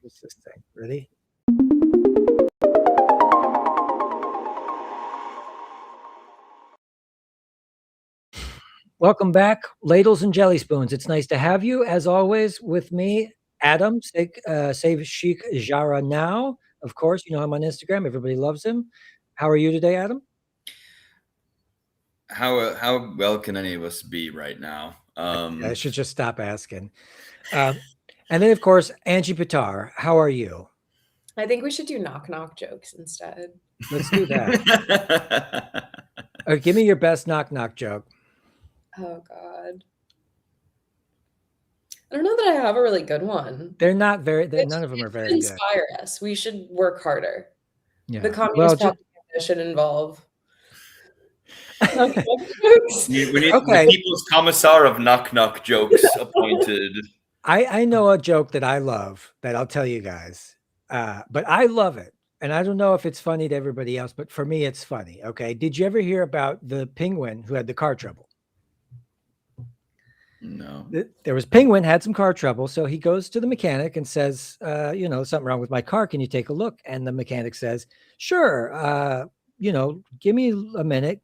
What's this thing? Ready? Welcome back, ladles and jelly spoons. It's nice to have you, as always, with me, Adam. Save Sheikh Jara now. Of course, you know him on Instagram. Everybody loves him. How are you today, Adam? How well can any of us be right now? I should just stop asking. And then, of course, Angie Pitar. How are you? I think we should do knock-knock jokes instead. Let's do that. Give me your best knock-knock joke. Oh, God. I don't know that I have a really good one. They're not very. None of them are very good. Inspire us. We should work harder. Yeah. The Communist propaganda should involve knock-knock jokes. We need the People's Commissar of knock-knock jokes appointed. I know a joke that I love that I'll tell you guys, but I love it. And I don't know if it's funny to everybody else, but for me, it's funny. Okay. Did you ever hear about the penguin who had the car trouble? No. There was penguin had some car trouble. So he goes to the mechanic and says, something wrong with my car. Can you take a look? And the mechanic says, sure. Give me a minute.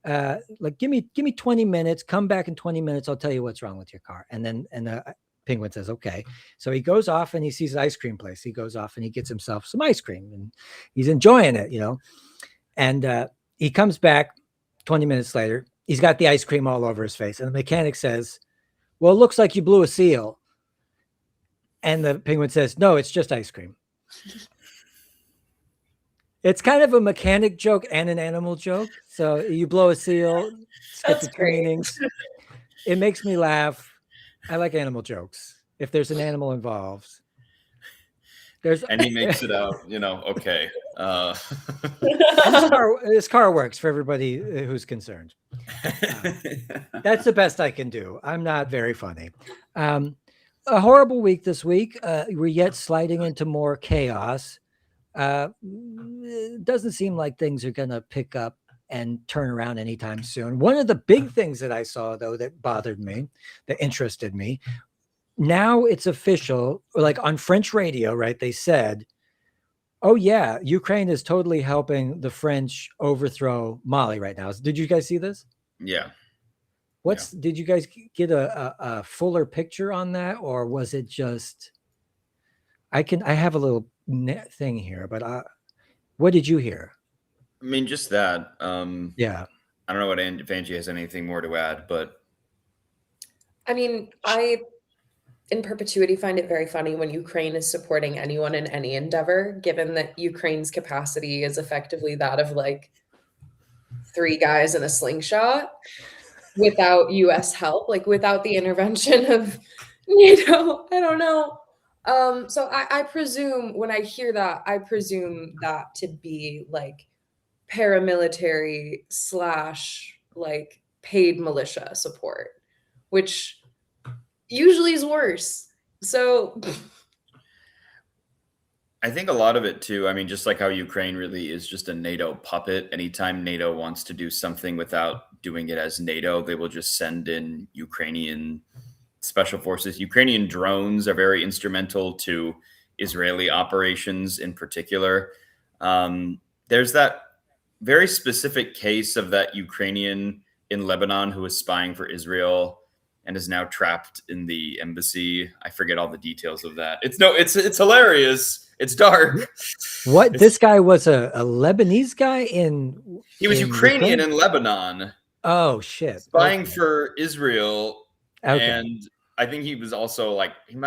Give me 20 minutes, come back in 20 minutes. I'll tell you what's wrong with your car. And the penguin says, okay. So he goes off and he sees an ice cream place. He goes off and he gets himself some ice cream and he's enjoying it, and he comes back 20 minutes later. He's got the ice cream all over his face. And the mechanic says, well, it looks like you blew a seal. And the penguin says, no, it's just ice cream. It's kind of a mechanic joke and an animal joke. So you blow a seal, skip the trainings. It makes me laugh. I like animal jokes. If there's an animal involved. And he makes it out, okay. This car works for everybody who's concerned. That's the best I can do. I'm not very funny. A horrible week this week. We're yet sliding into more chaos. It doesn't seem like things are going to pick up and turn around anytime soon. One of the big things that I saw, though, that bothered me, that interested me, now it's official, like on French radio, right? They said, oh, yeah, Ukraine is totally helping the French overthrow Mali right now. Did you guys see this? Yeah. Did you guys get a fuller picture on that? Or was it just, I have a little thing here, but what did you hear? I mean, just that. Yeah. I don't know if Angie has anything more to add, but. I mean, I, in perpetuity, find it very funny when Ukraine is supporting anyone in any endeavor, given that Ukraine's capacity is effectively that of like 3 guys in a slingshot without US help, like without the intervention of NATO. I don't know. So I presume when I hear that, I presume that to be like paramilitary / like paid militia support, which usually is worse. So I think a lot of it too, I mean, just like how Ukraine really is just a NATO puppet. Anytime NATO wants to do something without doing it as NATO, they will just send in Ukrainian special forces. Ukrainian drones are very instrumental to Israeli operations in particular. There's that very specific case of that Ukrainian in Lebanon who was spying for Israel and is now trapped in the embassy. I forget all the details of that. It's hilarious. It's dark. This guy was a Lebanese guy he was Ukrainian in Lebanon. Oh shit. Spying for Israel. Okay. And I think he was also like, I'm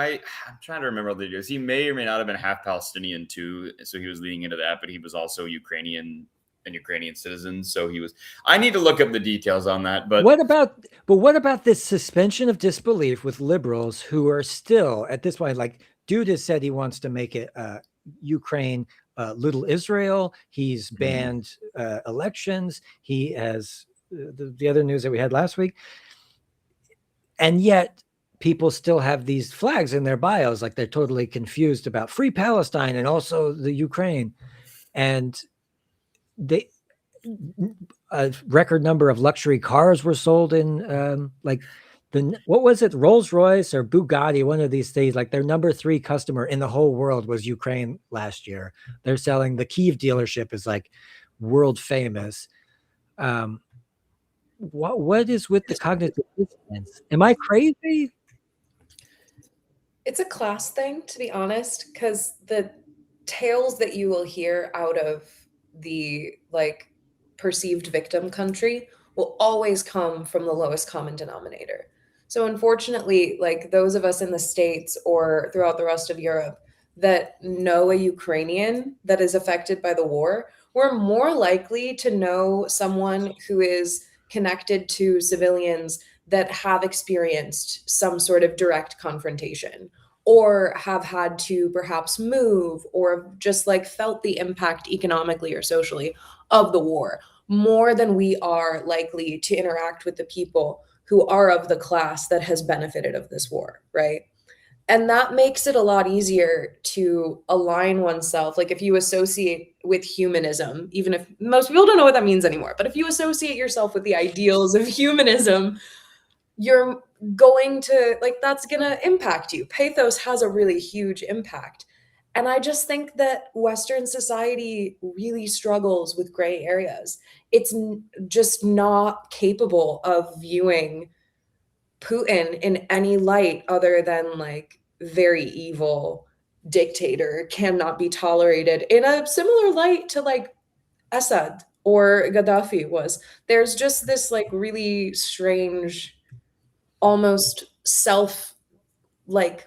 trying to remember all the details. He may or may not have been half Palestinian too. So he was leading into that, but he was also an Ukrainian citizen. So I need to look up the details on that. But what about this suspension of disbelief with liberals who are still at this point, like dude has said he wants to make it Ukraine, little Israel. He's banned elections. He has the other news that we had last week. And yet people still have these flags in their bios, like they're totally confused about free Palestine and also the Ukraine. And a record number of luxury cars were sold in what was it, Rolls-Royce or Bugatti, one of these things, like their number 3 customer in the whole world was Ukraine last year. They're selling, the Kyiv dealership is like world famous. What is with the cognitive dissonance? Am I crazy? It's a class thing, to be honest, because the tales that you will hear out of the like perceived victim country will always come from the lowest common denominator. So unfortunately, like those of us in the States or throughout the rest of Europe that know a Ukrainian that is affected by the war, we're more likely to know someone who is connected to civilians that have experienced some sort of direct confrontation or have had to perhaps move or just like felt the impact economically or socially of the war more than we are likely to interact with the people who are of the class that has benefited of this war, right? And that makes it a lot easier to align oneself. Like if you associate with humanism, even if most people don't know what that means anymore, but if you associate yourself with the ideals of humanism, you're going to like that's going to impact you. Pathos has a really huge impact. And I just think that Western society really struggles with gray areas. It's just not capable of viewing Putin in any light other than like very evil dictator, cannot be tolerated in a similar light to like Assad or Gaddafi was. There's just this like really strange, almost self like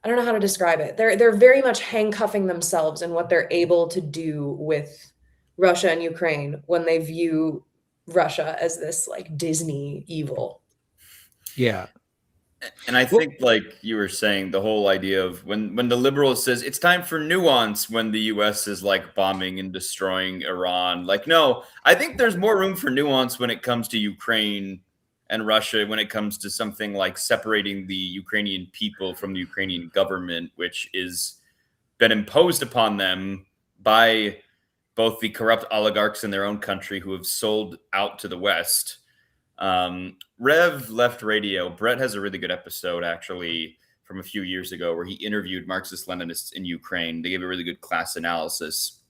I don't know how to describe it. They're very much handcuffing themselves in what they're able to do with Russia and Ukraine when they view Russia as this like Disney evil. Yeah. And I think, like you were saying, the whole idea of when the liberal says it's time for nuance when the U.S. is like bombing and destroying Iran. Like, no, I think there's more room for nuance when it comes to Ukraine and Russia, when it comes to something like separating the Ukrainian people from the Ukrainian government, which is been imposed upon them by both the corrupt oligarchs in their own country who have sold out to the West. Rev Left Radio, Brett has a really good episode actually from a few years ago where he interviewed Marxist-Leninists in Ukraine. They gave a really good class analysis.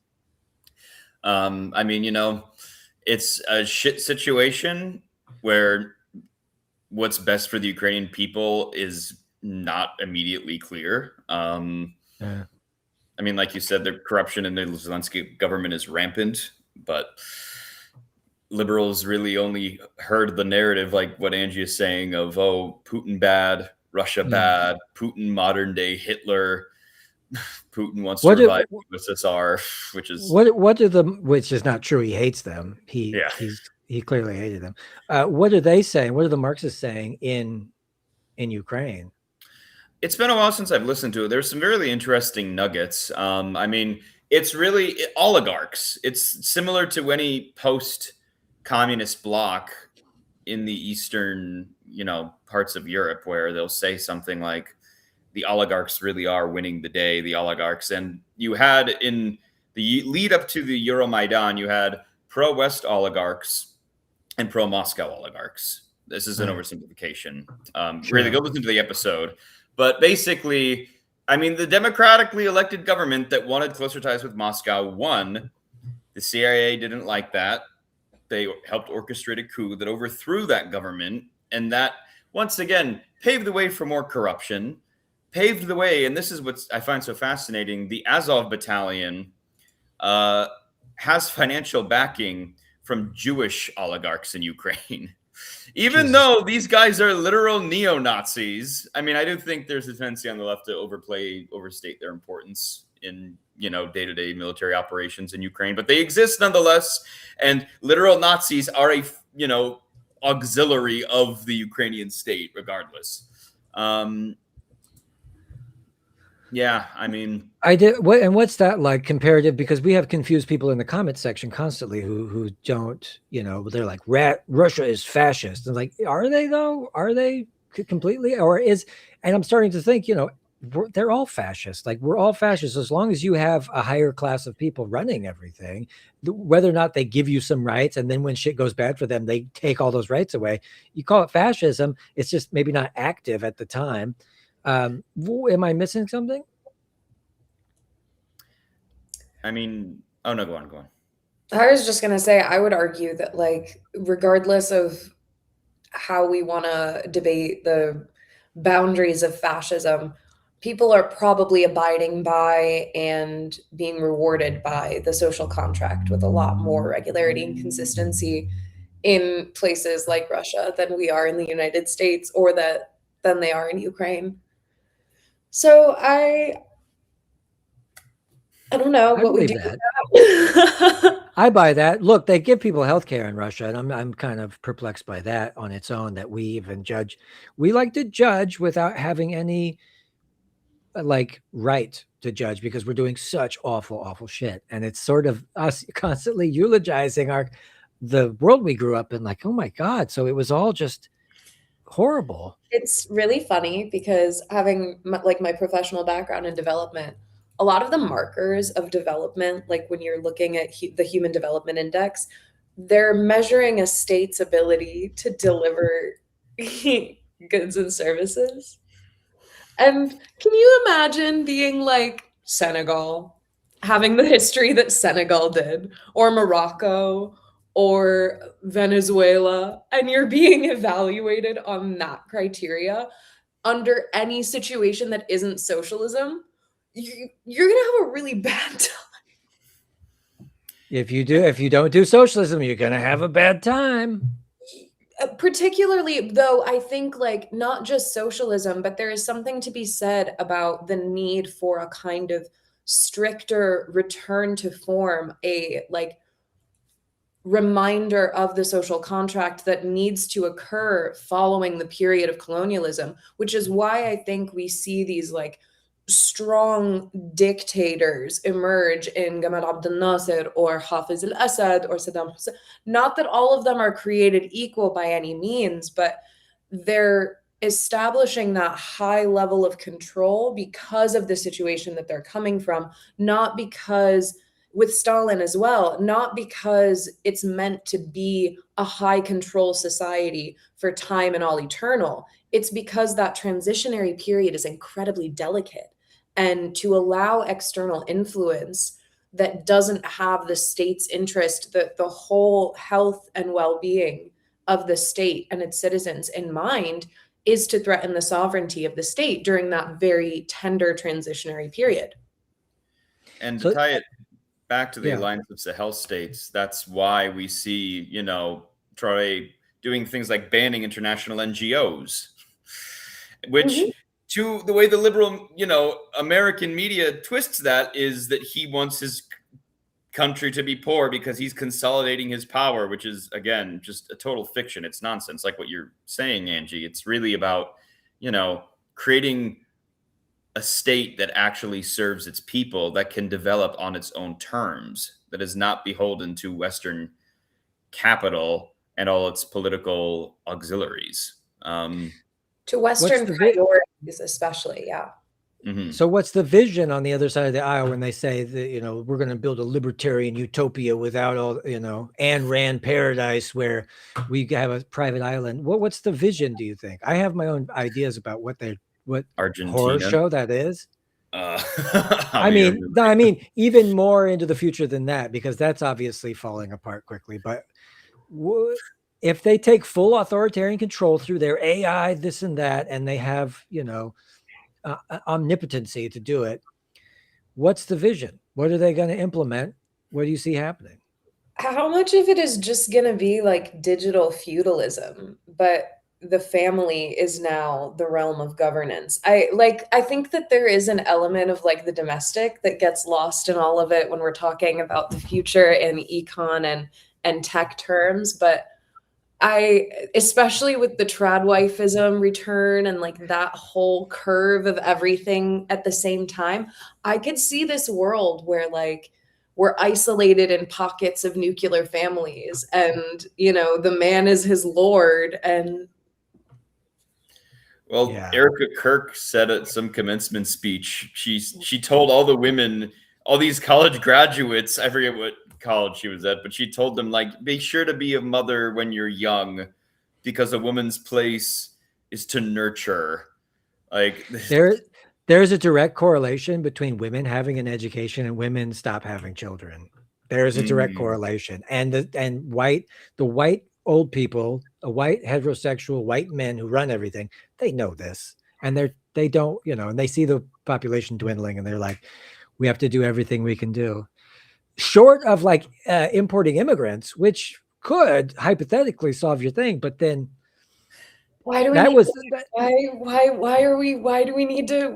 I mean, you know, it's a shit situation where what's best for the Ukrainian people is not immediately clear. Yeah. I mean, like you said, the corruption in the Zelensky government is rampant, but liberals really only heard the narrative, like what Angie is saying, of, oh, Putin bad, Russia bad, Putin modern day Hitler, Putin wants to revive USSR, which is which is not true. He hates them. He clearly hated them. What are they saying? What are the Marxists saying in Ukraine? It's been a while since I've listened to it. There's some really interesting nuggets. I mean, it's really oligarchs. It's similar to any post-communist bloc in the eastern, parts of Europe, where they'll say something like, the oligarchs really are winning the day, the oligarchs. And you had in the lead up to the Euromaidan, you had pro-West oligarchs and pro-Moscow oligarchs. This is an oversimplification. Really, go listen to the episode. But basically, I mean, the democratically elected government that wanted closer ties with Moscow won. The CIA didn't like that. They helped orchestrate a coup that overthrew that government. And that, once again, paved the way for more corruption, paved the way. And this is what I find so fascinating. The Azov battalion has financial backing from Jewish oligarchs in Ukraine. Even though these guys are literal neo-Nazis, I mean, I do think there's a tendency on the left to overstate their importance in, day-to-day military operations in Ukraine, but they exist nonetheless. And literal Nazis are a, auxiliary of the Ukrainian state, regardless. Yeah, I mean, I did. And what's that like comparative? Because we have confused people in the comment section constantly who don't, they're like, Russia is fascist. And like, are they though? Are they completely? And I'm starting to think, they're all fascist. Like, we're all fascists as long as you have a higher class of people running everything, whether or not they give you some rights, and then when shit goes bad for them, they take all those rights away. You call it fascism. It's just maybe not active at the time. Am I missing something? I mean, oh no, go on, go on. I was just gonna say, I would argue that, like, regardless of how we want to debate the boundaries of fascism, people are probably abiding by and being rewarded by the social contract with a lot more regularity and consistency in places like Russia than we are in the United States, or than they are in Ukraine. So I don't know I what we believe do that. with that. I buy that. Look, they give people health care in Russia, and I'm kind of perplexed by that on its own, that we even judge. We like to judge without having any like right to judge, because we're doing such awful shit. And it's sort of us constantly eulogizing the world we grew up in, like, oh my God, so it was all just horrible. It's really funny because having my professional background in development, a lot of the markers of development, like when you're looking at the Human Development Index, they're measuring a state's ability to deliver goods and services. And can you imagine being like Senegal, having the history that Senegal did, or Morocco, or Venezuela, and you're being evaluated on that criteria under any situation that isn't socialism? You're gonna have a really bad time. If you don't do socialism, you're gonna have a bad time. Particularly, though, I think, like, not just socialism, but there is something to be said about the need for a kind of stricter return to form, a like reminder of the social contract that needs to occur following the period of colonialism, which is why I think we see these like strong dictators emerge in Gamal Abdel Nasser or Hafiz al-Assad or Saddam Hussein. Not that all of them are created equal by any means, but they're establishing that high level of control because of the situation that they're coming from, not because, with Stalin as well, not because it's meant to be a high control society for time and all eternal. It's because that transitionary period is incredibly delicate. And to allow external influence that doesn't have the state's interest, the whole health and well-being of the state and its citizens in mind, is to threaten the sovereignty of the state during that very tender transitionary period. And to tie it back to the Yeah. Alliance of Sahel states, that's why we see, Troy doing things like banning international NGOs, which to the way the liberal, American media twists that is that he wants his country to be poor because he's consolidating his power, which is, again, just a total fiction. It's nonsense. Like what you're saying, Angie, it's really about, creating a state that actually serves its people, that can develop on its own terms, that is not beholden to Western capital and all its political auxiliaries. To Western priorities, especially, yeah. Mm-hmm. So what's the vision on the other side of the aisle when they say that, we're going to build a libertarian utopia without all, Ayn Rand paradise where we have a private island? What's the vision, do you think? I have my own ideas about what Argentina horror show that is. I mean, even more into the future than that, because that's obviously falling apart quickly. But if they take full authoritarian control through their AI, this and that, and they have, omnipotency to do it, what's the vision? What are they going to implement? What do you see happening? How much of it is just going to be like digital feudalism, but the family is now the realm of governance? I think that there is an element of like the domestic that gets lost in all of it when we're talking about the future in econ and tech terms, but especially with the tradwifism return and like that whole curve of everything at the same time, I could see this world where like we're isolated in pockets of nuclear families and, the man is his lord. And Well, Yeah. Erica Kirk said at some commencement speech, she told all the women, all these college graduates, I forget what college she was at, but she told them, like, be sure to be a mother when you're young, because a woman's place is to nurture. Like, There's a direct correlation between women having an education and women stop having children. There's a direct correlation. And the white old people, a white heterosexual white men who run everything, they know this. And they don't, and they see the population dwindling and they're like, we have to do everything we can do. Short of like importing immigrants, which could hypothetically solve your thing, but then why do we need to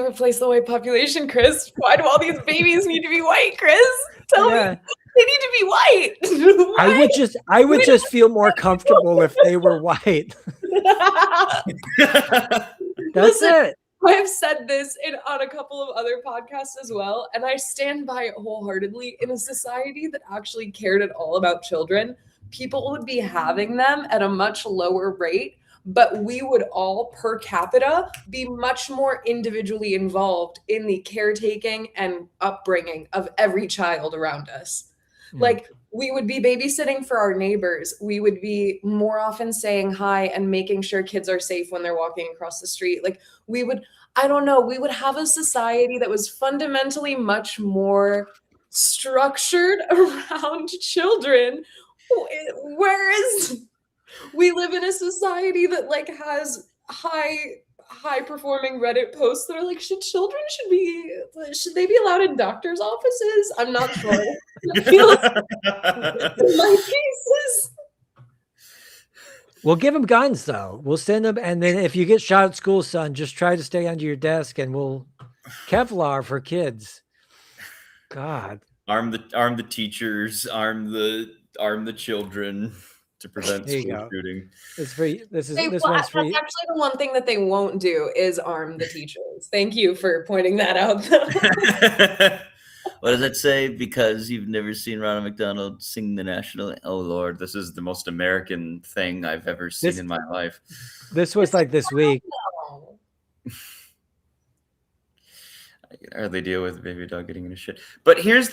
replace the white population, Chris? Why do all these babies need to be white, Chris? Tell me, they need to be white. I would just feel more comfortable if they were white. That's it. I have said this on a couple of other podcasts as well, and I stand by it wholeheartedly. In a society that actually cared at all about children, people would be having them at a much lower rate, but we would all per capita be much more individually involved in the caretaking and upbringing of every child around us. Like, we would be babysitting for our neighbors. We would be more often saying hi and making sure kids are safe when they're walking across the street. Like, we would have a society that was fundamentally much more structured around children. Whereas we live in a society that like has high performing Reddit posts that are like, should they be allowed in doctors' offices? I'm not sure. It feels my pieces. We'll give them guns though. We'll send them, and then if you get shot at school, son, just try to stay under your desk, and we'll Kevlar for kids. God, arm the teachers, arm the children to prevent school shooting. This one's free. That's actually the one thing that they won't do is arm the teachers. Thank you for pointing that out. What does it say? Because you've never seen Ronald McDonald sing the national. Oh Lord, this is the most American thing I've ever seen in my life. This was like this week. I can hardly deal with a baby dog getting into shit. But here's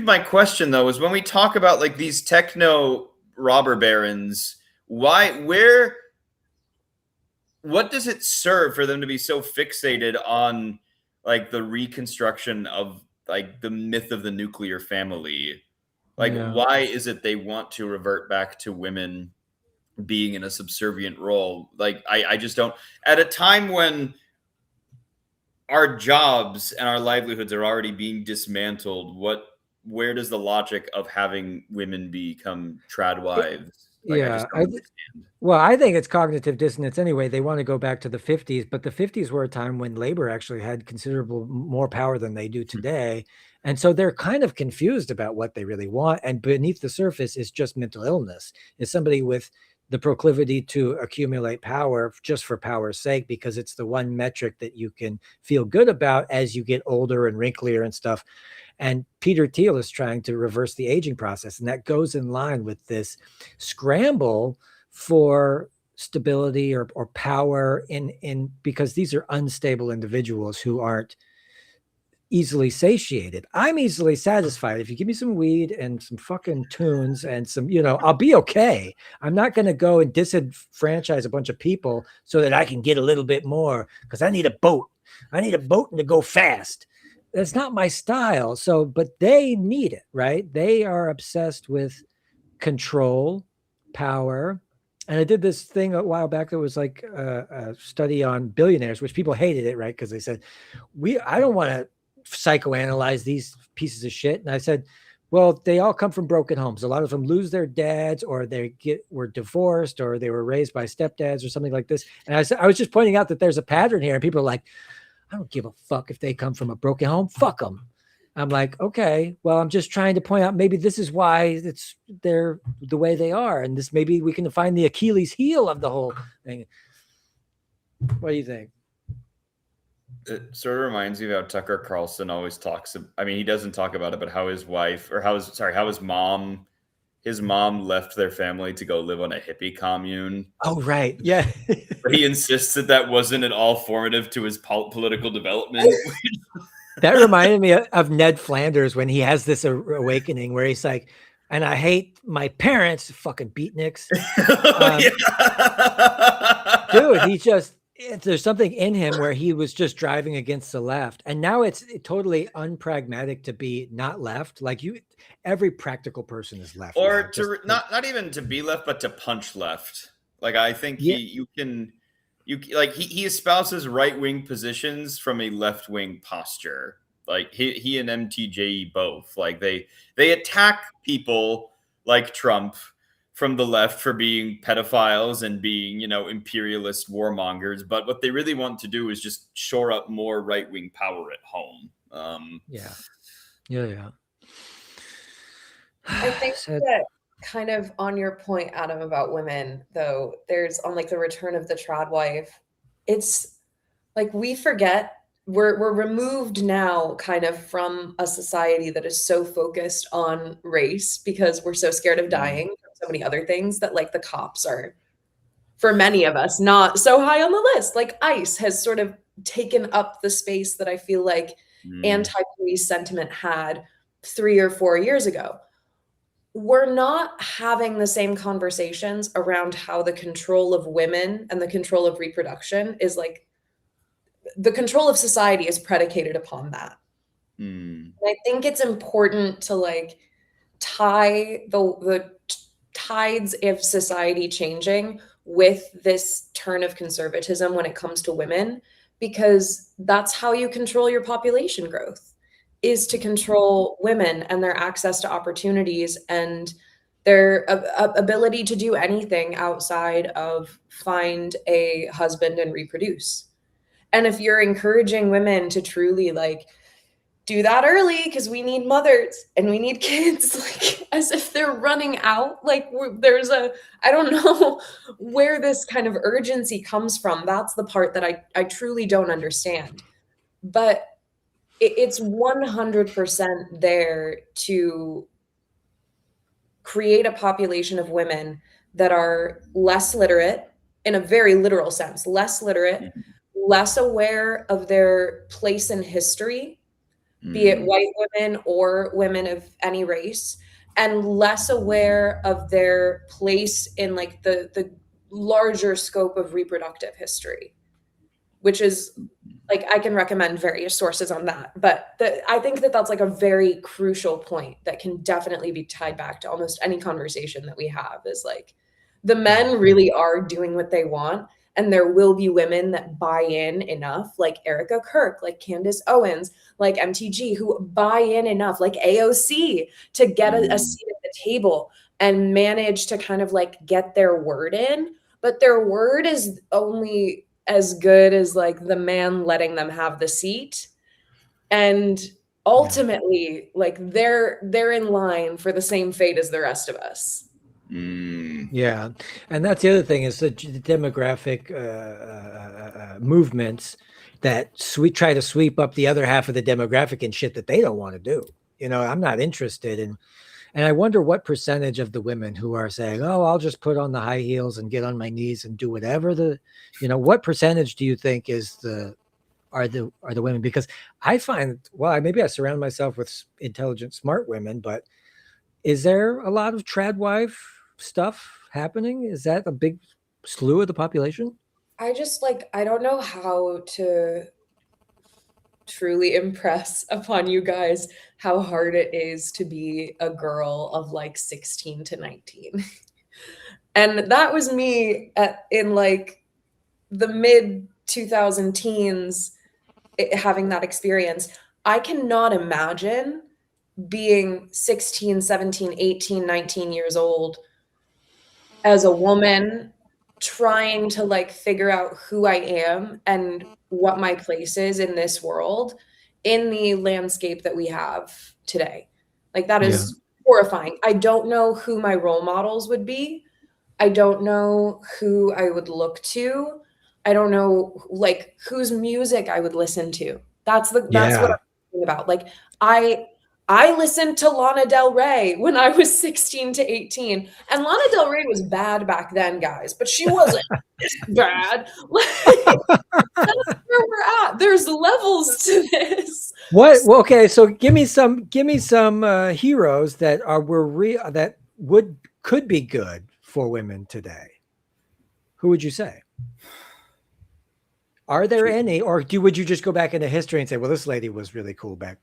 my question though: is when we talk about like these techno robber barons, what does it serve for them to be so fixated on like the reconstruction of like the myth of the nuclear family? Like, why is it they want to revert back to women being in a subservient role? Like, I just don't, at a time when our jobs and our livelihoods are already being dismantled, where does the logic of having women become trad wives? Like, I think it's cognitive dissonance anyway. They want to go back to the 50s, but the 50s were a time when labor actually had considerable more power than they do today. And so they're kind of confused about what they really want. And beneath the surface is just mental illness. Is somebody with the proclivity to accumulate power just for power's sake, because it's the one metric that you can feel good about as you get older and wrinklier and stuff. And Peter Thiel is trying to reverse the aging process. And that goes in line with this scramble for stability or power in because these are unstable individuals who aren't easily satiated. I'm easily satisfied. If you give me some weed and some fucking tunes and some, I'll be okay. I'm not going to go and disenfranchise a bunch of people so that I can get a little bit more because I need a boat. I need a boat and to go fast. That's not my style. So, but they need it, right? They are obsessed with control, power. And I did this thing a while back that was like a study on billionaires, which people hated it, right? Because they said, I don't want to psychoanalyze these pieces of shit. And I said, well, they all come from broken homes. A lot of them lose their dads, or were divorced, or they were raised by stepdads or something like this. And I was just pointing out that there's a pattern here. And people are like, I don't give a fuck if they come from a broken home. Fuck them. I'm like, okay, well, I'm just trying to point out maybe this is why they're the way they are. And this, maybe we can find the Achilles heel of the whole thing. What do you think? It sort of reminds me of how Tucker Carlson always talks. I mean, he doesn't talk about it, but how his wife, or how his mom his mom left their family to go live on a hippie commune. Oh, right. Yeah. But he insists that that wasn't at all formative to his political development. That reminded me of Ned Flanders when he has this awakening where he's like, and I hate my parents, fucking beatniks. Dude, he just, there's something in him where he was just driving against the left. And now it's totally unpragmatic to be not left. Like every practical person is left. Or to not even to be left, but to punch left. Like, I think he espouses right-wing positions from a left-wing posture. Like he and MTJ both, like they attack people like Trump from the left for being pedophiles and being, imperialist warmongers. But what they really want to do is just shore up more right-wing power at home. Yeah. I think that kind of on your point, Adam, about women, though, there's on like the return of the trad wife, it's like we forget we're removed now kind of from a society that is so focused on race because we're so scared of dying from so many other things that like the cops are, for many of us, not so high on the list. Like ICE has sort of taken up the space that I feel like anti-police sentiment had 3 or 4 years ago. We're not having the same conversations around how the control of women and the control of reproduction is like, the control of society is predicated upon that. I think it's important to like tie the tides of society changing with this turn of conservatism when it comes to women, because that's how you control your population growth, is to control women and their access to opportunities and their ability to do anything outside of find a husband and reproduce. And if you're encouraging women to truly like do that early because we need mothers and we need kids, like as if they're running out, like I don't know where this kind of urgency comes from. That's the part that I truly don't understand. But it's 100% there to create a population of women that are less literate, in a very literal sense, less literate, less aware of their place in history, be it white women or women of any race, and less aware of their place in like the larger scope of reproductive history, which is like, I can recommend various sources on that. But I think that that's like a very crucial point that can definitely be tied back to almost any conversation that we have, is like the men really are doing what they want. And there will be women that buy in enough, like Erica Kirk, like Candace Owens, like MTG, who buy in enough, like AOC, to get a seat at the table and manage to kind of like get their word in. But their word is only as good as like the man letting them have the seat. And ultimately, like they're in line for the same fate as the rest of us. Yeah. And that's the other thing, is the demographic movements that try to sweep up the other half of the demographic and shit that they don't want to do. I'm not interested in. And I wonder what percentage of the women who are saying, oh, I'll just put on the high heels and get on my knees and do whatever what percentage do you think are the women? Because I find, well, maybe I surround myself with intelligent, smart women, but is there a lot of trad wife stuff happening? Is that a big slew of the population? I don't know how to truly impress upon you guys how hard it is to be a girl of like 16 to 19. And that was me in like the mid 2000 teens, having that experience. I cannot imagine being 16, 17, 18, 19 years old as a woman trying to like figure out who I am and what my place is in this world, in the landscape that we have today. Like that is horrifying. I don't know who my role models would be. I don't know who I would look to. I don't know like whose music I would listen to. That's what I'm thinking about. Like I listened to Lana Del Rey when I was 16 to 18. And Lana Del Rey was bad back then, guys, but she wasn't bad. That's where we're at. There's levels to this. What? Well, okay, so give me some heroes that were real that could be good for women today. Who would you say? Are there any, or would you just go back into history and say, well, this lady was really cool back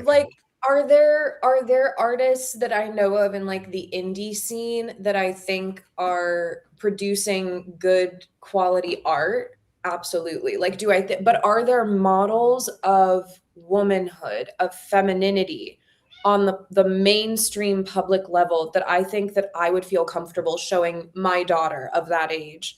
like, are there artists that I know of in like the indie scene that I think are producing good quality art? Absolutely. Like, but are there models of womanhood, of femininity on the mainstream public level that I think that I would feel comfortable showing my daughter of that age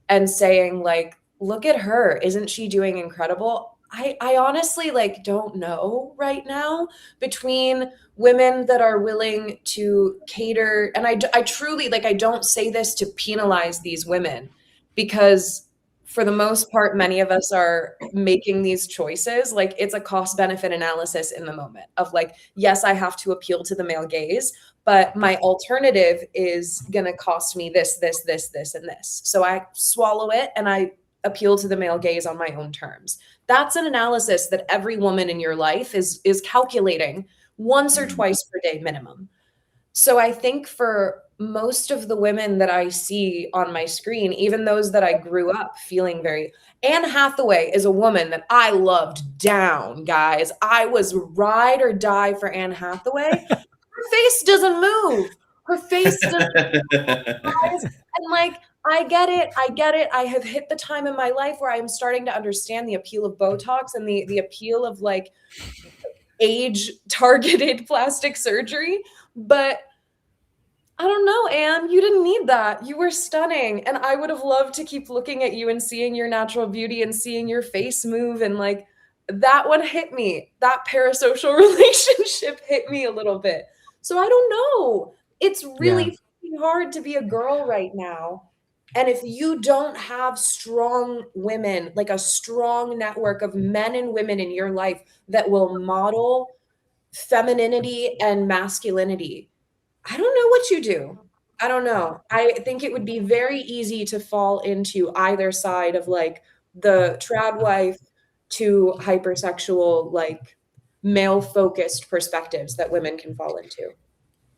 and saying like, look at her, isn't she doing incredible? I honestly like don't know right now between women that are willing to cater, and I truly like, I don't say this to penalize these women, because for the most part many of us are making these choices like it's a cost benefit analysis in the moment of like, yes, I have to appeal to the male gaze, but my alternative is going to cost me this, and this, so I swallow it and I appeal to the male gaze on my own terms. That's an analysis that every woman in your life is calculating once or twice per day minimum. So I think for most of the women that I see on my screen, even those that I grew up feeling very, Anne Hathaway is a woman that I loved down, guys. I was ride or die for Anne Hathaway. Her face doesn't move. Her face doesn't move. And like, I get it. I have hit the time in my life where I'm starting to understand the appeal of Botox and the appeal of like age targeted plastic surgery. But I don't know, Anne, you didn't need that. You were stunning. And I would have loved to keep looking at you and seeing your natural beauty and seeing your face move. And like, that one hit me. That parasocial relationship hit me a little bit. So I don't know. It's really hard to be a girl right now. And if you don't have strong women, like a strong network of men and women in your life that will model femininity and masculinity, I don't know what you do. I don't know. I think it would be very easy to fall into either side of like the trad wife to hypersexual, like male focused perspectives that women can fall into.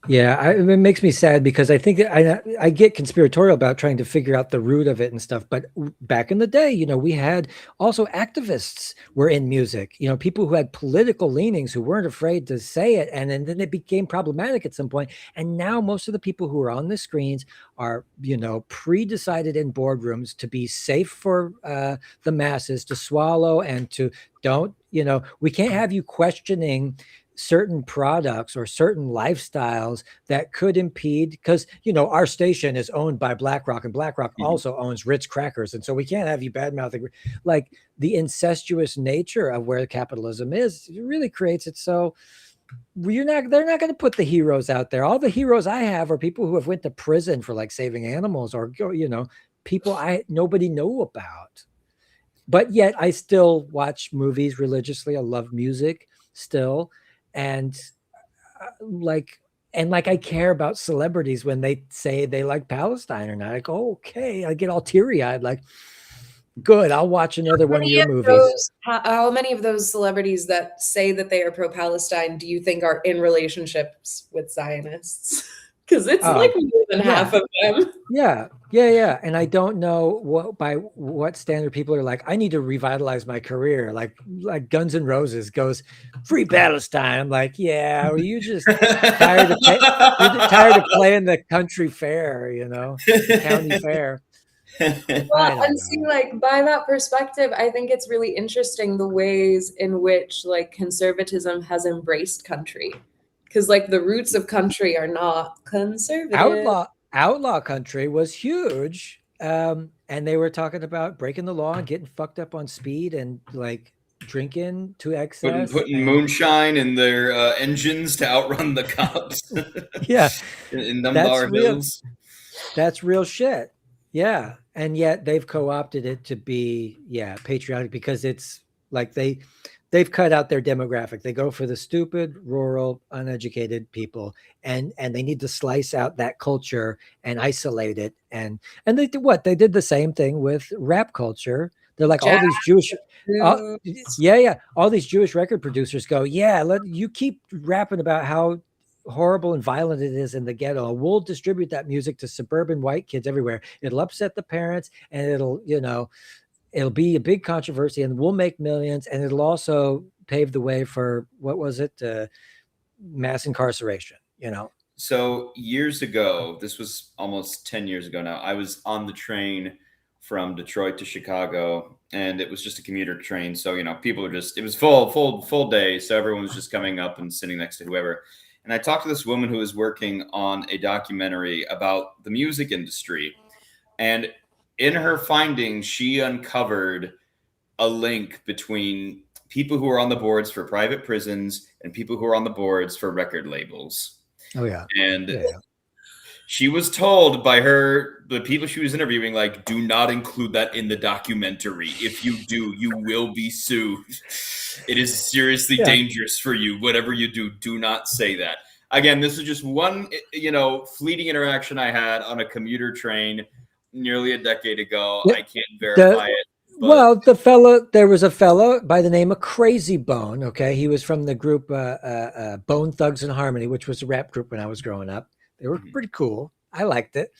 Yeah, it makes me sad because I think that I get conspiratorial about trying to figure out the root of it and stuff. But back in the day, you know, we had also activists were in music, you know, people who had political leanings who weren't afraid to say it. And then it became problematic at some point. And now most of the people who are on the screens are, you know, pre-decided in boardrooms to be safe for the masses to swallow and to don't, you know, we can't have you questioning certain products or certain lifestyles that could impede, because you know our station is owned by BlackRock and BlackRock also owns Ritz crackers, and so we can't have you bad mouthing. Like the incestuous nature of where capitalism is, it really creates it so they're not going to put the heroes out there. All the heroes I have are people who have went to prison for like saving animals, or you know, people nobody know about. But yet I still watch movies religiously. I love music still. And like I care about celebrities when they say they like Palestine or not. I go, okay, I get all teary-eyed, like, good, I'll watch another one of your movies. How many of those celebrities that say that they are pro-Palestine do you think are in relationships with Zionists? Because it's like more than half of them. Yeah. And I don't know by what standard people are like, I need to revitalize my career. Like Guns N' Roses goes, free Palestine. I'm like, yeah, well, you just tired of playing the country fair, you know, the county fair. Well, and see, like by that perspective, I think it's really interesting the ways in which like conservatism has embraced country. Because like the roots of country are not conservative. Outlaw country was huge. And they were talking about breaking the law and getting fucked up on speed and like drinking to excess. Putting moonshine in their engines to outrun the cops. Yeah. in Dunbar Hills. That's real shit. Yeah. And yet they've co-opted it to be, patriotic, because it's like they've cut out their demographic. They go for the stupid, rural, uneducated people, and they need to slice out that culture and isolate it. And they did what? They did the same thing with rap culture. They're like all these Jewish, yeah, all these Jewish record producers go, yeah, let you keep rapping about how horrible and violent it is in the ghetto. We'll distribute that music to suburban white kids everywhere. It'll upset the parents, and it'll be a big controversy, and we'll make millions, and it'll also pave the way for, what was it? Mass incarceration, So years ago, this was almost 10 years ago now, I was on the train from Detroit to Chicago, and it was just a commuter train. So, people were just, it was full day. So everyone was just coming up and sitting next to whoever. And I talked to this woman who was working on a documentary about the music industry. And in her findings, she uncovered a link between people who are on the boards for private prisons and people who are on the boards for record labels. Oh, yeah. And she was told by the people she was interviewing, like, do not include that in the documentary. If you do, you will be sued. It is seriously dangerous for you. Whatever you do not say that. Again, this is just one, fleeting interaction I had on a commuter train nearly a decade ago. I can't verify it. But... Well, there was a fella by the name of Crazy Bone. Okay. He was from the group Bone Thugs and Harmony, which was a rap group when I was growing up. They were pretty cool. I liked it.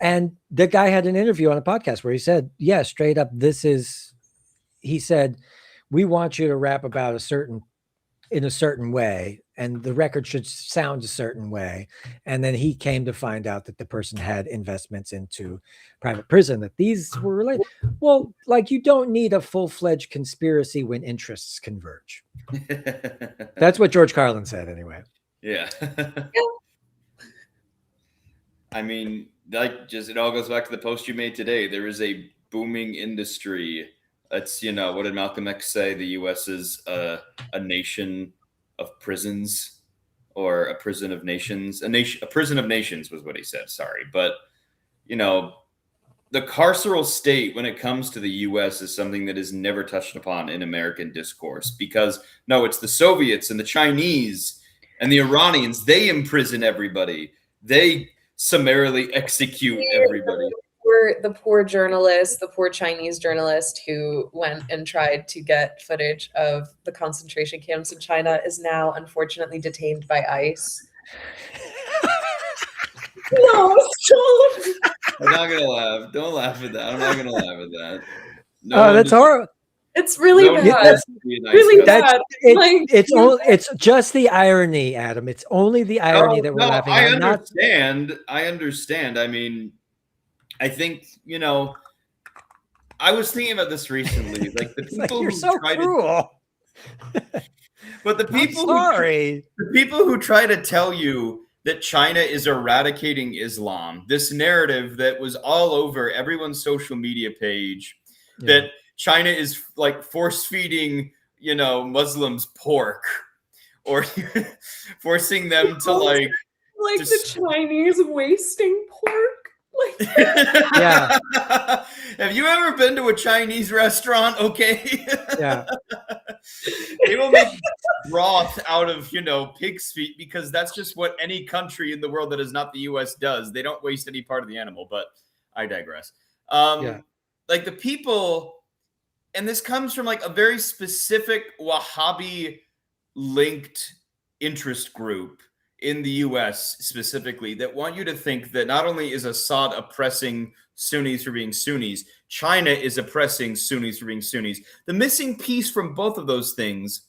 And the guy had an interview on a podcast where he said, yeah, straight up, he said, we want you to rap about in a certain way, and the record should sound a certain way. And then he came to find out that the person had investments into private prison, that these were related. Well, like, you don't need a full-fledged conspiracy when interests converge. That's what George Carlin said anyway. Yeah. I mean, it all goes back to the post you made today. There is a booming industry. It's, what did Malcolm X say? The U.S. is a nation of prisons, or a prison of nations. A prison of nations was what he said. Sorry. But, the carceral state when it comes to the U.S. is something that is never touched upon in American discourse, because, no, it's the Soviets and the Chinese and the Iranians. They imprison everybody. They summarily execute everybody. The poor journalist, the poor Chinese journalist who went and tried to get footage of the concentration camps in China is now unfortunately detained by ICE. No, stop. I'm not gonna laugh. Don't laugh at that. I'm not gonna laugh at that. No, that's horrible. It's really bad. Really bad. It's just the irony, Adam. It's only the irony that we're laughing at. I understand. I mean, I think, I was thinking about this recently. Like, the people you're so cruel. But the people who try to tell you that China is eradicating Islam, this narrative that was all over everyone's social media page, that China is like force feeding, Muslims pork, or forcing them to like the Chinese wasting pork. Yeah. Have you ever been to a Chinese restaurant? Okay. Yeah. They will make broth out of, pig's feet, because that's just what any country in the world that is not the U.S. does. They don't waste any part of the animal, but I digress. Like, the people, and this comes from like a very specific Wahhabi linked interest group in the U.S. specifically, that want you to think that not only is Assad oppressing Sunnis for being Sunnis, China is oppressing Sunnis for being Sunnis. The missing piece from both of those things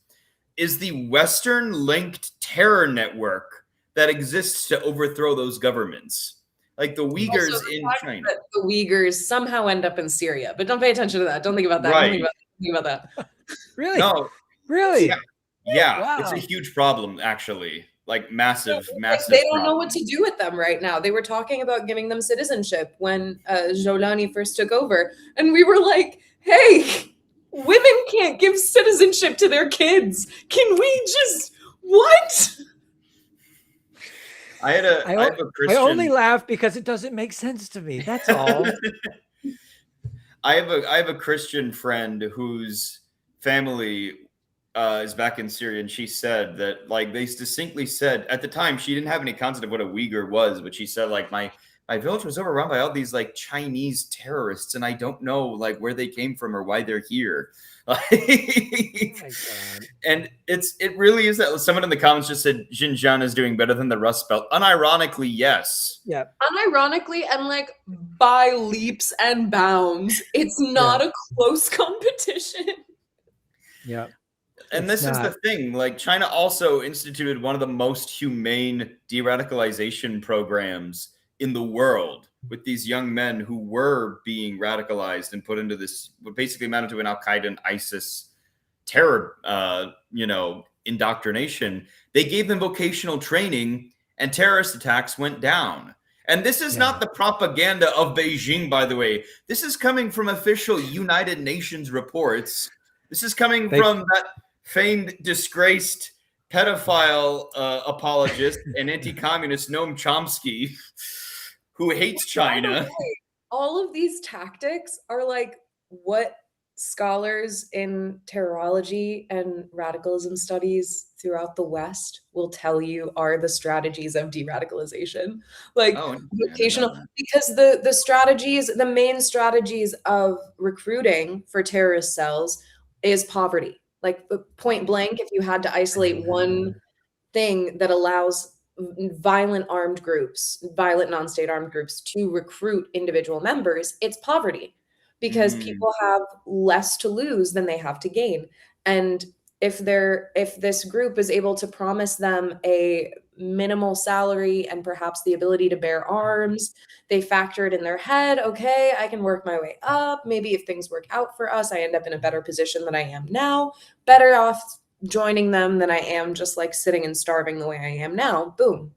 is the Western-linked terror network that exists to overthrow those governments. Like the Uyghurs in China. The Uyghurs somehow end up in Syria, but don't pay attention to that. Don't think about that. Right. Don't think about that. Really? No. Really? Yeah. Wow. It's a huge problem, actually. Like, massive. They don't know what to do with them right now. They were talking about giving them citizenship when Jolani first took over. And we were like, hey, women can't give citizenship to their kids. Can we just, what? I have a Christian. I only laugh because it doesn't make sense to me. That's all. I have a Christian friend whose family is back in Syria, and she said that, like, they distinctly said at the time she didn't have any concept of what a Uyghur was, but she said, like, my village was overrun by all these like Chinese terrorists, and I don't know like where they came from or why they're here. Oh my God. And it really is that someone in the comments just said Xinjiang is doing better than the Rust Belt. Unironically, yes. Yeah. Unironically, and like by leaps and bounds, it's not a close competition. Yeah. And It's this is not. the thing, like China also instituted one of the most humane de-radicalization programs in the world with these young men who were being radicalized and put into this, what basically amounted to an Al-Qaeda and ISIS terror, indoctrination. They gave them vocational training and terrorist attacks went down. And this is not the propaganda of Beijing, by the way. This is coming from official United Nations reports. This is coming from that famed, disgraced pedophile apologist and anti-communist Noam Chomsky, who hates China. All of these tactics are like what scholars in terrorology and radicalism studies throughout the West will tell you are the strategies of de-radicalization. Like vocational, because the strategies, the main strategies of recruiting for terrorist cells is poverty. Like point blank, if you had to isolate one thing that allows violent non-state armed groups to recruit individual members, it's poverty, because people have less to lose than they have to gain. And if this group is able to promise them a minimal salary and perhaps the ability to bear arms, they factor it in their head, okay, I can work my way up. Maybe if things work out for us, I end up in a better position than I am now. Better off joining them than I am just like sitting and starving the way I am now. Boom.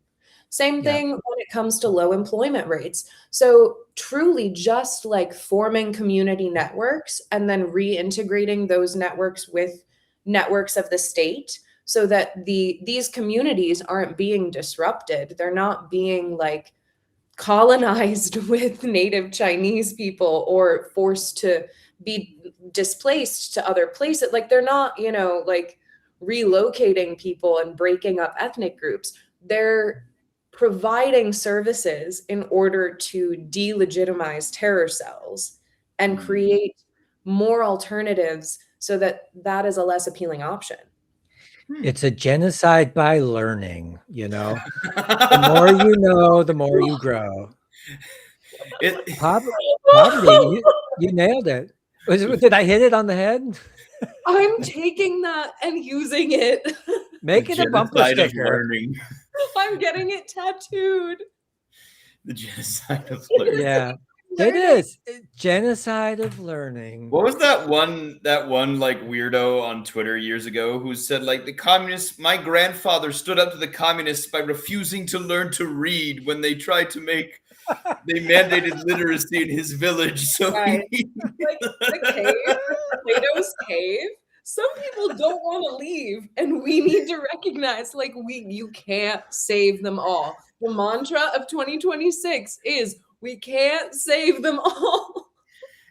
Same thing when it comes to low employment rates. So truly just like forming community networks and then reintegrating those networks with networks of the state so that these communities aren't being disrupted. They're not being like colonized with native Chinese people or forced to be displaced to other places. Like they're not, like relocating people and breaking up ethnic groups. They're providing services in order to delegitimize terror cells and create more alternatives so that is a less appealing option. It's a genocide by learning, The more you know, the more you grow. Poverty, you nailed it. Did I hit it on the head? I'm taking that and using it. Make it a bumper sticker. I'm getting it tattooed. The genocide of learning. Yeah, it is. Genocide of learning. What was that one like weirdo on Twitter years ago who said like the communists, my grandfather stood up to the communists by refusing to learn to read when they tried to they mandated literacy in his village. So like the cave, Plato's cave. Some people don't want to leave, and we need to recognize like you can't save them all. The mantra of 2026 is we can't save them all.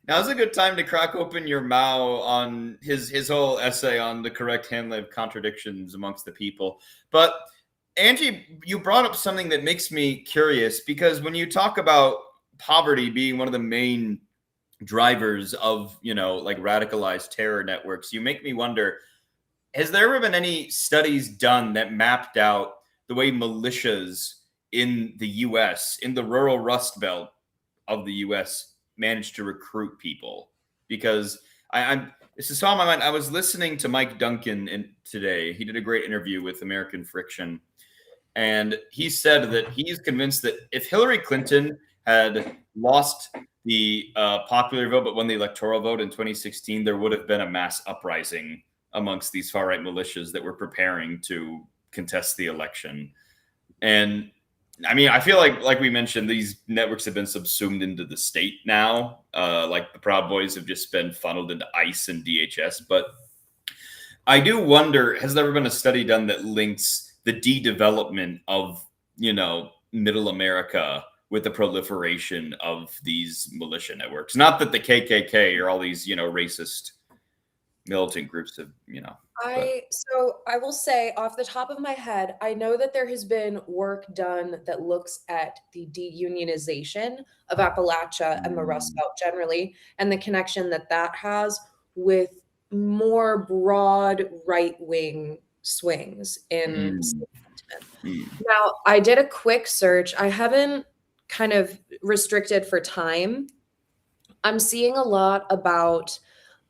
Now's a good time to crack open your Mao on his whole essay on the correct handling of contradictions amongst the people. But Angie, you brought up something that makes me curious, because when you talk about poverty being one of the main drivers of, like radicalized terror networks, you make me wonder, has there ever been any studies done that mapped out the way militias in the US, in the rural Rust Belt of the US, managed to recruit people? Because this is on my mind. I was listening to Mike Duncan today. He did a great interview with American Friction. And he said that he's convinced that if Hillary Clinton had lost the popular vote but won the electoral vote in 2016, there would have been a mass uprising amongst these far-right militias that were preparing to contest the election. And I mean, I feel like we mentioned, these networks have been subsumed into the state now. Like the Proud Boys have just been funneled into ICE and DHS. But I do wonder, has there ever been a study done that links the de-development of, middle America with the proliferation of these militia networks? Not that the KKK or all these, racist militant groups have, So I will say off the top of my head, I know that there has been work done that looks at the deunionization of Appalachia and the Rust Belt generally, and the connection that that has with more broad right-wing swings in sentiment. Now, I did a quick search. I haven't kind of restricted for time. I'm seeing a lot about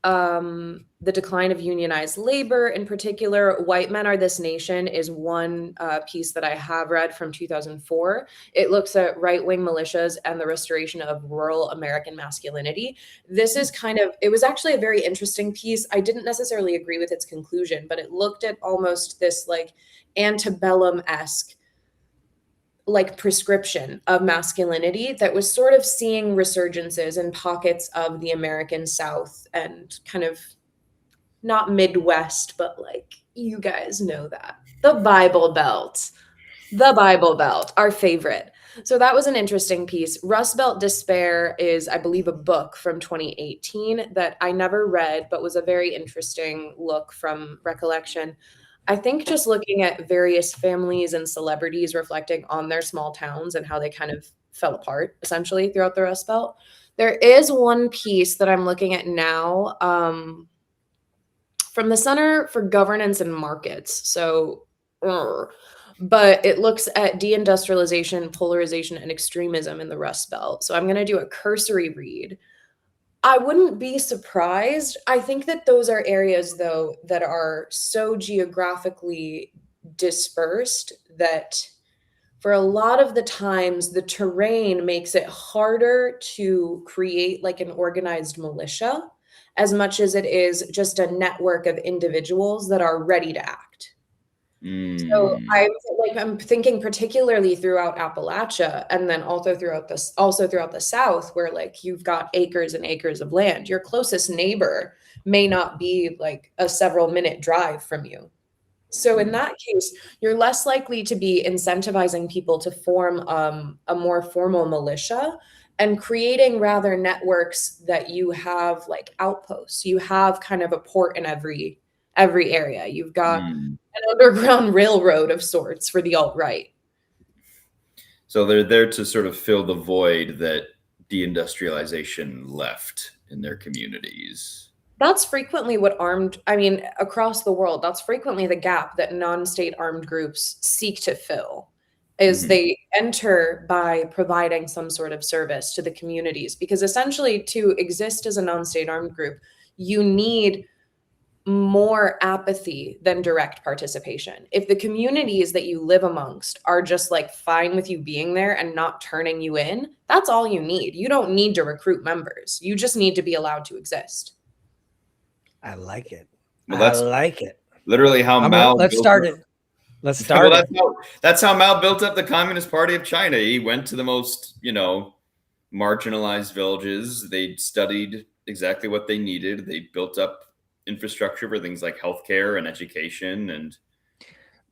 the decline of unionized labor. In particular, White Men Are This Nation is one piece that I have read from 2004. It looks at right-wing militias and the restoration of rural American masculinity. This is it was actually a very interesting piece. I didn't necessarily agree with its conclusion, but it looked at almost this like antebellum-esque like prescription of masculinity that was sort of seeing resurgences in pockets of the American South and kind of not Midwest, but like you guys know that. The Bible Belt, our favorite. So that was an interesting piece. Rust Belt Despair is, I believe, a book from 2018 that I never read, but was a very interesting look from recollection. I think just looking at various families and celebrities reflecting on their small towns and how they kind of fell apart essentially throughout the Rust Belt. There is one piece that I'm looking at now from the Center for Governance and Markets. So, but it looks at deindustrialization, polarization, and extremism in the Rust Belt. So I'm going to do a cursory read. I wouldn't be surprised. I think that those are areas, though, that are so geographically dispersed that for a lot of the times, the terrain makes it harder to create like an organized militia as much as it is just a network of individuals that are ready to act. So I'm thinking particularly throughout Appalachia and then also throughout the South where like you've got acres and acres of land. Your closest neighbor may not be like a several minute drive from you. So in that case, you're less likely to be incentivizing people to form a more formal militia and creating rather networks that you have like outposts. You have kind of a port in every area. You've got an underground railroad of sorts for the alt-right. So they're there to sort of fill the void that deindustrialization left in their communities. That's frequently what across the world, that's frequently the gap that non-state armed groups seek to fill, is they enter by providing some sort of service to the communities. Because essentially to exist as a non-state armed group, you need more apathy than direct participation. If the communities that you live amongst are just like fine with you being there and not turning you in, that's all you need. You don't need to recruit members. You just need to be allowed to exist. I like it. Well, I like it. Literally how Mao. Let's start it. Let's start it. That's how Mao built up the Communist Party of China. He went to the most, marginalized villages. They studied exactly what they needed. They built up infrastructure for things like healthcare and education. And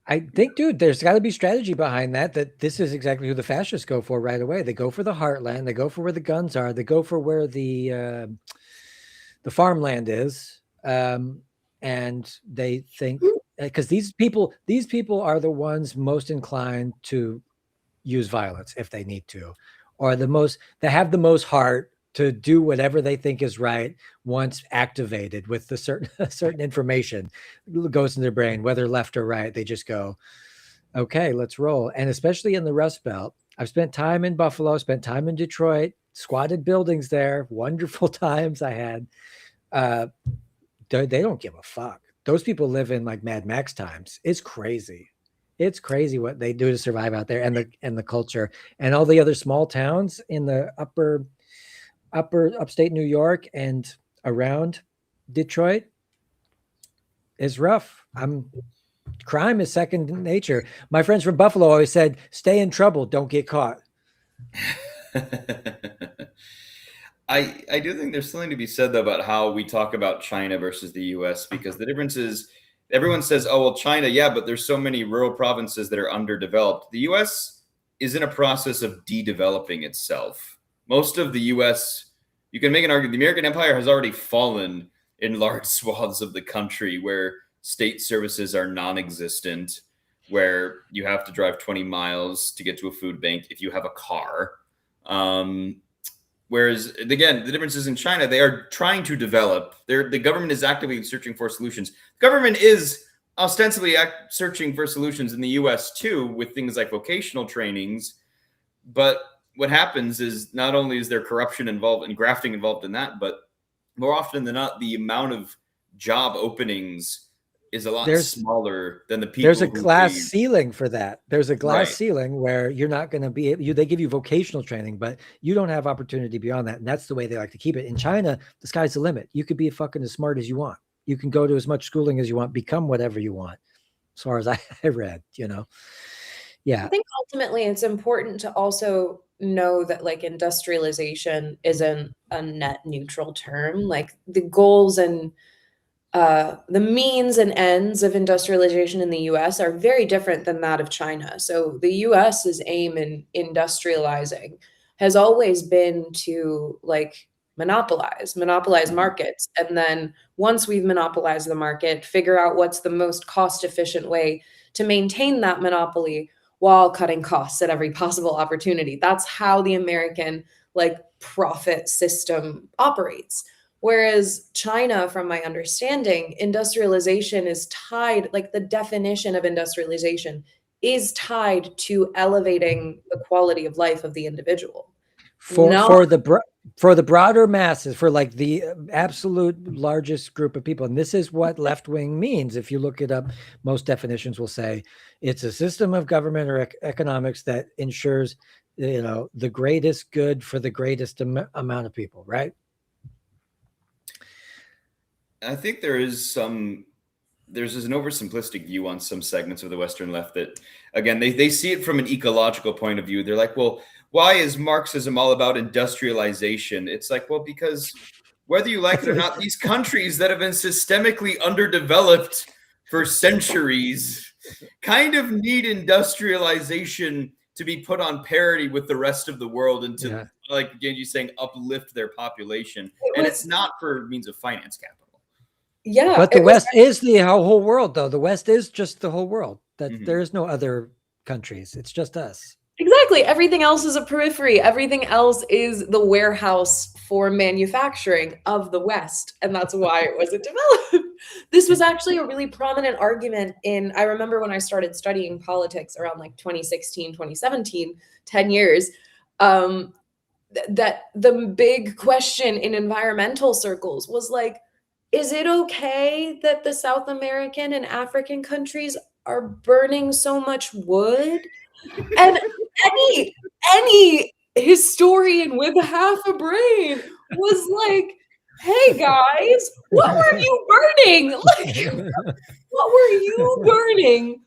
I think, dude, there's got to be strategy behind that this is exactly who the fascists go for right away. They go for the heartland. They go for where the guns are. They go for where the farmland is. And they think because these people are the ones most inclined to use violence if they need to, or they have the most heart to do whatever they think is right once activated with the certain information goes in their brain, whether left or right. They just go, okay, let's roll. And especially in the Rust Belt, I've spent time in Buffalo, spent time in Detroit, squatted buildings there, wonderful times I had. They don't give a fuck. Those people live in like Mad Max times. It's crazy. It's crazy what they do to survive out there, and the culture and all the other small towns in the upper upstate New York and around Detroit is rough. Crime is second nature. My friends from Buffalo always said, "Stay in trouble, don't get caught." I do think there's something to be said though about how we talk about China versus the US, because the difference is everyone says, oh, well, China, yeah, but there's so many rural provinces that are underdeveloped. The US is in a process of de-developing itself. Most of the US, you can make an argument, the American Empire has already fallen in large swaths of the country where state services are non-existent, where you have to drive 20 miles to get to a food bank if you have a car. Whereas, again, the difference is in China, they are trying to develop. The government is actively searching for solutions. Government is ostensibly searching for solutions in the US too, with things like vocational trainings. But what happens is not only is there corruption involved and grafting involved in that, but more often than not, the amount of job openings is a lot smaller than the people. There's a glass ceiling for that. There's a glass Right. ceiling where you're not going to be able, they give you vocational training, but you don't have opportunity beyond that. And that's the way they like to keep it. In China, the sky's the limit. You could be fucking as smart as you want. You can go to as much schooling as you want, become whatever you want, as far as I read, you know? Yeah. I think ultimately it's important to also know that like industrialization isn't a net neutral term. Like the goals and the means and ends of industrialization in the US are very different than that of China. So the US's aim in industrializing has always been to like monopolize markets. And then once we've monopolized the market, figure out what's the most cost efficient way to maintain that monopoly while cutting costs at every possible opportunity. That's how the American like profit system operates. Whereas China, from my understanding, industrialization is tied, like the definition of industrialization is tied to elevating the quality of life of the individual. For the broader masses, for like the absolute largest group of people. And this is what left wing means. If you look it up, most definitions will say it's a system of government or economics that ensures, you know, the greatest good for the greatest amount of people, right? I think there's an oversimplistic view on some segments of the Western left that, again, they see it from an ecological point of view. They're like, well, why is Marxism all about industrialization? It's like, well, because whether you like it or not, these countries that have been systemically underdeveloped for centuries kind of need industrialization to be put on parity with the rest of the world and to, like Genji saying, uplift their population. And it's not for means of finance capital. Yeah. But the West is the whole world, though. The West is just the whole world. That there is no other countries. It's just us. Exactly. Everything else is a periphery. Everything else is the warehouse for manufacturing of the West. And that's why it wasn't developed. This was actually a really prominent argument I remember when I started studying politics around like 2016, 2017, 10 years, that the big question in environmental circles was like, is it okay that the South American and African countries are burning so much wood? And any historian with half a brain was like, hey guys, what were you burning? Like, what were you burning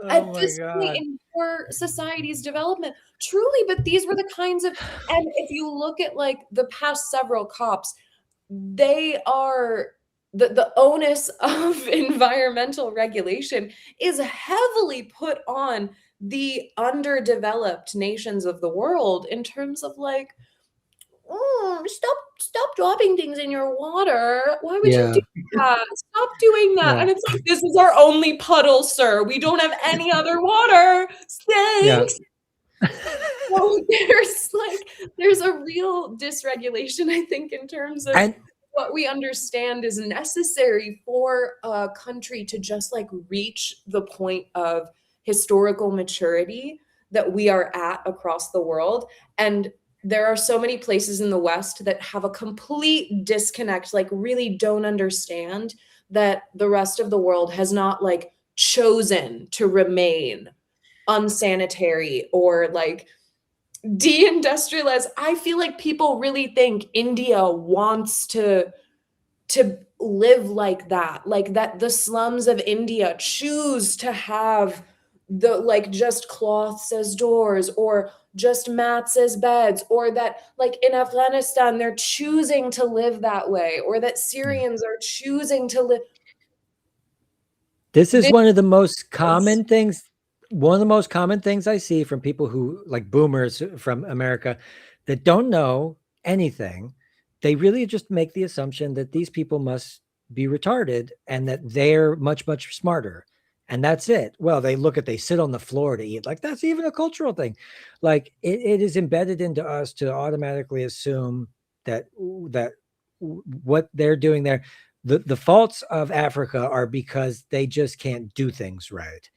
at this point in your society's development? Truly, but these were the kinds of, and if you look at like the past several COPs, they are the onus of environmental regulation is heavily put on the underdeveloped nations of the world in terms of like, stop dropping things in your water. Why would you do that? Stop doing that. And it's like, this is our only puddle, sir. We don't have any other water. Thanks. So there's a real dysregulation, I think, in terms of what we understand is necessary for a country to just like reach the point of historical maturity that we are at across the world. And there are so many places in the West that have a complete disconnect, like really don't understand that the rest of the world has not like chosen to remain unsanitary or like deindustrialized. I feel like people really think India wants to live like that the slums of India choose to have the like just cloths as doors or just mats as beds, or that like in Afghanistan they're choosing to live that way, or that Syrians are choosing to live. This is one of the most common things. One of the most common things I see from people who like boomers from America that don't know anything. They really just make the assumption that these people must be retarded and that they're much, much smarter. And that's it. Well, they sit on the floor to eat. Like, that's even a cultural thing. Like, it is embedded into us to automatically assume that what they're doing there, the faults of Africa are because they just can't do things right.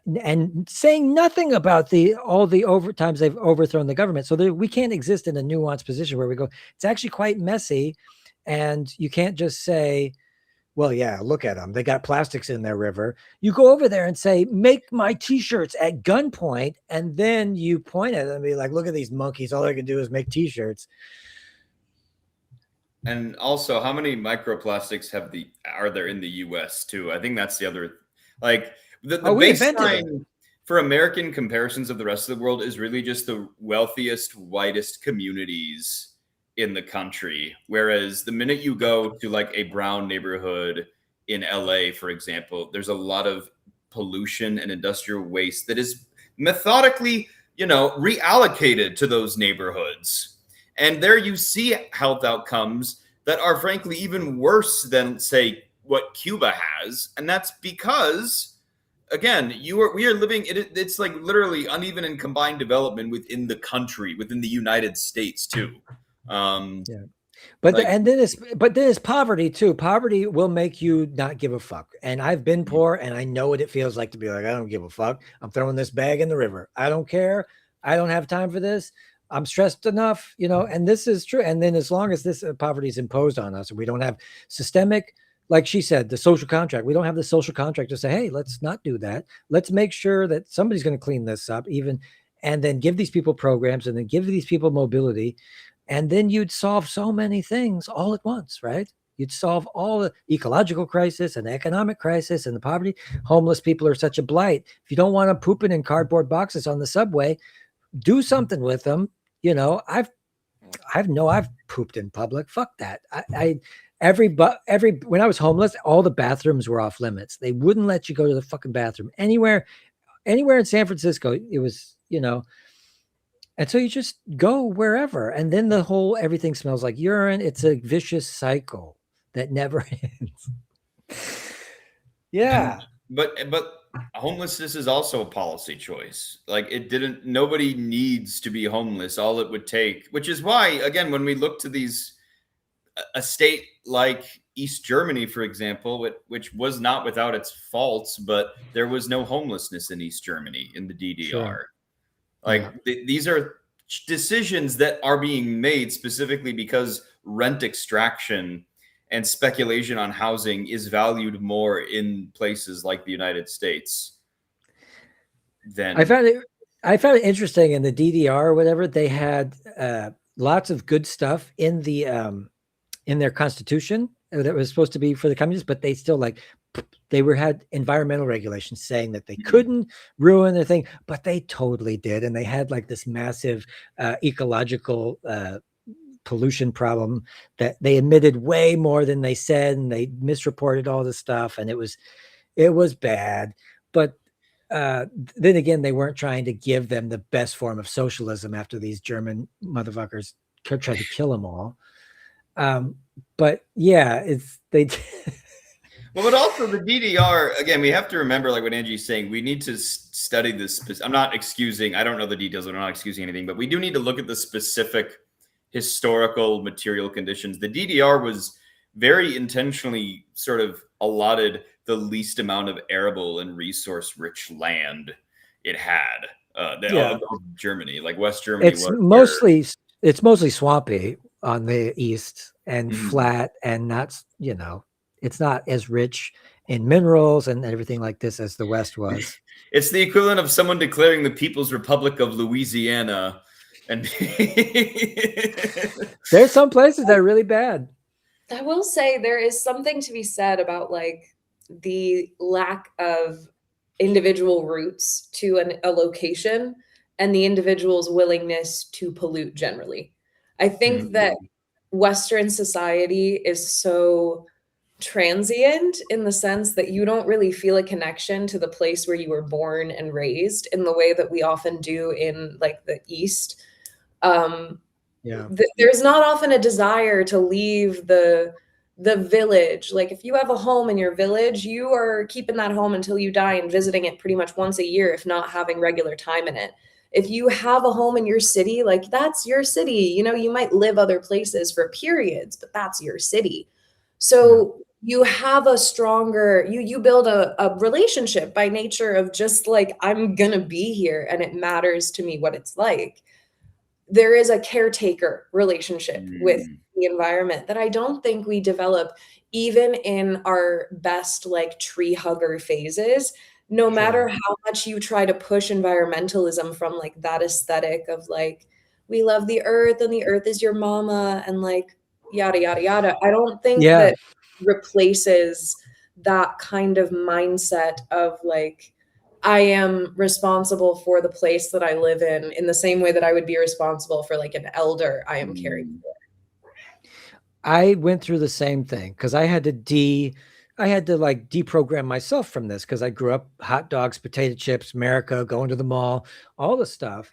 And saying nothing about all the overtimes they've overthrown the government. So we can't exist in a nuanced position where we go, it's actually quite messy. And you can't just say, well, yeah, look at them. They got plastics in their river. You go over there and say, make my t-shirts at gunpoint. And then you point at them and be like, look at these monkeys. All they can do is make t-shirts. And also, how many microplastics are there in the US too? I think that's the other, like, the baseline for American comparisons of the rest of the world is really just the wealthiest, whitest communities in the country. Whereas the minute you go to like a brown neighborhood in LA, for example, there's a lot of pollution and industrial waste that is methodically, reallocated to those neighborhoods. And there you see health outcomes that are frankly even worse than, say, what Cuba has. And that's because, again, we are living, it's like literally uneven and combined development within the country, within the United States too. Yeah. But then it's poverty too. Poverty will make you not give a fuck. And I've been poor and I know what it feels like to be like, I don't give a fuck. I'm throwing this bag in the river. I don't care. I don't have time for this. I'm stressed enough, and this is true. And then as long as this poverty is imposed on us and we don't have systemic, like she said, the social contract, we don't have the social contract to say, hey, let's not do that. Let's make sure that somebody's going to clean this up and then give these people programs and then give these people mobility. And then you'd solve so many things all at once, right? You'd solve all the ecological crisis and the economic crisis and the poverty. Homeless people are such a blight. If you don't want them pooping in cardboard boxes on the subway, do something with them. I've pooped in public. Fuck that. When I was homeless, all the bathrooms were off limits. They wouldn't let you go to the fucking bathroom anywhere in San Francisco. It was, and so you just go wherever. And then everything smells like urine. It's a vicious cycle that never ends. Yeah. But homelessness is also a policy choice. Like, nobody needs to be homeless. All it would take, which is why, again, when we look to a state like East Germany, for example, which was not without its faults, but there was no homelessness in East Germany, in the DDR. Sure. These are decisions that are being made specifically because rent extraction and speculation on housing is valued more in places like the United States than. I found it interesting in the DDR or whatever. They had lots of good stuff in their constitution that was supposed to be for the communists, but they still had environmental regulations saying that they couldn't ruin their thing, but they totally did. And they had this massive ecological pollution problem that they admitted way more than they said, and they misreported all this stuff, and it was bad. But then again, they weren't trying to give them the best form of socialism after these German motherfuckers tried to kill them all. But yeah, Well, but also the DDR, again, we have to remember, like what Angie's saying, we need to study this. I'm not excusing, I don't know the details, I'm not excusing anything, but we do need to look at the specific historical material conditions. The DDR was very intentionally sort of allotted the least amount of arable and resource-rich land it had. Germany, like West Germany. It's mostly swampy on the east and flat and not, it's not as rich in minerals and everything like this as the West was. It's the equivalent of someone declaring the People's Republic of Louisiana. And there's some places that are really bad. I will say there is something to be said about the lack of individual roots to a location and the individual's willingness to pollute generally. I think that Western society is so transient in the sense that you don't really feel a connection to the place where you were born and raised in the way that we often do in the East. There's not often a desire to leave the the village. Like if you have a home in your village, you are keeping that home until you die and visiting it pretty much once a year, if not having regular time in it. If you have a home in your city, like that's your city. You know, you might live other places for periods, but that's your city. So you have a stronger, you build a relationship by nature of just like, I'm gonna be here and it matters to me what it's like. There is a caretaker relationship with the environment that I don't think we develop even in our best like tree hugger phases. No matter how much you try to push environmentalism from like that aesthetic of like, we love the earth and the earth is your mama and like yada yada yada. I don't think Yeah. that replaces that kind of mindset of like, I am responsible for the place that I live in the same way that I would be responsible for like an elder I am caring for. I went through the same thing because I had to like deprogram myself from this because I grew up hot dogs, potato chips, America, going to the mall, all the stuff.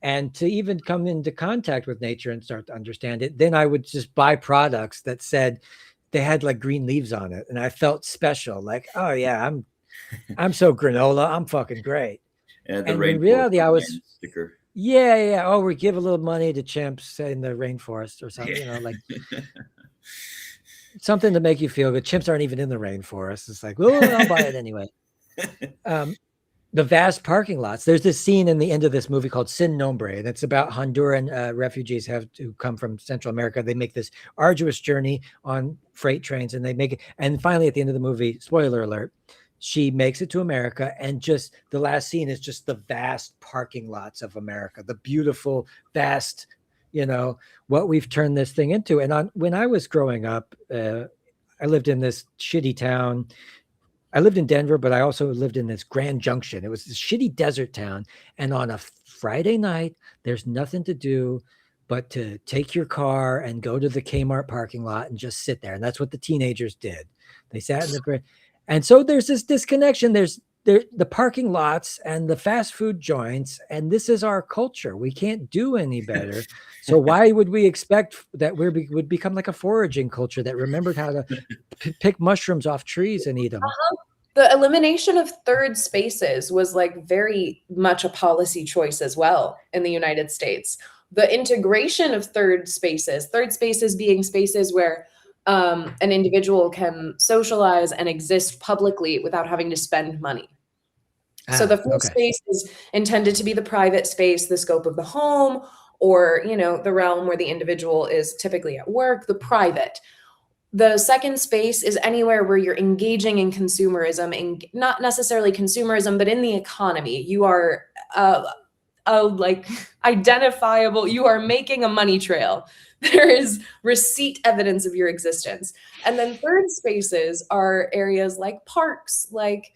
And to even come into contact with nature and start to understand it, then I would just buy products that said they had like green leaves on it. And I felt special, like, oh yeah, I'm so granola, I'm fucking great. And the And in rainforest reality, I was Alliance sticker. yeah. Oh, we give a little money to chimps in the rainforest or something, you know, like something to make you feel good. Chimps aren't even in the rainforest. It's like, well, I'll buy it anyway. The vast parking lots. There's this scene in the end of this movie called Sin Nombre, and it's about Honduran refugees who come from Central America. They make this arduous journey on freight trains, and they make it. And finally, at the end of the movie, spoiler alert, she makes it to America, and just the last scene is just the vast parking lots of America, the beautiful, vast, you know, what we've turned this thing into. And when I was growing up, I lived in this shitty town. I lived in Denver, but I also lived in this Grand Junction. It was this shitty desert town. And on a Friday night, there's nothing to do but to take your car and go to the Kmart parking lot and just sit there. And that's what the teenagers did. They sat in the and so there's this disconnection. There's the parking lots and the fast food joints, and this is our culture. We can't do any better. So why would we expect that would become like a foraging culture that remembered how to pick mushrooms off trees and eat them? The elimination of third spaces was like very much a policy choice as well in the United States. The integration of third spaces being spaces where an individual can socialize and exist publicly without having to spend money. So the first space is intended to be the private space, the scope of the home, or, you know, the realm where the individual is typically at work, the private. The second space is anywhere where you're engaging in consumerism, and not necessarily consumerism, but in the economy. You are like identifiable, you are making a money trail. There is receipt evidence of your existence. And then third spaces are areas like parks, like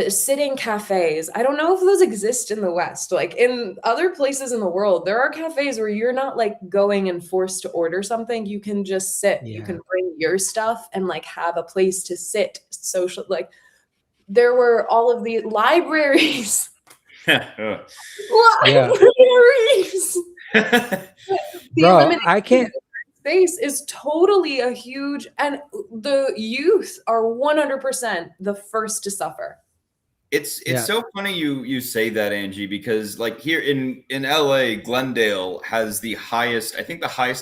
sitting cafes. I don't know if those exist in the West. Like in other places in the world, there are cafes where you're not like going and forced to order something. You can just sit. You can bring your stuff and like have a place to sit, social. Like there were all of the libraries. Libraries. Bro, I can't. Space is totally a huge, and the youth are 100% the first to suffer. It's so funny you say that, Angie, because like here in LA, Glendale has the highest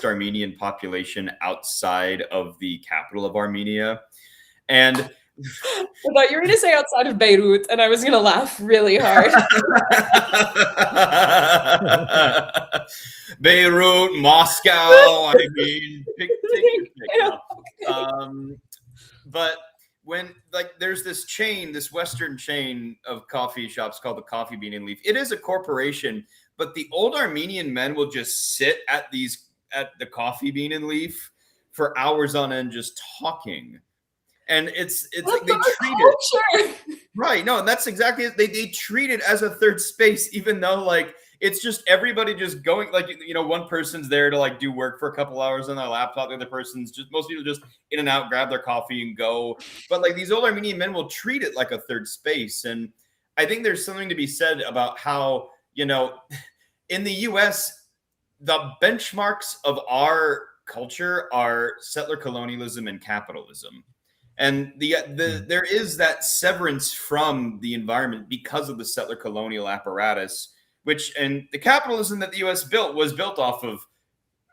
Armenian population outside of the capital of Armenia. And I thought you were going to say outside of Beirut, and I was going to laugh really hard. Beirut, Moscow, I mean, take your pick. But when like there's this Western chain of coffee shops called the Coffee Bean and Leaf. It is a corporation, but the old Armenian men will just sit at the Coffee Bean and Leaf for hours on end just talking. And it's like they treat it right. No, and that's exactly it. They treat it as a third space, even though like it's just everybody just going, like, you know, one person's there to like do work for a couple hours on their laptop, the other person's just, most people just in and out, grab their coffee and go. But like these old Armenian men will treat it like a third space. And I think there's something to be said about how, you know, in the US, the benchmarks of our culture are settler colonialism and capitalism. And there is that severance from the environment because of the settler colonial apparatus, and the capitalism that the U.S. built was built off of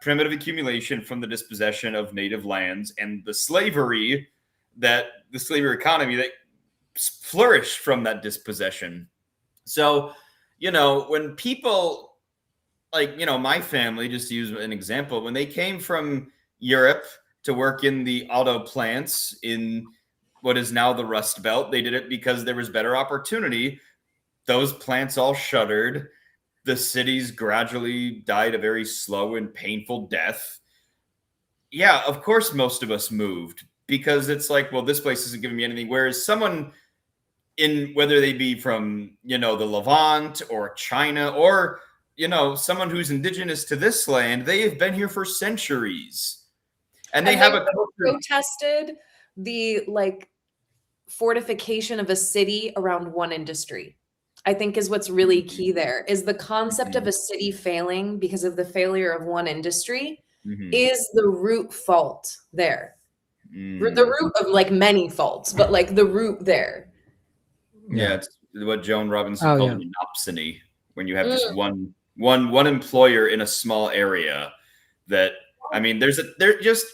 primitive accumulation from the dispossession of native lands and the slavery economy that flourished from that dispossession. So, when people my family, just to use an example, when they came from Europe to work in the auto plants in what is now the Rust Belt, they did it because there was better opportunity. Those plants all shuttered. The cities gradually died a very slow and painful death. Yeah, of course, most of us moved because it's like, well, this place isn't giving me anything. Whereas someone whether they be from, the Levant or China or, someone who's indigenous to this land, they have been here for centuries. And they have protested the fortification of a city around one industry. I think is what's really key there is the concept of a city failing because of the failure of one industry is the root fault there. The root of many faults, but the root there. Yeah, it's what Joan Robinson called monopsony, when you have just one employer in a small area. That, I mean,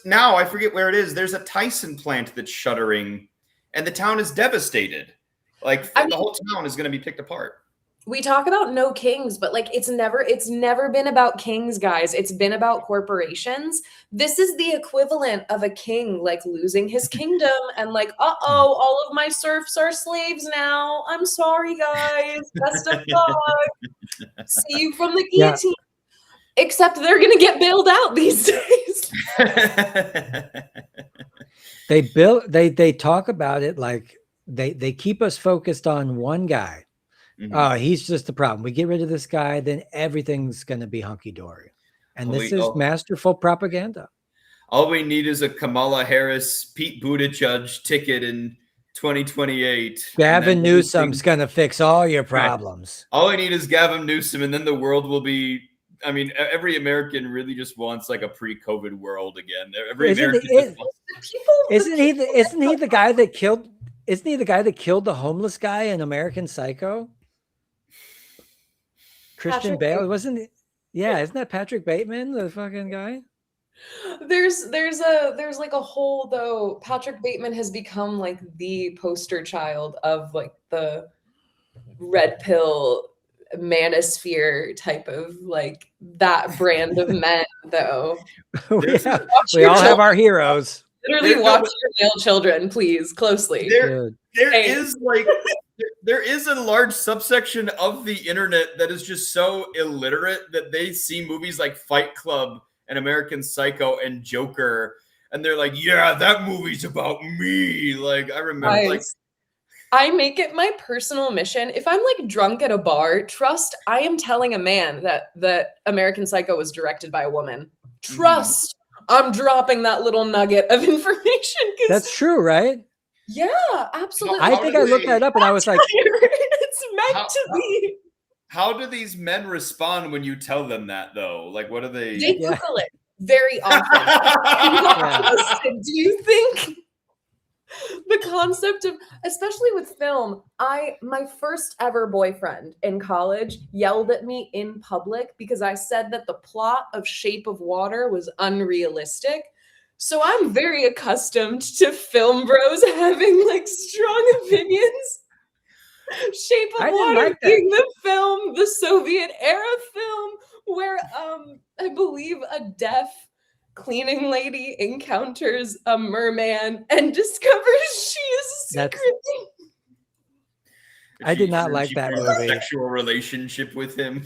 now I forget where it is. There's a Tyson plant that's shuttering, and the town is devastated. The whole town is going to be picked apart. We talk about no kings, but it's never been about kings, guys. It's been about corporations. This is the equivalent of a king losing his kingdom and all of my serfs are slaves now. I'm sorry, guys. Best of luck. See you from the guillotine. Yeah. Except they're gonna get bailed out these days. They talk about it they keep us focused on one guy. Oh, he's just the problem. We get rid of this guy, then everything's going to be hunky-dory. And this is masterful propaganda. All we need is a Kamala Harris, Pete Buttigieg ticket in 2028. Gavin Newsom's going to fix all your problems. Right. All I need is Gavin Newsom, and then the world will be... I mean, every American really just wants a pre-COVID world again. Isn't he the guy that killed... Isn't he the guy that killed the homeless guy in American Psycho? Christian Bale, wasn't it? Yeah, isn't that Patrick Bateman, the fucking guy? There's a whole, though. Patrick Bateman has become the poster child of the red pill manosphere type of that brand of men, though. we all have our heroes. Literally watch your male children, please, closely. There is a large subsection of the internet that is just so illiterate that they see movies like Fight Club and American Psycho and Joker, and they're like, yeah, that movie's about me. I remember I make it my personal mission. If I'm drunk at a bar, trust I am telling a man that American Psycho was directed by a woman. Trust I'm dropping that little nugget of information. That's true, right? Yeah, absolutely. I think I looked that up and I was like, it's meant to be. How do these men respond when you tell them that, though? What do they... They Google it very often. Do you think the concept of, especially with film, my first ever boyfriend in college yelled at me in public because I said that the plot of Shape of Water was unrealistic. So I'm very accustomed to film bros having strong opinions. Shape of Water being the film, the Soviet era film, where I believe a deaf cleaning lady encounters a merman and discovers she is secretly. I did not like that movie. Sexual relationship with him.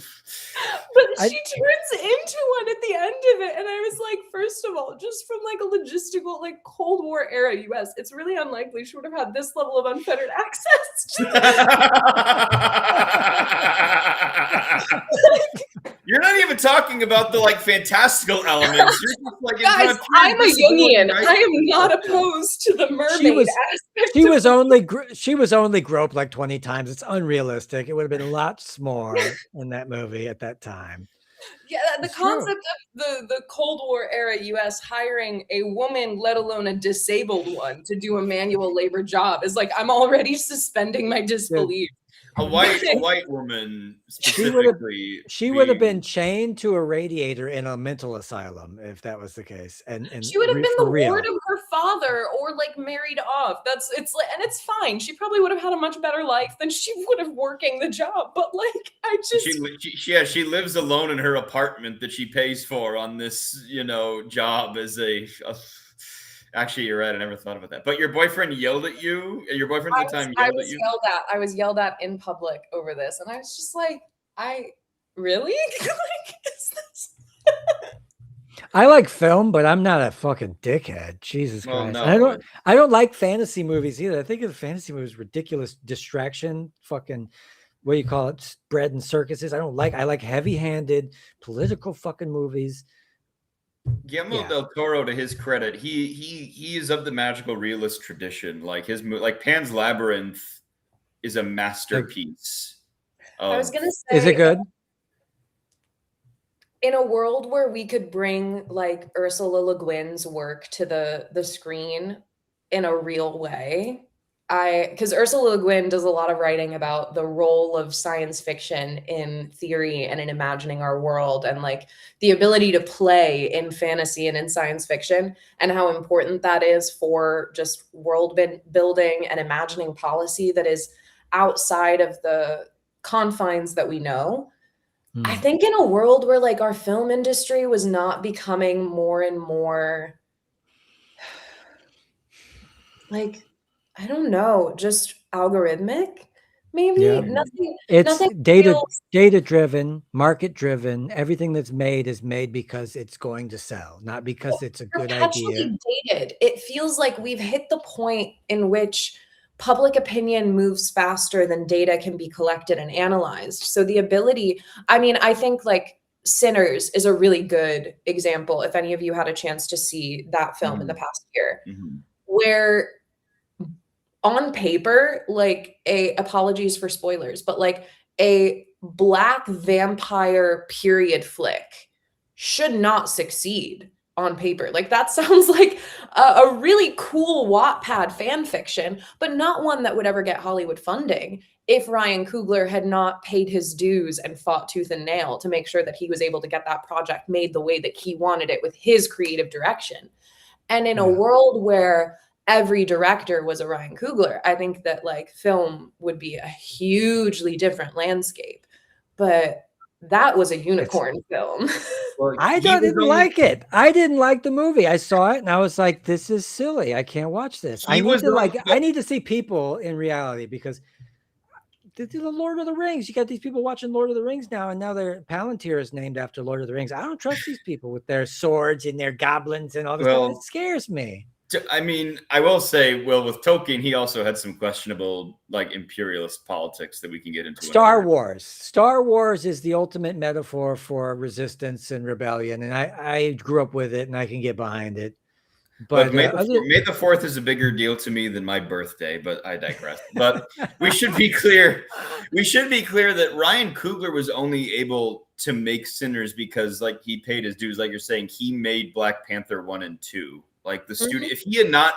But she turns into one at the end of it. And I was like, first of all, just from a logistical, Cold War era US, it's really unlikely she would have had this level of unfettered access to You're not even talking about the fantastical elements. You're just guys, I'm a Jungian. I am not opposed to the mermaid aspect. She was only groped 20 times. It's unrealistic. It would have been lots more in that movie at that time. Yeah, the It's true. concept of the Cold War era US hiring a woman, let alone a disabled one, to do a manual labor job is like, I'm already suspending my disbelief. A white woman She would have specifically. she would have been being- chained to a radiator in a mental asylum if that was the case, and She would have been for the real. ward of her father, or like married off. It's like, and it's fine. She probably would have had a much better life than she would have working the job. But like, I just she lives alone in her apartment that she pays for on this job as a. Actually, you're right. I never thought about that. But your boyfriend yelled at you. Your boyfriend at the time I yelled was at you. yelled at. I was yelled at in public over this, and I was just like, I really like, is this? I like film, but I'm not a fucking dickhead. Jesus Well, Christ. no, And I don't like fantasy movies either. I think of the fantasy movies ridiculous distraction, fucking what do you call it? Bread and circuses. I like heavy-handed political fucking movies. Guillermo Yeah. del Toro, to his credit, he is of the magical realist tradition. Like Pan's Labyrinth is a masterpiece. I was gonna say, Is it good? in a world where we could bring like Ursula Le Guin's work to the screen in a real way, because Ursula Le Guin does a lot of writing about the role of science fiction in theory and in imagining our world, and like the ability to play in fantasy and in science fiction, and how important that is for just world building and imagining policy that is outside of the confines that we know. I think in a world where like our film industry was not becoming more and more like, I don't know, just algorithmic, maybe. Yeah. It's Nothing data feels driven, market driven. Everything that's made is made because it's going to sell, not because it's a good idea. perpetually dated. It feels like we've hit the point in which public opinion moves faster than data can be collected and analyzed. So the ability, I mean, I think like Sinners is a really good example, if any of you had a chance to see that film in the past year, where on paper, like apologies for spoilers, but like a black vampire period flick should not succeed on paper. Like that sounds like a really cool Wattpad fan fiction, but not one that would ever get Hollywood funding if Ryan Coogler had not paid his dues and fought tooth and nail to make sure that he was able to get that project made the way that he wanted it with his creative direction. And in a world where every director was a Ryan Coogler, I think that like film would be a hugely different landscape. But that was a unicorn film. Well, I didn't like it. I didn't like the movie. I saw it and I was like, this is silly. I can't watch this. I need to see people in reality, because the Lord of the Rings. You got these people watching Lord of the Rings now, and now their Palantir is named after Lord of the Rings. I don't trust these people with their swords and their goblins and all this stuff. It scares me. I mean, I will say, well, with Tolkien, he also had some questionable, like, imperialist politics that we can get into. Star Wars is the ultimate metaphor for resistance and rebellion, and I grew up with it, and I can get behind it. But May the 4th is a bigger deal to me than my birthday, but I digress. But we should be clear. We should be clear that Ryan Coogler was only able to make Sinners because, like, he paid his dues. Like you're saying, he made Black Panther 1 and 2. Like the studio, if he had not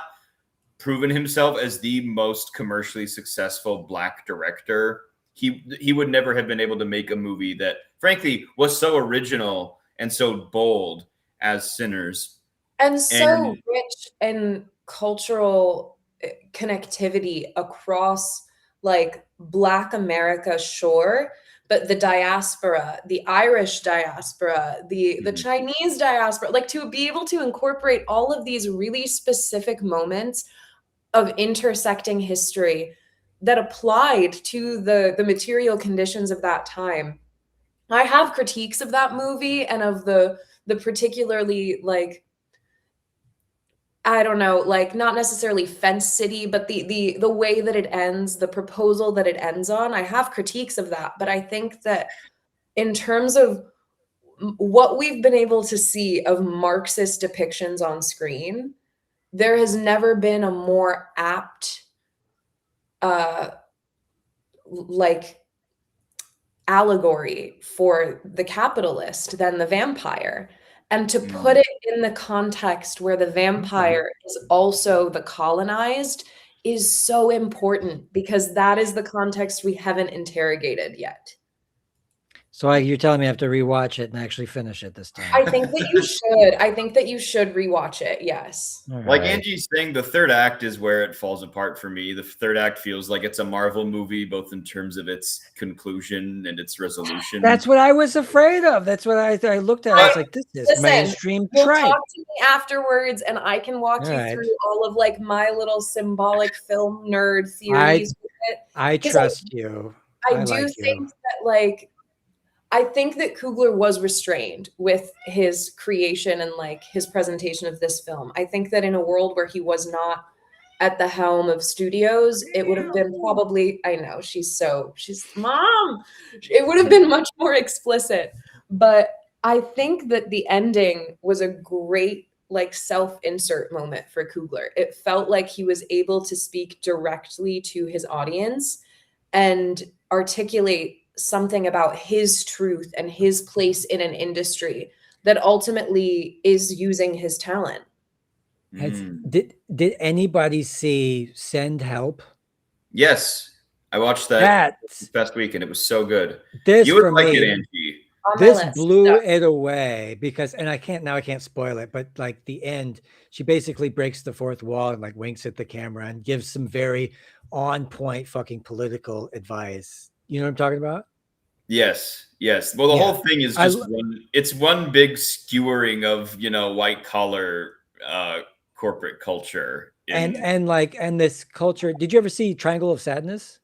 proven himself as the most commercially successful Black director, he would never have been able to make a movie that, frankly, was so original and so bold as Sinners. And so rich in cultural connectivity across like Black America, sure, but the diaspora, the Irish diaspora, the Chinese diaspora, like to be able to incorporate all of these really specific moments of intersecting history that applied to the material conditions of that time. I have critiques of that movie and of the particularly like, I don't know, like not necessarily Fence City, but the way that it ends, the proposal that it ends on. I have critiques of that, but I think that in terms of what we've been able to see of Marxist depictions on screen, there has never been a more apt like allegory for the capitalist than the vampire. And to put Mm. it in the context where the vampire is also the colonized is so important, because that is the context we haven't interrogated yet. So you're telling me I have to rewatch it and actually finish it this time. I think that you should. I think that you should rewatch it. Yes. All Like right. Angie's saying, the third act is where it falls apart for me. The third act feels like it's a Marvel movie, both in terms of its conclusion and its resolution. That's what I was afraid of. That's what I looked at. I was like, this is Listen, mainstream You'll tripe. talk to me afterwards, and I can walk All you right. through all of like my little symbolic film nerd theories with it. I 'Cause trust you. I do like think you. that like I think that Coogler was restrained with his creation and like his presentation of this film. I think that in a world where he was not at the helm of studios, it would have been probably, I know she's mom, it would have been much more explicit. But I think that the ending was a great like self-insert moment for Coogler. It felt like he was able to speak directly to his audience and articulate something about his truth and his place in an industry that ultimately is using his talent. Did anybody see Send Help? Yes, I watched that this past week, and it was so good. This You would for like me, it, Angie. this blew it away because, and I can't spoil it, but like the end, she basically breaks the fourth wall and like winks at the camera and gives some very on point fucking political advice. You know what I'm talking about? Yes. Well, the whole thing is just one big skewering of, white collar corporate culture. And this culture. Did you ever see Triangle of Sadness?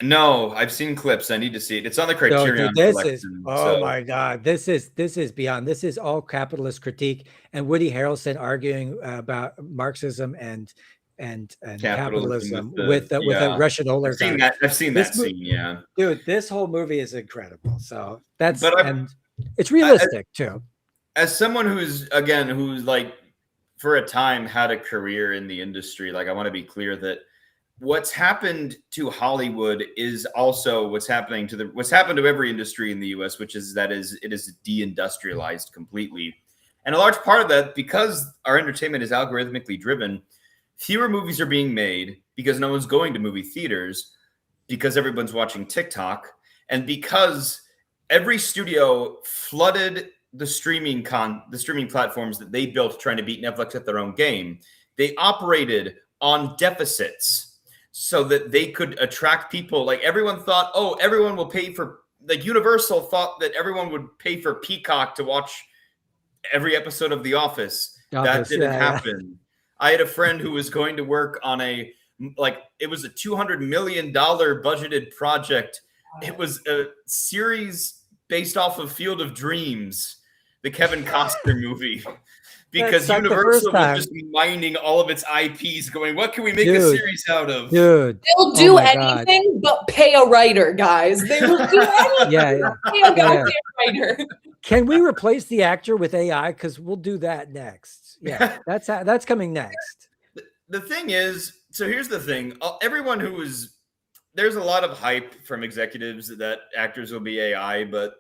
No, I've seen clips. I need to see it. It's on the Criterion collection. My God, this is beyond. This is all capitalist critique and Woody Harrelson arguing about Marxism and capitalism with a Russian oligarch. I've seen that scene. Yeah, dude, this whole movie is incredible. So and it's realistic too. As someone who's like for a time had a career in the industry, like I want to be clear that what's happened to Hollywood is also what's happened to every industry in the US, which is it is deindustrialized completely. And a large part of that, because our entertainment is algorithmically driven, fewer movies are being made because no one's going to movie theaters, because everyone's watching TikTok, and because every studio flooded the streaming platforms that they built trying to beat Netflix at their own game. They operated on deficits so that they could attract people. Like everyone thought, everyone will pay for, like Universal thought that everyone would pay for Peacock to watch every episode of The Office. That didn't happen. I had a friend who was going to work on it was a $200 million budgeted project. It was a series based off of Field of Dreams, the Kevin Costner movie. Because Universal was just mining all of its IPs, going, what can we make a series out of? Dude, they'll do anything but pay a writer, guys. They will do anything. Pay a goddamn writer. Can we replace the actor with AI? Because we'll do that next. Yeah, that's coming next. The thing is, so here's the thing: there's a lot of hype from executives that actors will be AI, but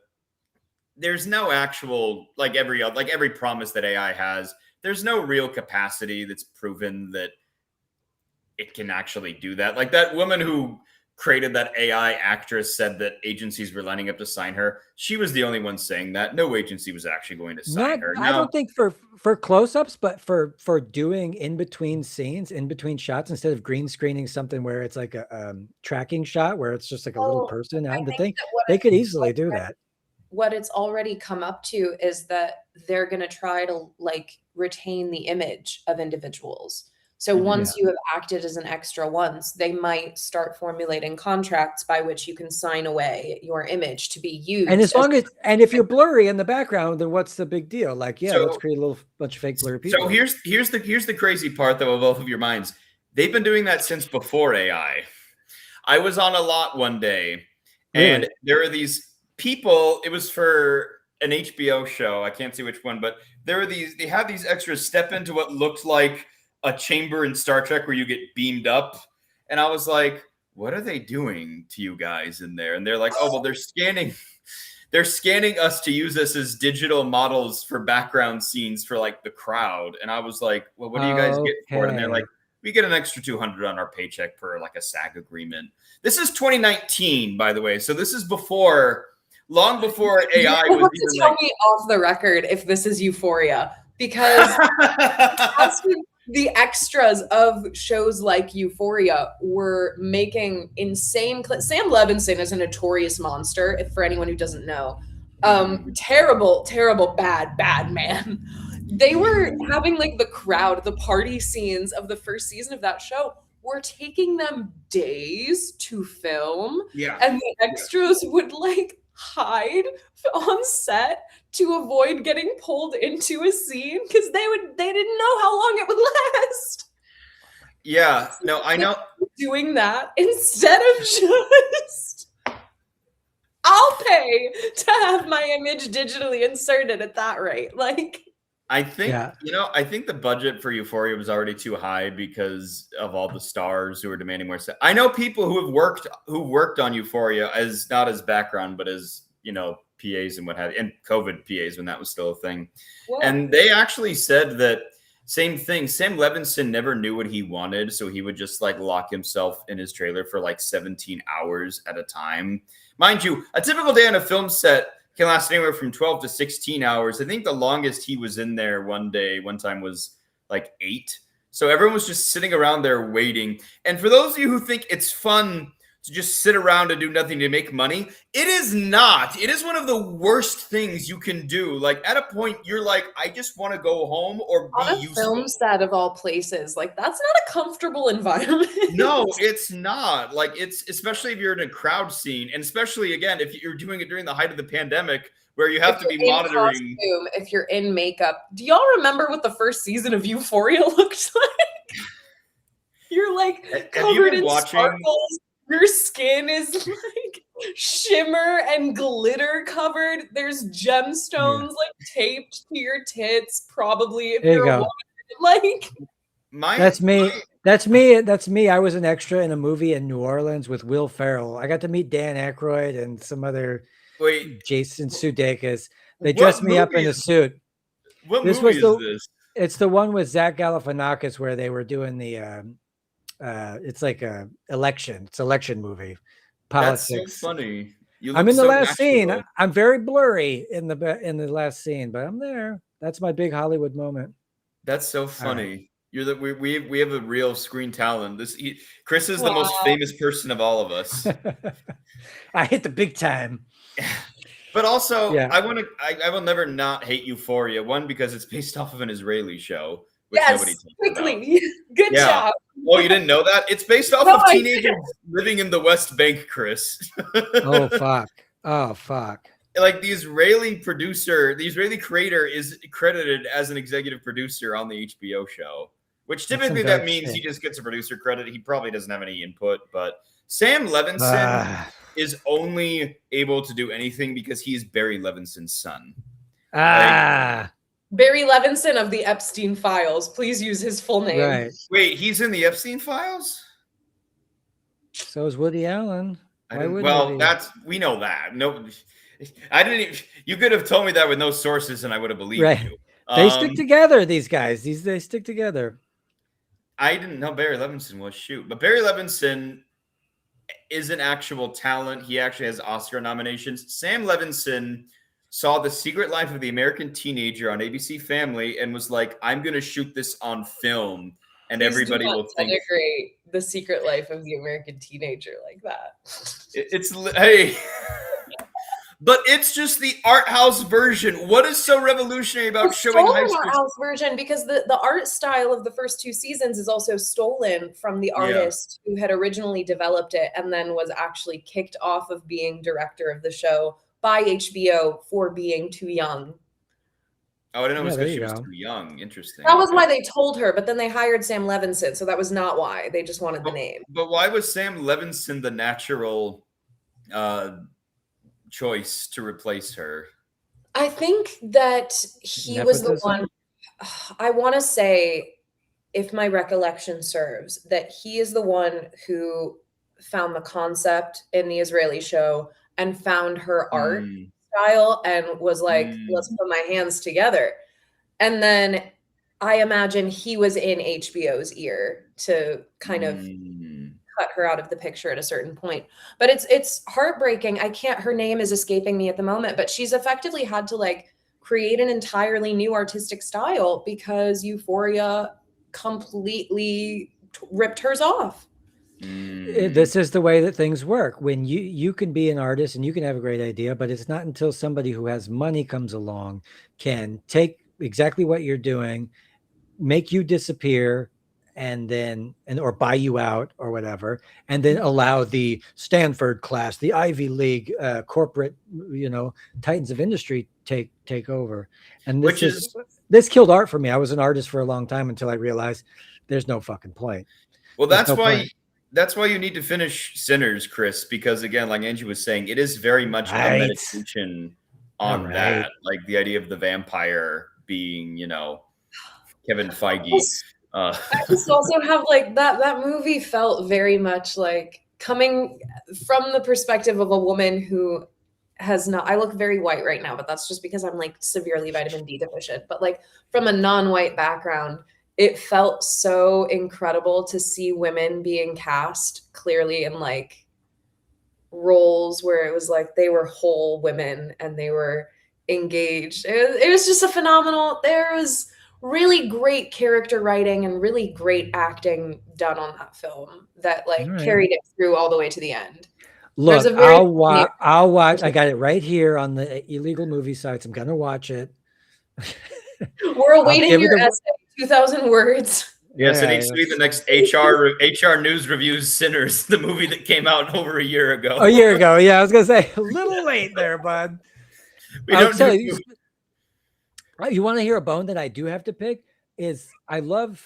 there's no actual, like every promise that AI has, there's no real capacity that's proven that it can actually do that. Like that woman who created that AI actress said that agencies were lining up to sign her. She was the only one saying that. No agency was actually going to sign her. I don't think for close-ups, but for doing in between scenes, in between shots, instead of green screening something where it's like a tracking shot where it's just like a little person out the thing, they could easily do that. What it's already come up to is that they're going to try to like retain the image of individuals. So once you have acted as an extra once, they might start formulating contracts by which you can sign away your image to be used. And if you're blurry in the background, then what's the big deal? Like, let's create a little bunch of fake blurry people. So here's the crazy part though of both of your minds. They've been doing that since before AI. I was on a lot one day, and there are these people. It was for an HBO show. I can't see which one, but they had these extras step into what looked like a chamber in Star Trek where you get beamed up. And I was like, what are they doing to you guys in there? And they're like, oh, well, they're scanning us to use us as digital models for background scenes for like the crowd. And I was like, well, what do you guys get for it? And they're like, we get an extra $200 on our paycheck per like a SAG agreement. This is 2019, by the way. So this is long before AI was even tell me off the record if this is Euphoria, because the extras of shows like Euphoria were making insane. Sam Levinson is a notorious monster, if for anyone who doesn't know. Terrible, bad man. They were having like the party scenes of the first season of that show were taking them days to film. Yeah. And the extras would like hide on set to avoid getting pulled into a scene because they didn't know how long it would last. Yeah, no, I know. Doing that instead of just I'll pay to have my image digitally inserted at that rate. Like, I think, I think the budget for Euphoria was already too high because of all the stars who are demanding more. I know people who worked on Euphoria as not as background, but as, PAs and what have you, and COVID PAs when that was still a thing. Whoa. And they actually said that same thing. Sam Levinson never knew what he wanted. So he would just like lock himself in his trailer for like 17 hours at a time. Mind you, a typical day on a film set can last anywhere from 12 to 16 hours. I think the longest he was in there one time was like 8. So everyone was just sitting around there waiting. And for those of you who think it's fun to just sit around and do nothing to make money, it is not. It is one of the worst things you can do. Like at a point, you're like, I just want to go home or be on a useful. Film set of all places. Like that's not a comfortable environment. No, it's not. Like it's especially if you're in a crowd scene, and especially again if you're doing it during the height of the pandemic, where you have to be monitoring. Costume, if you're in makeup, do y'all remember what the first season of Euphoria looked like? You're like covered in sparkles. Your skin is like shimmer and glitter covered. There's gemstones like taped to your tits, probably. If you're a woman. Like that's me. That's me. I was an extra in a movie in New Orleans with Will Ferrell. I got to meet Dan Aykroyd and some other Jason Sudeikis. They dressed me up in a suit. What movie is this? It's the one with Zach Galifianakis where they were doing the it's like a election. It's an election movie. Politics. That's so funny. I'm in the last scene. I'm very blurry in the last scene, but I'm there. That's my big Hollywood moment. That's so funny. Right. We have a real screen talent. Chris is the most famous person of all of us. I hit the big time. But also, I will never not hate Euphoria. One, because it's based off of an Israeli show. Yes, quickly. Good job. Oh, you didn't know that? It's based off of teenagers living in the West Bank, Chris. Oh, fuck. Like the Israeli creator is credited as an executive producer on the HBO show, which typically that means he just gets a producer credit. He probably doesn't have any input, but Sam Levinson is only able to do anything because he is Barry Levinson's son. Barry Levinson of the Epstein Files. Please use his full name. Right. Wait, he's in the Epstein Files? So is Woody Allen. We know that. No, I didn't even, you could have told me that with no sources and I would have believed you. They stick together, these guys. They stick together. I didn't know Barry Levinson was but Barry Levinson is an actual talent. He actually has Oscar nominations. Sam Levinson saw The Secret Life of the American Teenager on ABC Family and was like, I'm going to shoot this on film and everybody will think. The Secret Life of the American Teenager like that. Hey, but it's just the art house version. What is so revolutionary about showing high school? Art house version because the art style of the first 2 seasons is also stolen from the artist who had originally developed it and then was actually kicked off of being director of the show by HBO for being too young. Oh, I didn't know it was because she was too young. Interesting. That was why they told her, but then they hired Sam Levinson, so that was not why. They just wanted the name. But why was Sam Levinson the natural choice to replace her? I think that he was the one. I want to say, if my recollection serves, that he is the one who found the concept in the Israeli show and found her art Mm, style and was like, let's mm, put my hands together. And then I imagine he was in HBO's ear to kind of mm. cut her out of the picture at a certain point. But it's heartbreaking. Her name is escaping me at the moment, but she's effectively had to like create an entirely new artistic style because Euphoria completely ripped hers off. This is the way that things work. When you can be an artist and you can have a great idea, but it's not until somebody who has money comes along can take exactly what you're doing, make you disappear, and then or buy you out or whatever, and then allow the Stanford class, the Ivy League corporate, titans of industry take over. And this killed art for me. I was an artist for a long time until I realized there's no fucking point. Well, There's no point. that's why you need to finish Sinners, Chris, because again, like Angie was saying, it is very much a meditation on that. Like the idea of the vampire being, Kevin Feige. I just also have like that movie felt very much like coming from the perspective of a woman who has not, I look very white right now, but that's just because I'm like severely vitamin D deficient. But like from a non-white background, it felt so incredible to see women being cast clearly in like roles where it was like they were whole women and they were engaged. It was just a phenomenal, there was really great character writing and really great acting done on that film that like carried it through all the way to the end. Look, I'll watch. I got it right here on the illegal movie sites. I'm gonna watch it. We're awaiting your essay, 2,000 words. Yes, it needs to be the next HR News Reviews Sinners, the movie that came out over a year ago. A year ago, yeah. I was gonna say a little late there, bud. You want to hear a bone that I do have to pick? Is I love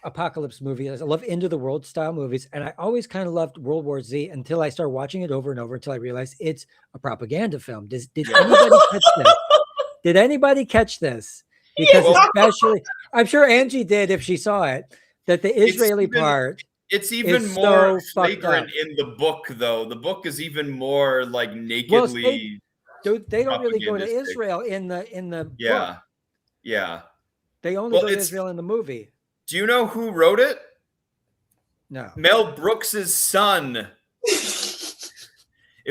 apocalypse movies. I love end of the world style movies, and I always kind of loved World War Z until I started watching it over and over until I realized it's a propaganda film. Did anybody catch this? Did anybody catch this? Because especially, I'm sure Angie did if she saw it, that the Israeli part. It's even more flagrant in the book, though. The book is even more like nakedly. They don't really go to Israel in the book. Yeah. They only go to Israel in the movie. Do you know who wrote it? No. Mel Brooks's son. If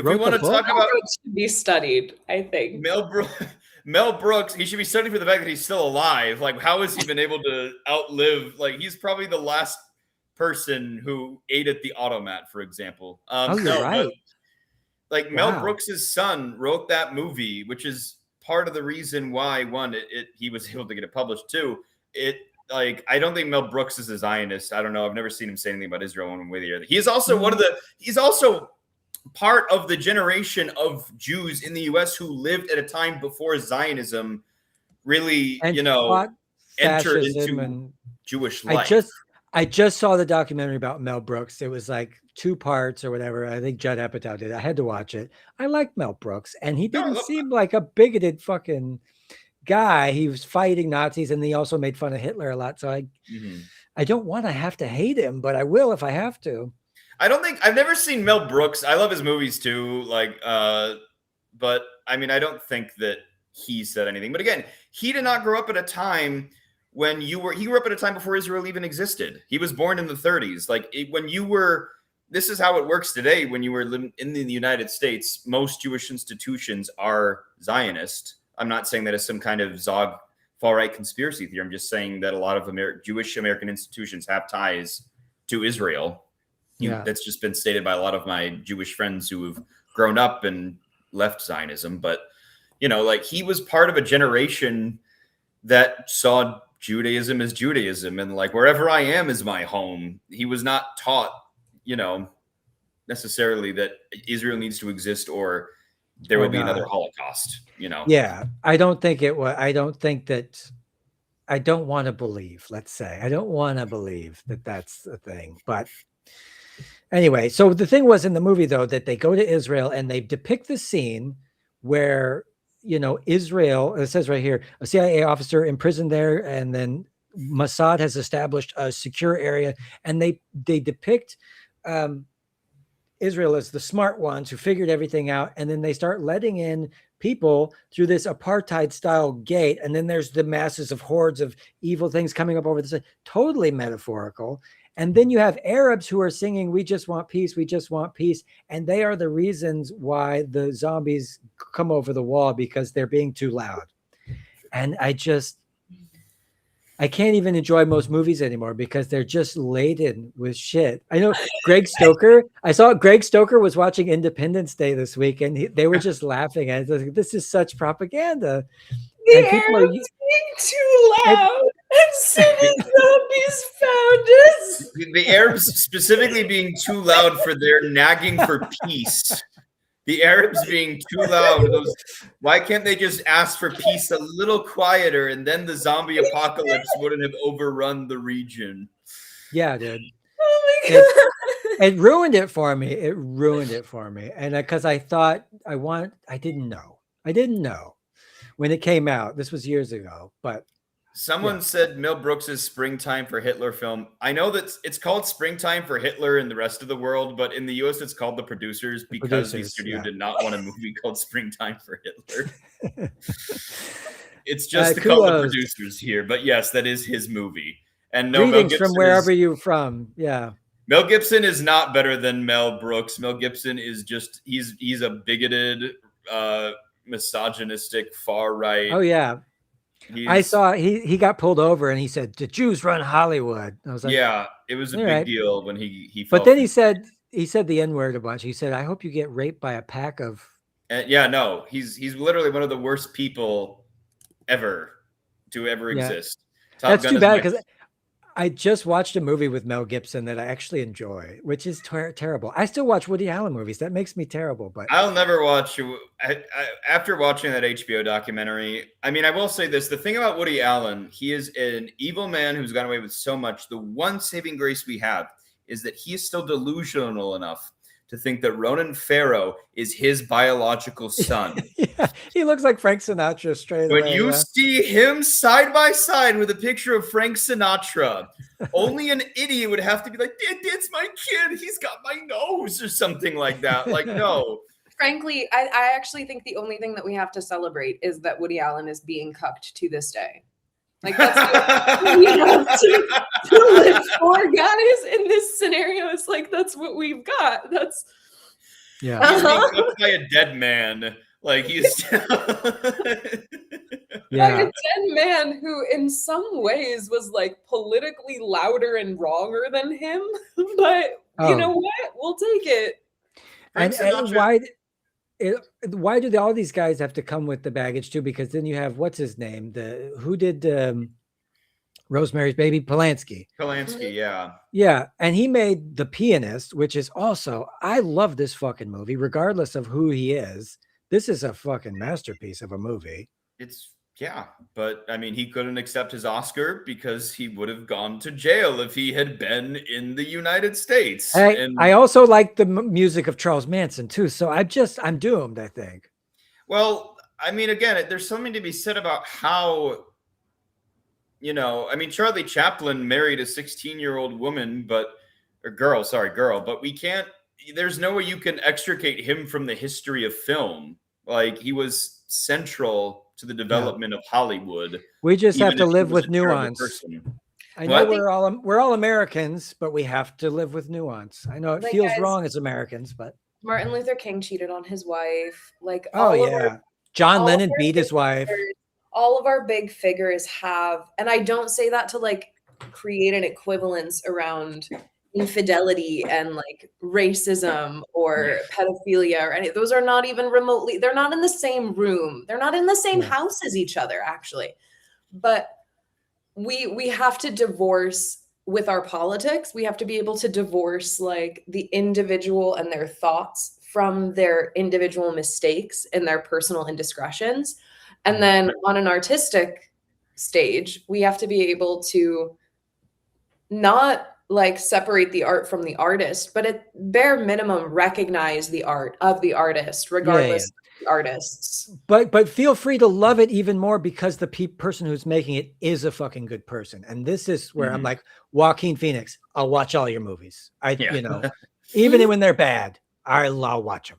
we want to talk about, should be studied, I think. Mel Brooks, he should be studied for the fact that he's still alive. Like, how has he been able to outlive? Like, he's probably the last person who ate at the automat, for example. You're right. But, Mel Brooks's son wrote that movie, which is part of the reason why he was able to get it published too. I don't think Mel Brooks is a Zionist. I don't know. I've never seen him say anything about Israel one way or the other. He is also he's also part of the generation of Jews in the U.S. who lived at a time before Zionism really, entered into Jewish life. I just saw the documentary about Mel Brooks. It was like 2 parts or whatever. I think Judd Apatow did. I had to watch it. I like Mel Brooks, and he didn't seem like a bigoted fucking guy. He was fighting Nazis, and he also made fun of Hitler a lot. So I don't want to have to hate him, but I will if I have to. I've never seen Mel Brooks. I love his movies too. But I mean, I don't think that he said anything. But again, he did not grow up at a time when he grew up at a time before Israel even existed. He was born in the 30s. This is how it works today. When you were living in the United States, most Jewish institutions are Zionist. I'm not saying that as some kind of Zog far-right conspiracy theory. I'm just saying that a lot of Jewish American institutions have ties to Israel. That's just been stated by a lot of my Jewish friends who have grown up and left Zionism. But, he was part of a generation that saw Judaism as Judaism, and wherever I am is my home. He was not taught, necessarily that Israel needs to exist or there will be another Holocaust, Yeah, I don't think it was. I don't want to believe, let's say. I don't want to believe that that's the thing. But anyway, so the thing was in the movie, though, that they go to Israel and they depict the scene where, Israel, it says right here, a CIA officer imprisoned there, and then Mossad has established a secure area, and they depict Israel is the smart ones who figured everything out, and then they start letting in people through this apartheid style gate, and then there's the masses of hordes of evil things coming up over the side, totally metaphorical. And then you have Arabs who are singing, we just want peace, we just want peace, and they are the reasons why the zombies come over the wall, because they're being too loud. And I can't even enjoy most movies anymore because they're just laden with shit. I know Greg Stoker. I saw Greg Stoker was watching Independence Day this week, and they were just laughing at it. This is such propaganda. The And people are- Arabs being too loud, and so the zombies found us. The Arabs specifically being too loud for their nagging for peace. The Arabs being too loud. Why can't they just ask for peace a little quieter, and then the zombie apocalypse wouldn't have overrun the region? Yeah, dude. Oh my god. It ruined it for me. It ruined it for me. And because I thought I didn't know. I didn't know when it came out. This was years ago, but Someone said Mel Brooks's Springtime for Hitler film. I know that it's called Springtime for Hitler in the rest of the world, but in the US it's called The Producers because the studio did not want a movie called Springtime for Hitler. It's just called The Producers here, but yes, that is his movie. And no, greetings from wherever you're from. Yeah. Mel Gibson is not better than Mel Brooks. Mel Gibson is just he's a bigoted, misogynistic, far right. Oh yeah. I saw he got pulled over and he said, "The Jews run Hollywood." I was like, yeah, it was a big deal when he. But then he said the N-word a bunch. He said, "I hope you get raped by a pack of." Yeah, no, he's literally one of the worst people ever to ever exist. That's too bad because I just watched a movie with Mel Gibson that I actually enjoy, which is terrible. I still watch Woody Allen movies. That makes me terrible, but I'll never watch. After watching that HBO documentary, I mean, I will say this: the thing about Woody Allen, he is an evil man who's gone away with so much. The one saving grace we have is that he is still delusional enough to think that Ronan Farrow is his biological son. Yeah, he looks like Frank Sinatra straight away. When you see him side by side with a picture of Frank Sinatra, only an idiot would have to be like, "It's my kid. He's got my nose," or something like that. Like, no. Frankly, I actually think the only thing that we have to celebrate is that Woody Allen is being cucked to this day. Like, that's what we have to live for, guys. In this scenario, it's like that's what we've got. That's He's being cucked by a dead man. Like he's by a dead man who, in some ways, was like politically louder and wronger than him. But you know what? We'll take it. And why do all these guys have to come with the baggage too? Because then you have what's his name, who did Rosemary's Baby, Polanski, yeah, and he made The Pianist, which is also, I love this fucking movie regardless of who he is. This is a fucking masterpiece of a movie. But I mean, he couldn't accept his Oscar because he would have gone to jail if he had been in the United States. I also like the music of Charles Manson too, so I'm doomed, I think. Well, I mean, again, there's something to be said about how, I mean, Charlie Chaplin married a 16-year-old woman, girl, but we can't, there's no way you can extricate him from the history of film. Like, he was central to the development of Hollywood. We just have to live with nuance. I know we're all Americans, but we have to live with nuance. I know it feels wrong as Americans, but Martin Luther King cheated on his wife. Like, John Lennon beat his wife. All of our big figures have, and I don't say that to like create an equivalence around infidelity and like racism or pedophilia or any. Those are not even remotely. They're not in the same room. They're not in the same house as each other, actually. But we have to divorce with our politics. We have to be able to divorce like the individual and their thoughts from their individual mistakes and their personal indiscretions. And then on an artistic stage, we have to be able to not like separate the art from the artist, but at bare minimum recognize the art of the artist, regardless of the artists. But feel free to love it even more because the person who's making it is a fucking good person. And this is where I'm like, Joaquin Phoenix, I'll watch all your movies. Even when they're bad, I'll watch them.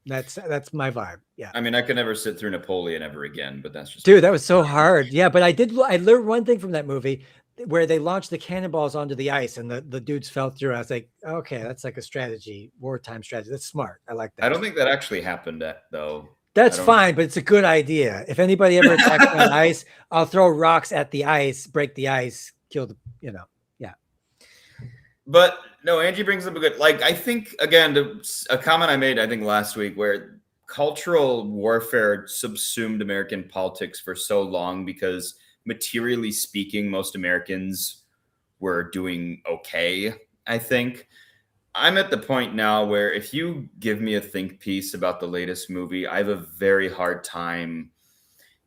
That's my vibe. Yeah. I mean, I could never sit through Napoleon ever again, but that's just Dude, that was so hard. Yeah, but I learned one thing from that movie where they launched the cannonballs onto the ice and the dudes fell through. I was like, okay, that's like a strategy, wartime strategy. That's smart. I like that. I don't think that actually happened though. That's fine, but it's a good idea. If anybody ever attacks me on ice, I'll throw rocks at the ice, break the ice, kill the, yeah. But no, Angie brings up a good, like, I think, again, a comment I made, I think last week, where cultural warfare subsumed American politics for so long because materially speaking, most Americans were doing okay, I think. I'm at the point now where if you give me a think piece about the latest movie, I have a very hard time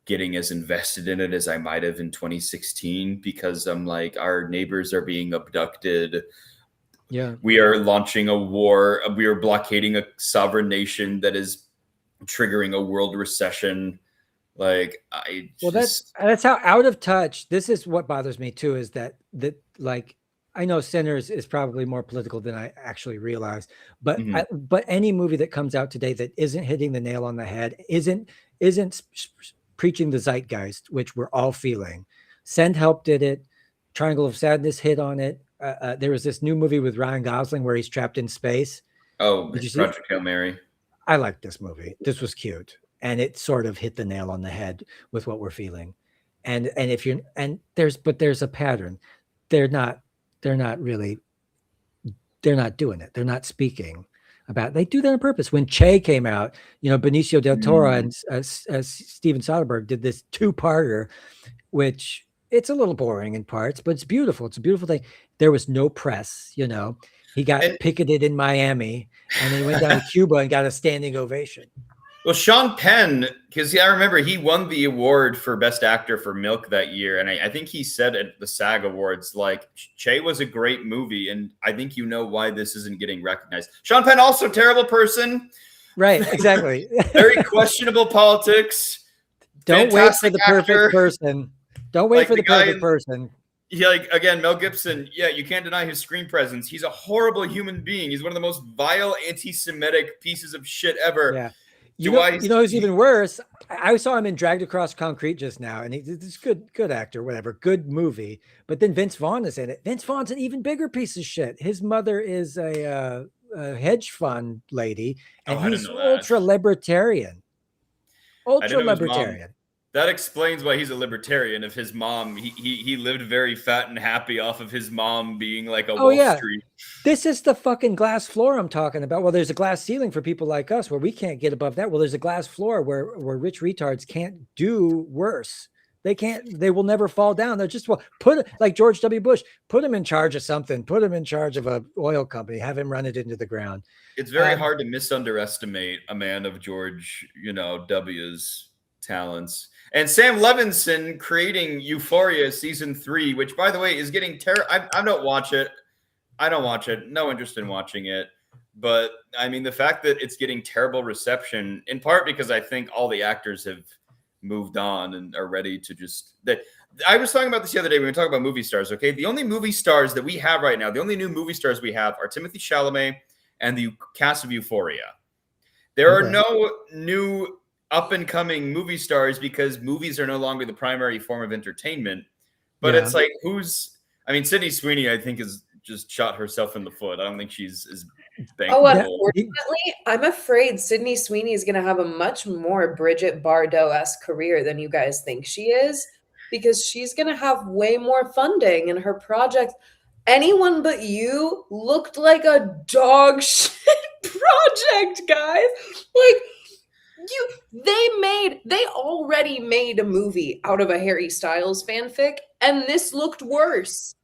getting as invested in it as I might have in 2016 because I'm like, our neighbors are being abducted. Yeah. We are launching a war. We are blockading a sovereign nation that is triggering a world recession. Like, that's how out of touch. This is what bothers me too, is that like, I know Sinners is probably more political than I actually realize, but but any movie that comes out today that isn't hitting the nail on the head, isn't preaching the zeitgeist, which we're all feeling. Send Help did it. Triangle of Sadness hit on it. There was this new movie with Ryan Gosling where he's trapped in space. Oh, did you see Project Hail Mary? I like this movie. This was cute, and it sort of hit the nail on the head with what we're feeling. And if you're there's a pattern. They're not doing it. They're not speaking about. They do that on purpose. When Che came out, Benicio del Toro and Steven Soderbergh did this 2-parter, which it's a little boring in parts, but it's beautiful. It's a beautiful thing. There was no press. He got picketed in Miami, and then he went down to Cuba and got a standing ovation. Well, Sean Penn, because I remember he won the award for Best Actor for Milk that year. And I think he said at the SAG Awards, like, Che was a great movie. And I think why this isn't getting recognized. Sean Penn, also terrible person. Right, exactly. Very questionable politics. Don't wait for the perfect person. Don't wait for the perfect person. Yeah, like, again, Mel Gibson, you can't deny his screen presence. He's a horrible human being. He's one of the most vile anti-Semitic pieces of shit ever. Yeah. Who's even worse? I saw him in Dragged Across Concrete just now, and he's good actor, whatever, good movie. But then Vince Vaughn is in it. Vince Vaughn's an even bigger piece of shit. His mother is a hedge fund lady, and he's ultra libertarian. That explains why he's a libertarian. If his mom, he lived very fat and happy off of his mom being like a Wall Street. This is the fucking glass floor I'm talking about. Well, there's a glass ceiling for people like us where we can't get above that. Well, there's a glass floor where rich retards can't do worse. They will never fall down. They're just, like George W. Bush, put him in charge of something, put him in charge of an oil company, have him run it into the ground. It's very hard to misunderestimate a man of George, W's talents. And Sam Levinson creating Euphoria season 3, which, by the way, is getting terrible. I don't watch it. No interest in watching it. But I mean, the fact that it's getting terrible reception, in part because I think all the actors have moved on and are ready to I was talking about this the other day when we were talking about movie stars. Okay, the only movie stars that we have right now, the only new movie stars we have are Timothée Chalamet and the cast of Euphoria. There are no new up-and-coming movie stars because movies are no longer the primary form of entertainment. But it's like, Sydney Sweeney, I think, has just shot herself in the foot. I don't think she's as bankable. Unfortunately, I'm afraid Sydney Sweeney is going to have a much more Bridget Bardot-esque career than you guys think she is, because she's going to have way more funding, and her project, Anyone But You, looked like a dog shit project, guys. Like, they already made a movie out of a Harry Styles fanfic, and this looked worse.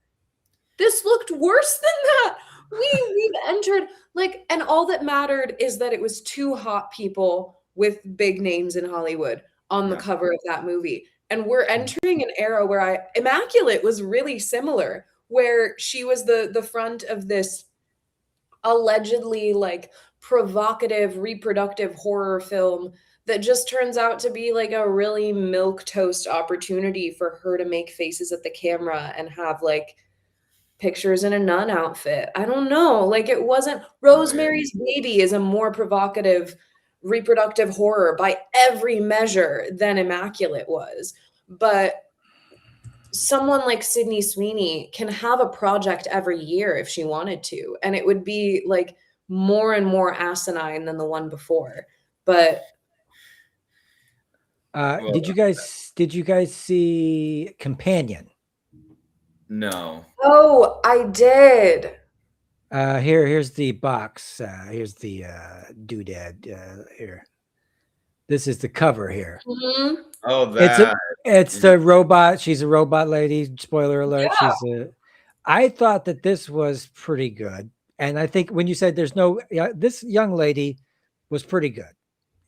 This looked worse than that. We've entered, and all that mattered is that it was 2 hot people with big names in Hollywood on the cover of that movie. And we're entering an era where Immaculate was really similar, where she was the front of this allegedly provocative reproductive horror film that just turns out to be a really milquetoast opportunity for her to make faces at the camera and have pictures in a nun outfit. I don't know. Like, it wasn't. Rosemary's Baby is a more provocative reproductive horror by every measure than Immaculate was. But someone like Sydney Sweeney can have a project every year if she wanted to, and it would be like more and more asinine than the one before. But did you guys see Companion? No. oh, I did. Here's the box. Here's the doodad. Here, this is the cover here. Mhm. Oh, It's that. it's the robot. She's a robot lady. Spoiler alert. Yeah. I thought that this was pretty good, and I think when you said there's no, this young lady was pretty good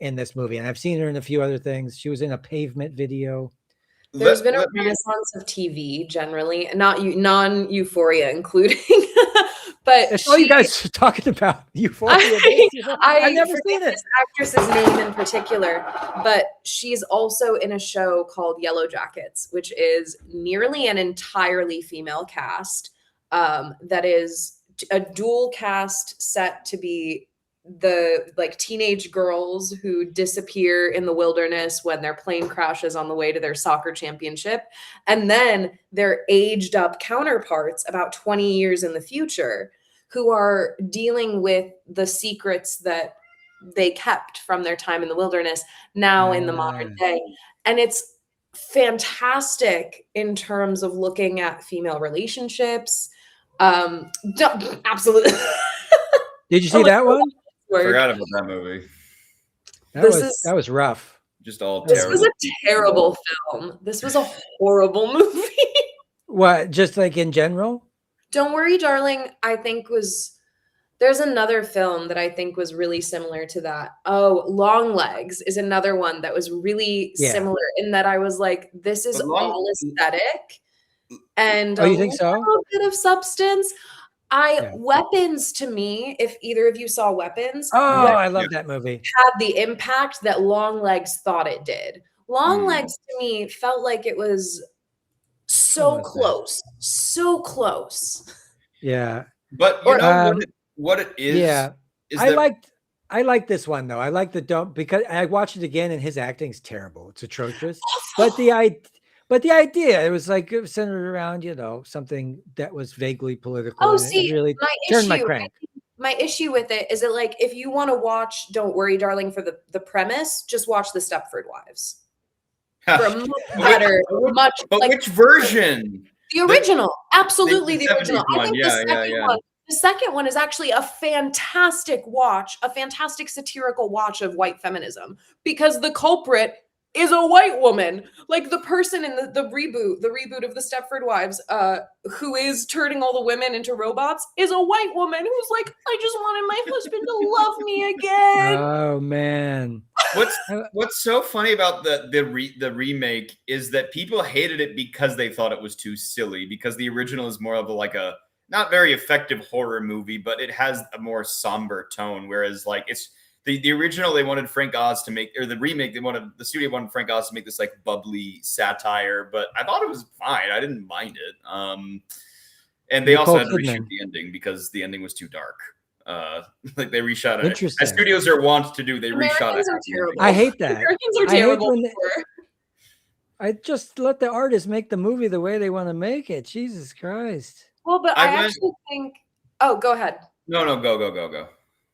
in this movie, and I've seen her in a few other things. She was in a Pavement video. There's been a renaissance of TV generally, not non-Euphoria including, but That's all you guys are talking about. Euphoria. I've never seen it. This actress's name in particular, but she's also in a show called Yellow Jackets, which is nearly an entirely female cast. That is a dual cast set to be the like teenage girls who disappear in the wilderness when their plane crashes on the way to their soccer championship, and then their aged up counterparts about 20 years in the future who are dealing with the secrets that they kept from their time in the wilderness now in the modern day. And it's fantastic in terms of looking at female relationships. Absolutely. Did you see that one? Forgot about that movie. That was rough. Just all This terrible. was a terrible film. This was a horrible movie. What? Just like in general? Don't Worry, Darling, I think there's another film that I think was really similar to that. Oh, Long Legs is another one that was really similar in that I was like, this is all aesthetic and you think so? A little bit of substance. Weapons, to me, if either of you saw Weapons, I love that movie. Had the impact that Long Legs thought it did. Long Legs to me felt like it was so close. Yeah. But you know what it is? Yeah. Is I like this one though. I like the don't, because I watched it again and his acting's terrible. It's atrocious. But the idea, it was like it was centered around, something that was vaguely political. Oh, and see, it really turned my crank. My issue with it is that, like, if you want to watch Don't Worry, Darling for the premise, just watch The Stepford Wives. For a much better, which version? The original, absolutely the original. I think the second one is actually a fantastic watch, a fantastic satirical watch of white feminism, because the culprit is a white woman. Like the person in the reboot of the Stepford Wives, who is turning all the women into robots, is a white woman who's like, I just wanted my husband to love me again. Oh man. What's so funny about the remake is that people hated it because they thought it was too silly, because the original is more of a not very effective horror movie, but it has a more somber tone, whereas like it's the original, they wanted Frank Oz to make, or the remake, the studio wanted Frank Oz to make this like bubbly satire, but I thought it was fine. I didn't mind it. And they also had to reshoot the ending because the ending was too dark. Like they reshot it. As studios are wont to do, they reshot it. I hate that. Americans are terrible. I just let the artist make the movie the way they want to make it. Jesus Christ. Well, but I actually think. Oh, go ahead. No, go.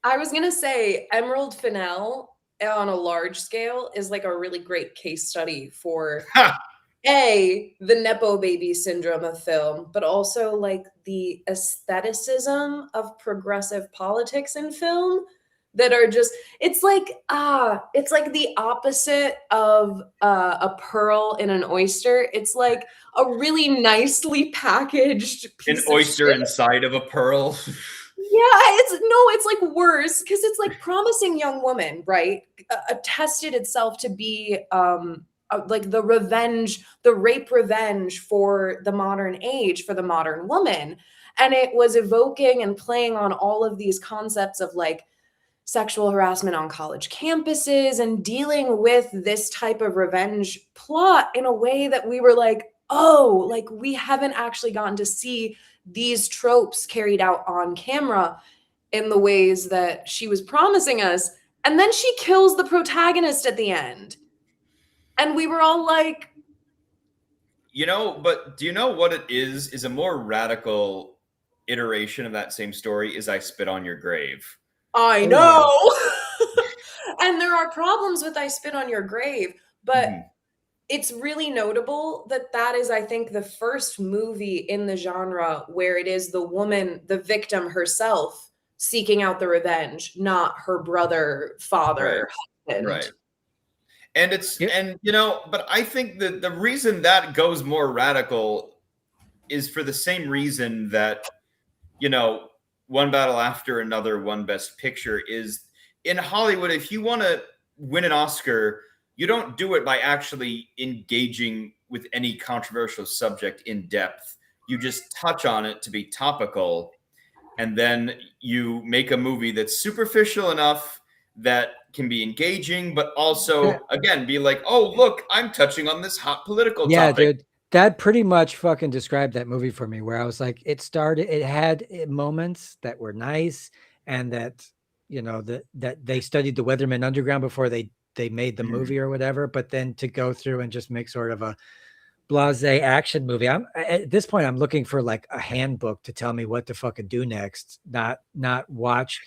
I was gonna say Emerald Fennell on a large scale is like a really great case study for the Nepo baby syndrome of film, but also like the aestheticism of progressive politics in film that are just, it's like the opposite of a pearl in an oyster. It's like a really nicely packaged piece an oyster inside of a pearl. Yeah, it's like worse, because it's like Promising Young Woman, right? Attested itself to be like the rape revenge for the modern age, for the modern woman. And it was evoking and playing on all of these concepts of like sexual harassment on college campuses and dealing with this type of revenge plot in a way that we were like, oh, like we haven't actually gotten to see these tropes carried out on camera in the ways that she was promising us. And then she kills the protagonist at the end. And we were all like, but do you know what it is? Is a more radical iteration of that same story is I Spit on Your Grave. I know. And there are problems with I Spit on Your Grave, but it's really notable that that is, I think, the first movie in the genre where it is the woman, the victim herself, seeking out the revenge, not her brother, father, husband. Right. And but I think that the reason that goes more radical is for the same reason that, One Battle After Another won Best Picture is in Hollywood. If you want to win an Oscar, you don't do it by actually engaging with any controversial subject in depth. You just touch on it to be topical. And then you make a movie that's superficial enough that can be engaging, but also, again, be like, oh, look, I'm touching on this hot political topic. Yeah, dude. That pretty much fucking described that movie for me, where I was like, it had moments that were nice, and that, that they studied the Weatherman Underground before they made the movie or whatever. But then to go through and just make sort of a blasé action movie, at this point, I'm looking for like a handbook to tell me what to fucking do next, not watch,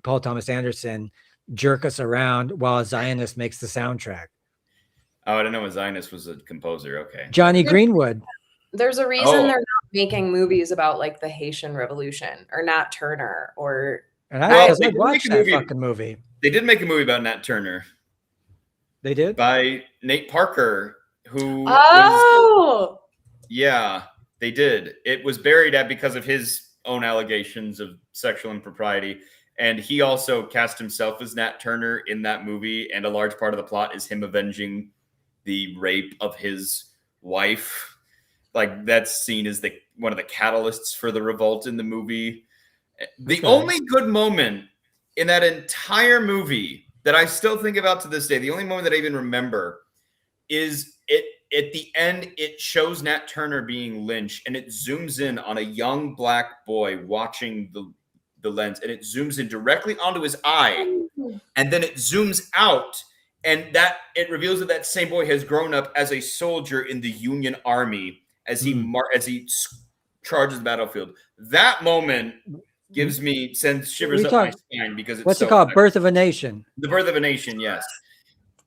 Paul Thomas Anderson jerk us around while a Zionist makes the soundtrack. Oh, I don't know. A Zionist was a composer. Okay. Johnny Greenwood. There's a reason they're not making movies about like the Haitian Revolution or Nat Turner or. And I watched that fucking movie. They did make a movie about Nat Turner. They did? By Nate Parker, who. Yeah, they did. It was buried because of his own allegations of sexual impropriety. And he also cast himself as Nat Turner in that movie. And a large part of the plot is him avenging the rape of his wife. Like, that's seen as one of the catalysts for the revolt in the movie. The only good moment in that entire movie that I still think about to this day, the only moment that I even remember, is at the end, it shows Nat Turner being lynched, and it zooms in on a young black boy watching the lens, and it zooms in directly onto his eye, and then it zooms out, and that it reveals that same boy has grown up as a soldier in the Union Army as he charges the battlefield. That moment sends shivers up my spine because it's what's it called? Birth of a Nation. The Birth of a Nation, yes.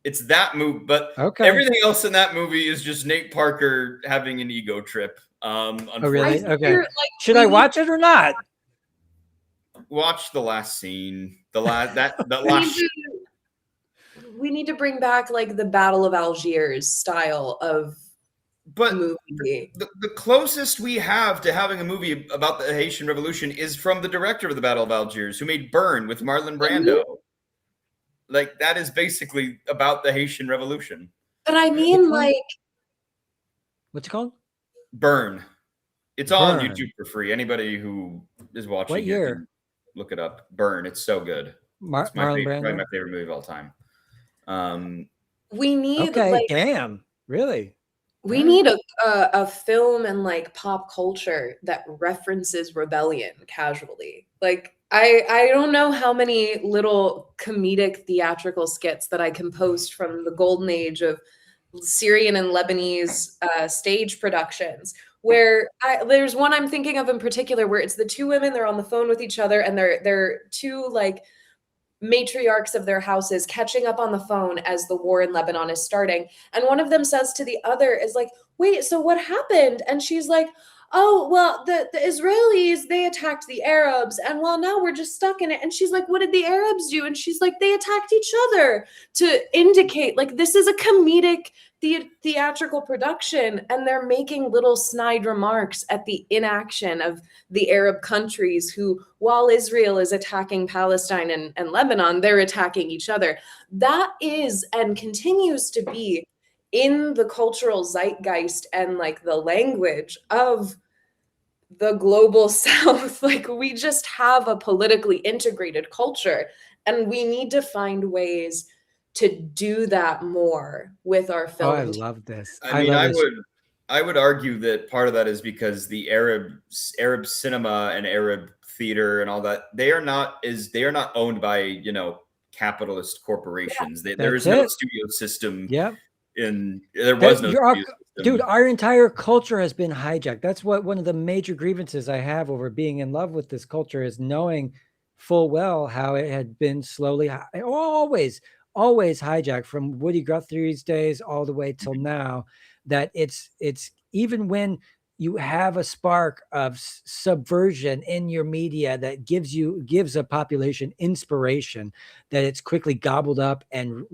It's that movie, but everything else in that movie is just Nate Parker having an ego trip. Oh, really? Okay. Should I watch it or not? Watch the last scene. We need to bring back like the Battle of Algiers style of movie. The closest we have to having a movie about the Haitian Revolution is from the director of the Battle of Algiers, who made Burn with Marlon Brando. Like, that is basically about the Haitian Revolution. But I mean, like, what's it called? Burn. It's all on YouTube for free. Anybody who is watching what year? Look it up. Burn. It's so good. It's probably my favorite movie of all time. We need damn, really? We need a film and like pop culture that references rebellion casually. Like, I don't know how many little comedic theatrical skits that I composed from the golden age of Syrian and Lebanese stage productions, where there's one I'm thinking of in particular where it's the two women, they're on the phone with each other, and they're two like matriarchs of their houses catching up on the phone as the war in Lebanon is starting. And one of them says to the other is like, wait, so what happened? And she's like, oh, well, the Israelis, they attacked the Arabs, and well, now we're just stuck in it. And she's like, what did the Arabs do? And she's like, they attacked each other, to indicate like this is a comedic theatrical production, and they're making little snide remarks at the inaction of the Arab countries who, while Israel is attacking Palestine and Lebanon, they're attacking each other. That is and continues to be in the cultural zeitgeist and like the language of the global South. Like, we just have a politically integrated culture, and we need to find ways to do that more with our film. Oh, I love this. I I would argue that part of that is because the Arab cinema and Arab theater and all that, they are not owned by, capitalist corporations. There That's is no it. studio system Yep. there was no studio Dude, system. our entire culture has been hijacked. That's what one of the major grievances I have over being in love with this culture is knowing full well how it had been slowly, always hijacked from Woody Guthrie's days all the way till now. That it's even when you have a spark of subversion in your media that gives a population inspiration, that it's quickly gobbled up and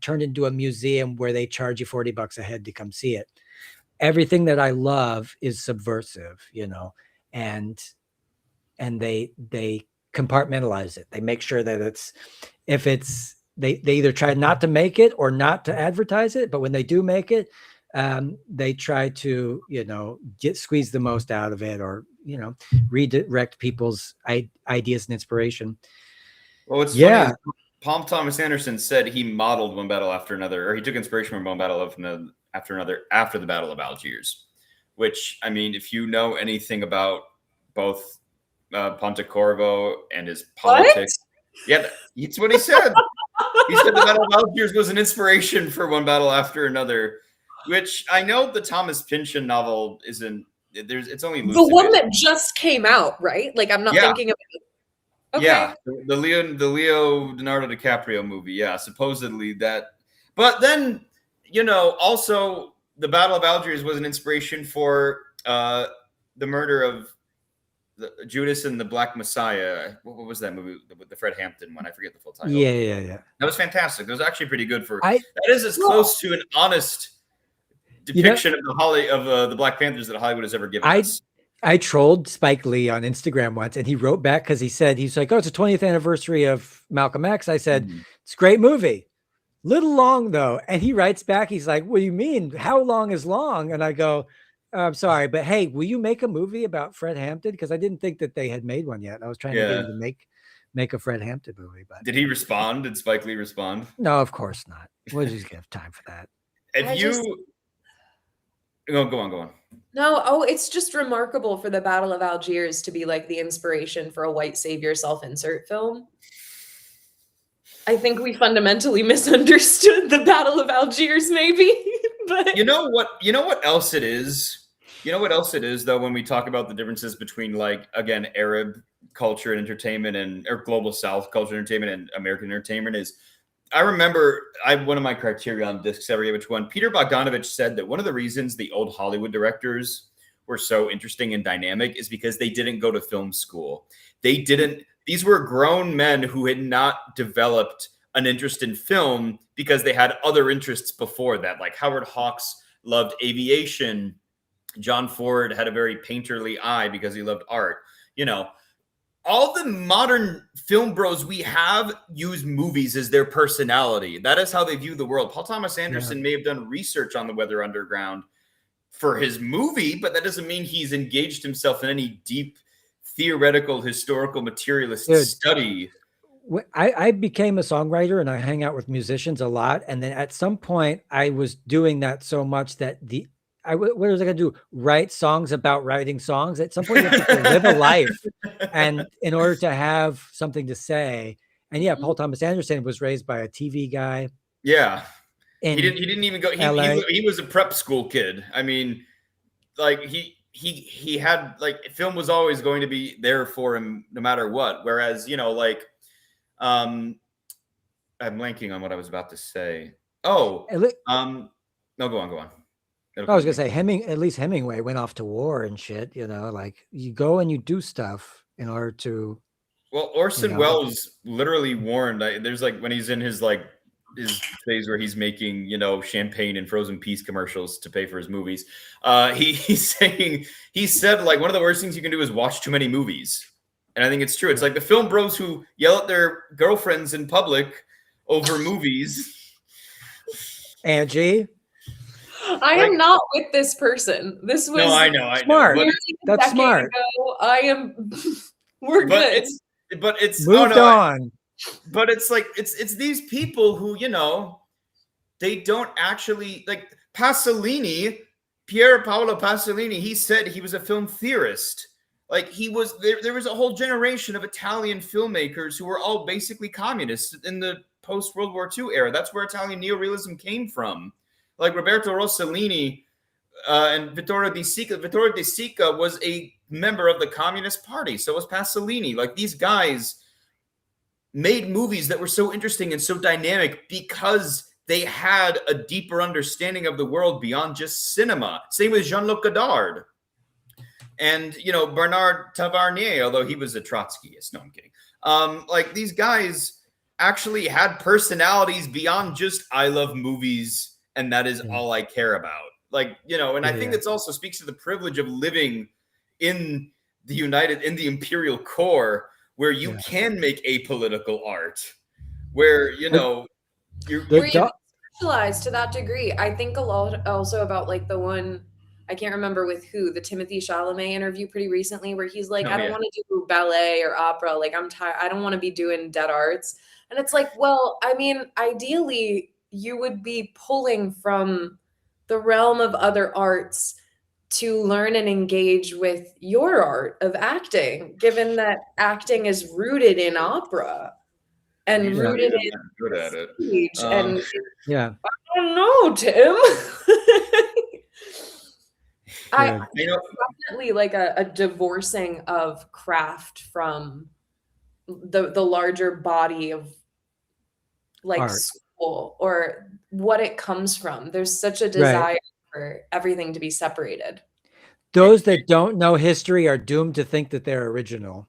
turned into a museum where they charge you $40 a head to come see it. Everything that I love is subversive, and they compartmentalize it. They make sure that they either try not to make it or not to advertise it, but when they do make it, they try to squeeze the most out of it, or redirect people's ideas and inspiration. Well, it's funny. Paul Thomas Anderson said he modeled one battle after another, or he took inspiration from one battle after another after the Battle of Algiers. Which, I mean, if you know anything about both Pontecorvo and his politics, yeah, that's what he said. He said the Battle of Algiers was an inspiration for one battle after another. Which I know the Thomas Pynchon novel isn't. It's only the one that just came out, right? Like I'm not thinking of it. Okay. Yeah, the Leonardo DiCaprio movie. Yeah, supposedly that. But then, also the Battle of Algiers was an inspiration for the murder of Judas and the Black Messiah. What was that movie? The Fred Hampton one. I forget the full title. Yeah. That was fantastic. It was actually pretty good that is as close to an honest depiction of the Black Panthers that Hollywood has ever given us. I trolled Spike Lee on Instagram once, and he wrote back because he's like, "Oh, it's the 20th anniversary of Malcolm X." I said, "It's a great movie, little long though." And he writes back, he's like, "What do you mean? How long is long?" And I go, "I'm sorry, but hey, will you make a movie about Fred Hampton?" Because I didn't think that they had made one yet. I was trying to get him to make a Fred Hampton movie. But did he respond? Did Spike Lee respond? No, of course not. We'll just have time for that. Go on. No, it's just remarkable for the Battle of Algiers to be like the inspiration for a white savior self-insert film. I think we fundamentally misunderstood the Battle of Algiers, maybe. But you know what else it is? You know what else it is, though, when we talk about the differences between, like, again, Arab culture and entertainment or global South culture and entertainment and American entertainment is, I remember one of my Criterion discs every which one. Peter Bogdanovich said that one of the reasons the old Hollywood directors were so interesting and dynamic is because they didn't go to film school. These were grown men who had not developed an interest in film because they had other interests before that. Like Howard Hawks loved aviation. John Ford had a very painterly eye because he loved art. All the modern film bros we have use movies as their personality. That is how they view the world. Paul Thomas Anderson may have done research on the Weather Underground for his movie, but that doesn't mean he's engaged himself in any deep theoretical, historical, materialist study. I became a songwriter and I hang out with musicians a lot. And then at some point I was doing that so much that what was I going to do? Write songs about writing songs? At some point, you have to live a life, and in order to have something to say. And yeah, Paul Thomas Anderson was raised by a TV guy. Yeah, he didn't even go. He was a prep school kid. I mean, like he had, like, film was always going to be there for him no matter what. Whereas I'm blanking on what I was about to say. No, go on. I was gonna say at least Hemingway went off to war and shit, like you go and you do stuff in order to. Well, Orson Welles literally warned. There's like when he's in his phase where he's making champagne and frozen peas commercials to pay for his movies. He said like one of the worst things you can do is watch too many movies, and I think it's true. It's like the film bros who yell at their girlfriends in public over movies. Angie. I am not with this person. This was I know. Smart. That's smart. Ago, we're good. It's moved on. But it's like it's these people who they don't actually like Pasolini. Pier Paolo Pasolini, he said he was a film theorist. Like he was there was a whole generation of Italian filmmakers who were all basically communists in the post World War II era. That's where Italian neorealism came from. Like Roberto Rossellini and Vittorio De Sica. Vittorio De Sica was a member of the Communist Party. So was Pasolini. Like these guys made movies that were so interesting and so dynamic because they had a deeper understanding of the world beyond just cinema. Same with Jean-Luc Godard. And, you know, Bernard Tavernier, although he was a Trotskyist. No, I'm kidding. Like these guys actually had personalities beyond just I love movies and that is all I care about. Like, you know, and I think this also speaks to the privilege of living in the imperial core where you can make apolitical art, where, you know, you're specialized to that degree. I think a lot also about like the one, I can't remember with who, the Timothy Chalamet interview pretty recently where he's like, I don't want to do ballet or opera. Like I'm tired. I don't want to be doing dead arts. And it's like, well, I mean, ideally you would be pulling from the realm of other arts to learn and engage with your art of acting, given that acting is rooted in opera and rooted in good at it. Stage. And yeah, I don't know, Tim. I definitely like a divorcing of craft from the larger body of like art. School or what it comes from. There's such a desire for everything to be separated. Those that don't know history are doomed to think that they're original.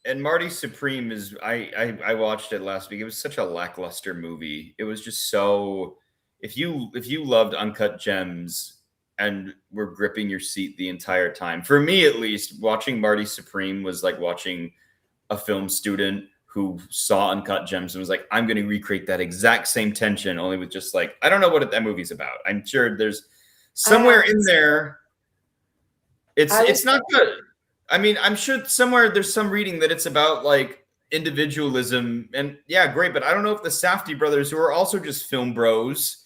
And Marty Supreme is I watched it last week. It was such a lackluster movie. It was just so if you loved Uncut Gems and were gripping your seat the entire time, for me at least, watching Marty Supreme was like watching a film student who saw Uncut Gems and was like, I'm going to recreate that exact same tension, only with just like, I don't know what that movie's about. I'm sure there's somewhere in there. It's not good. I mean, I'm sure somewhere there's some reading that it's about like individualism and yeah, great. But I don't know if the Safdie brothers, who are also just film bros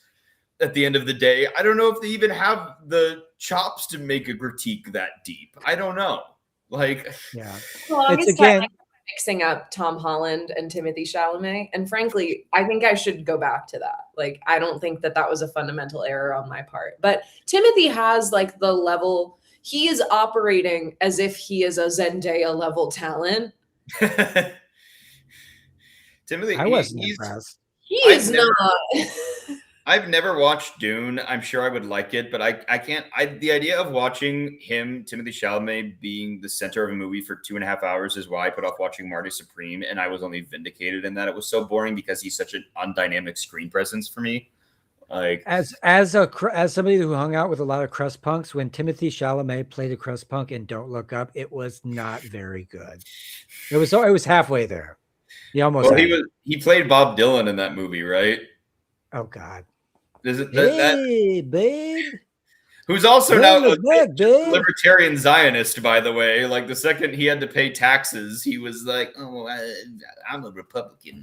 at the end of the day, I don't know if they even have the chops to make a critique that deep. I don't know. Like, yeah, it's again mixing up Tom Holland and Timothy Chalamet. And frankly, I think I should go back to that. Like, I don't think that was a fundamental error on my part. But Timothy has like the level. He is operating as if he is a Zendaya level talent. Timothy, I wasn't impressed. He is not. I've never watched Dune. I'm sure I would like it, but I can't. The idea of watching him, Timothy Chalamet, being the center of a movie for 2.5 hours is why I put off watching Marty Supreme, and I was only vindicated in that. It was so boring because he's such an undynamic screen presence for me. Like as somebody who hung out with a lot of crust punks, when Timothy Chalamet played a crust punk in Don't Look Up, it was not very good. It was halfway there. He almost. Well, he played Bob Dylan in that movie, right? Oh God. Is it hey, babe. Who's also now a libertarian Zionist, by the way. Like the second he had to pay taxes, he was like, "Oh, I'm a Republican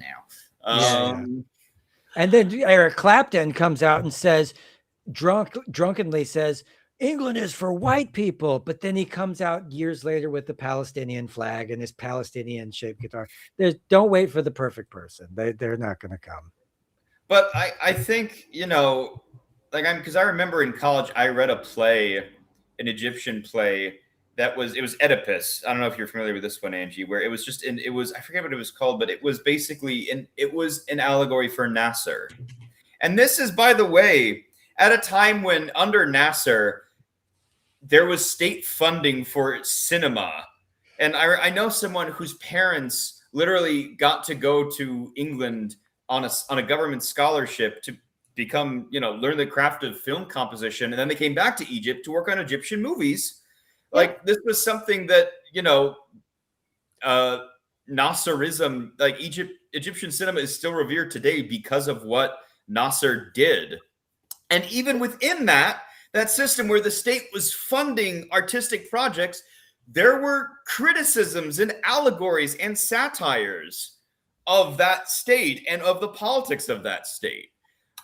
now." And then Eric Clapton comes out and says, drunkenly says, England is for white people. But then he comes out years later with the Palestinian flag and his Palestinian shaped guitar. Don't wait for the perfect person. They're not going to come. But I think, you know, like because I remember in college, I read a play, an Egyptian play it was Oedipus. I don't know if you're familiar with this one, Angie, where it was just I forget what it was called, but it was basically an allegory for Nasser. And this is, by the way, at a time when under Nasser, there was state funding for cinema. And I know someone whose parents literally got to go to England on a government scholarship to become, learn the craft of film composition. And then they came back to Egypt to work on Egyptian movies. Like this was something that, Nasserism, like Egyptian cinema is still revered today because of what Nasser did. And even within that system where the state was funding artistic projects, there were criticisms and allegories and satires of that state and of the politics of that state.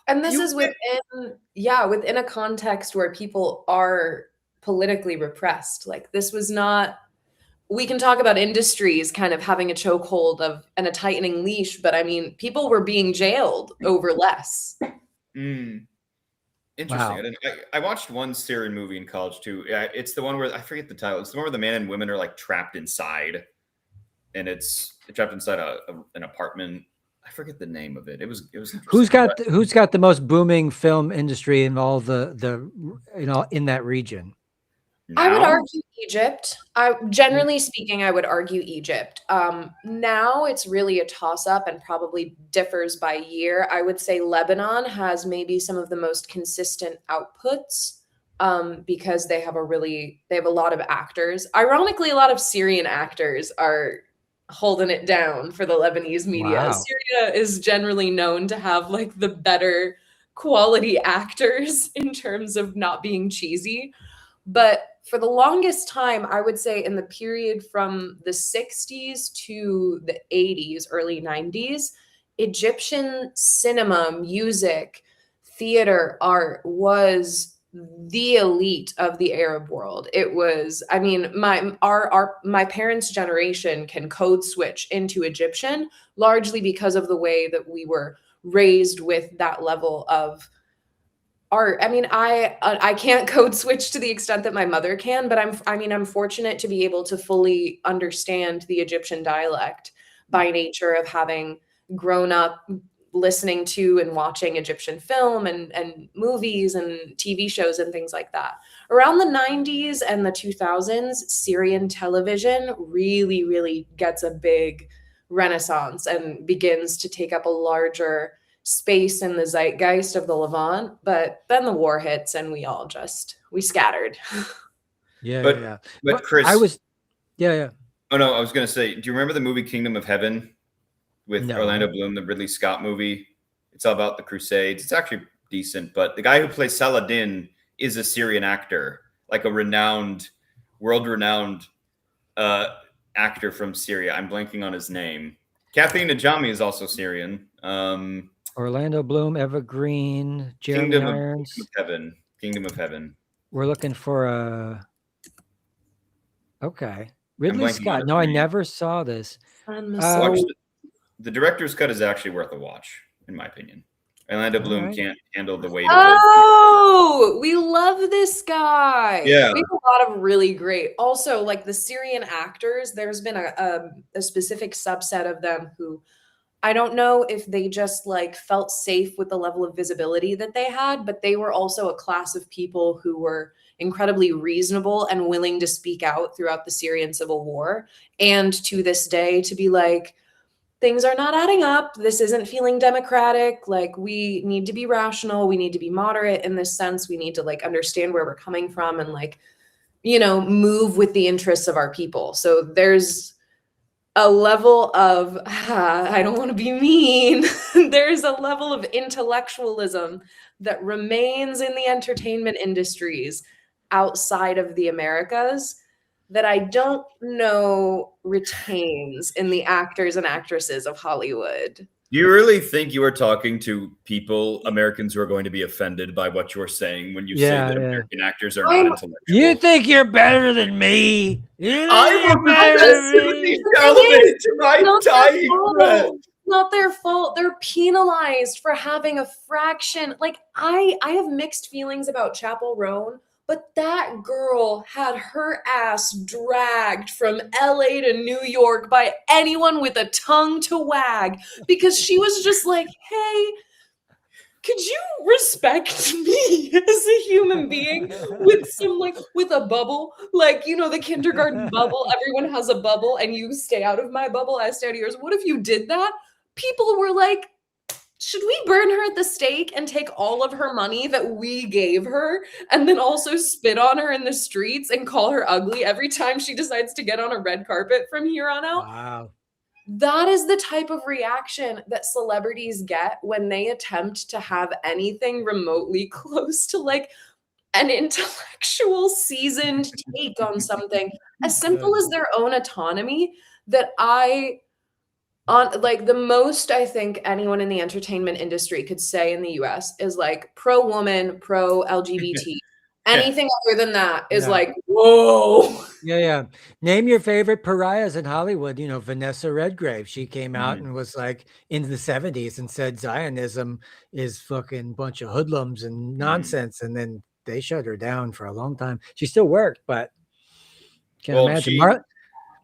And this is within a context where people are politically repressed. Like this was not, we can talk about industries kind of having a chokehold and a tightening leash, but I mean, people were being jailed over less. Interesting. Wow. I watched one Syrian movie in college too. It's the one where I forget the title. It's the one where the man and women are like trapped inside, and it's trapped inside an apartment. I forget the name of it. It was Who's got the most booming film industry in all the in that region? I would argue Egypt. Generally speaking, I would argue Egypt. Now it's really a toss-up and probably differs by year. I would say Lebanon has maybe some of the most consistent outputs because they have a lot of actors. Ironically, a lot of Syrian actors are holding it down for the Lebanese media. Wow. Syria is generally known to have like the better quality actors in terms of not being cheesy. But for the longest time, I would say in the period from the 60s to the 80s, early 90s, Egyptian cinema, music, theater, art was the elite of the Arab world. It was, I mean, my parents' generation can code switch into Egyptian largely because of the way that we were raised with that level of art. I mean, I can't code switch to the extent that my mother can, but I'm fortunate to be able to fully understand the Egyptian dialect by nature of having grown up listening to and watching Egyptian film and movies and TV shows and things like that. Around the 90s and the 2000s, Syrian television really, really gets a big renaissance and begins to take up a larger space in the zeitgeist of the Levant. But then the war hits and we scattered. But Chris, yeah. Oh no, I was gonna say, do you remember the movie Kingdom of Heaven with No. Orlando Bloom, the Ridley Scott movie? It's all about the Crusades. It's actually decent, but the guy who plays Saladin is a Syrian actor, like a world-renowned actor from Syria. I'm blanking on his name. Kathy Najamy is also Syrian. Orlando Bloom, Evergreen, Jeremy Irons. Kingdom of Heaven. We're looking for okay. Ridley Scott. No, I never saw this. The director's cut is actually worth a watch, in my opinion. Orlando Bloom can't handle the weight of it. We love this guy. Yeah. We have a lot of really great. Also, like the Syrian actors, there's been a specific subset of them who I don't know if they just like felt safe with the level of visibility that they had, but they were also a class of people who were incredibly reasonable and willing to speak out throughout the Syrian civil war. And to this day, to be like, things are not adding up. This isn't feeling democratic. Like we need to be rational. We need to be moderate in this sense. We need to like understand where we're coming from and like, move with the interests of our people. So there's a level of, I don't want to be mean. There's a level of intellectualism that remains in the entertainment industries outside of the Americas that I don't know retains in the actors and actresses of Hollywood. Do you really think you are talking to Americans who are going to be offended by what you're saying when you say that American actors are not intellectual? You think you're better than me? I'm elevated to my time. Not their fault. They're penalized for having a fraction. Like I have mixed feelings about Chapel Roan, but that girl had her ass dragged from LA to New York by anyone with a tongue to wag because she was just like, hey, could you respect me as a human being with a bubble? Like, the kindergarten bubble, everyone has a bubble and you stay out of my bubble, I stay out of yours. What if you did that? People were like, should we burn her at the stake and take all of her money that we gave her and then also spit on her in the streets and call her ugly every time she decides to get on a red carpet from here on out? Wow. That is the type of reaction that celebrities get when they attempt to have anything remotely close to like an intellectual seasoned take on something as simple as their own autonomy that I On like the most I think anyone in the entertainment industry could say in the US is like pro woman, pro LGBT. Anything other than that is Yeah. like, whoa. Yeah. Name your favorite pariahs in Hollywood. You know, Vanessa Redgrave. She came out and was like in the 70s and said Zionism is fucking bunch of hoodlums and nonsense. And then they shut her down for a long time. She still worked, but can't Well, imagine. she Marlon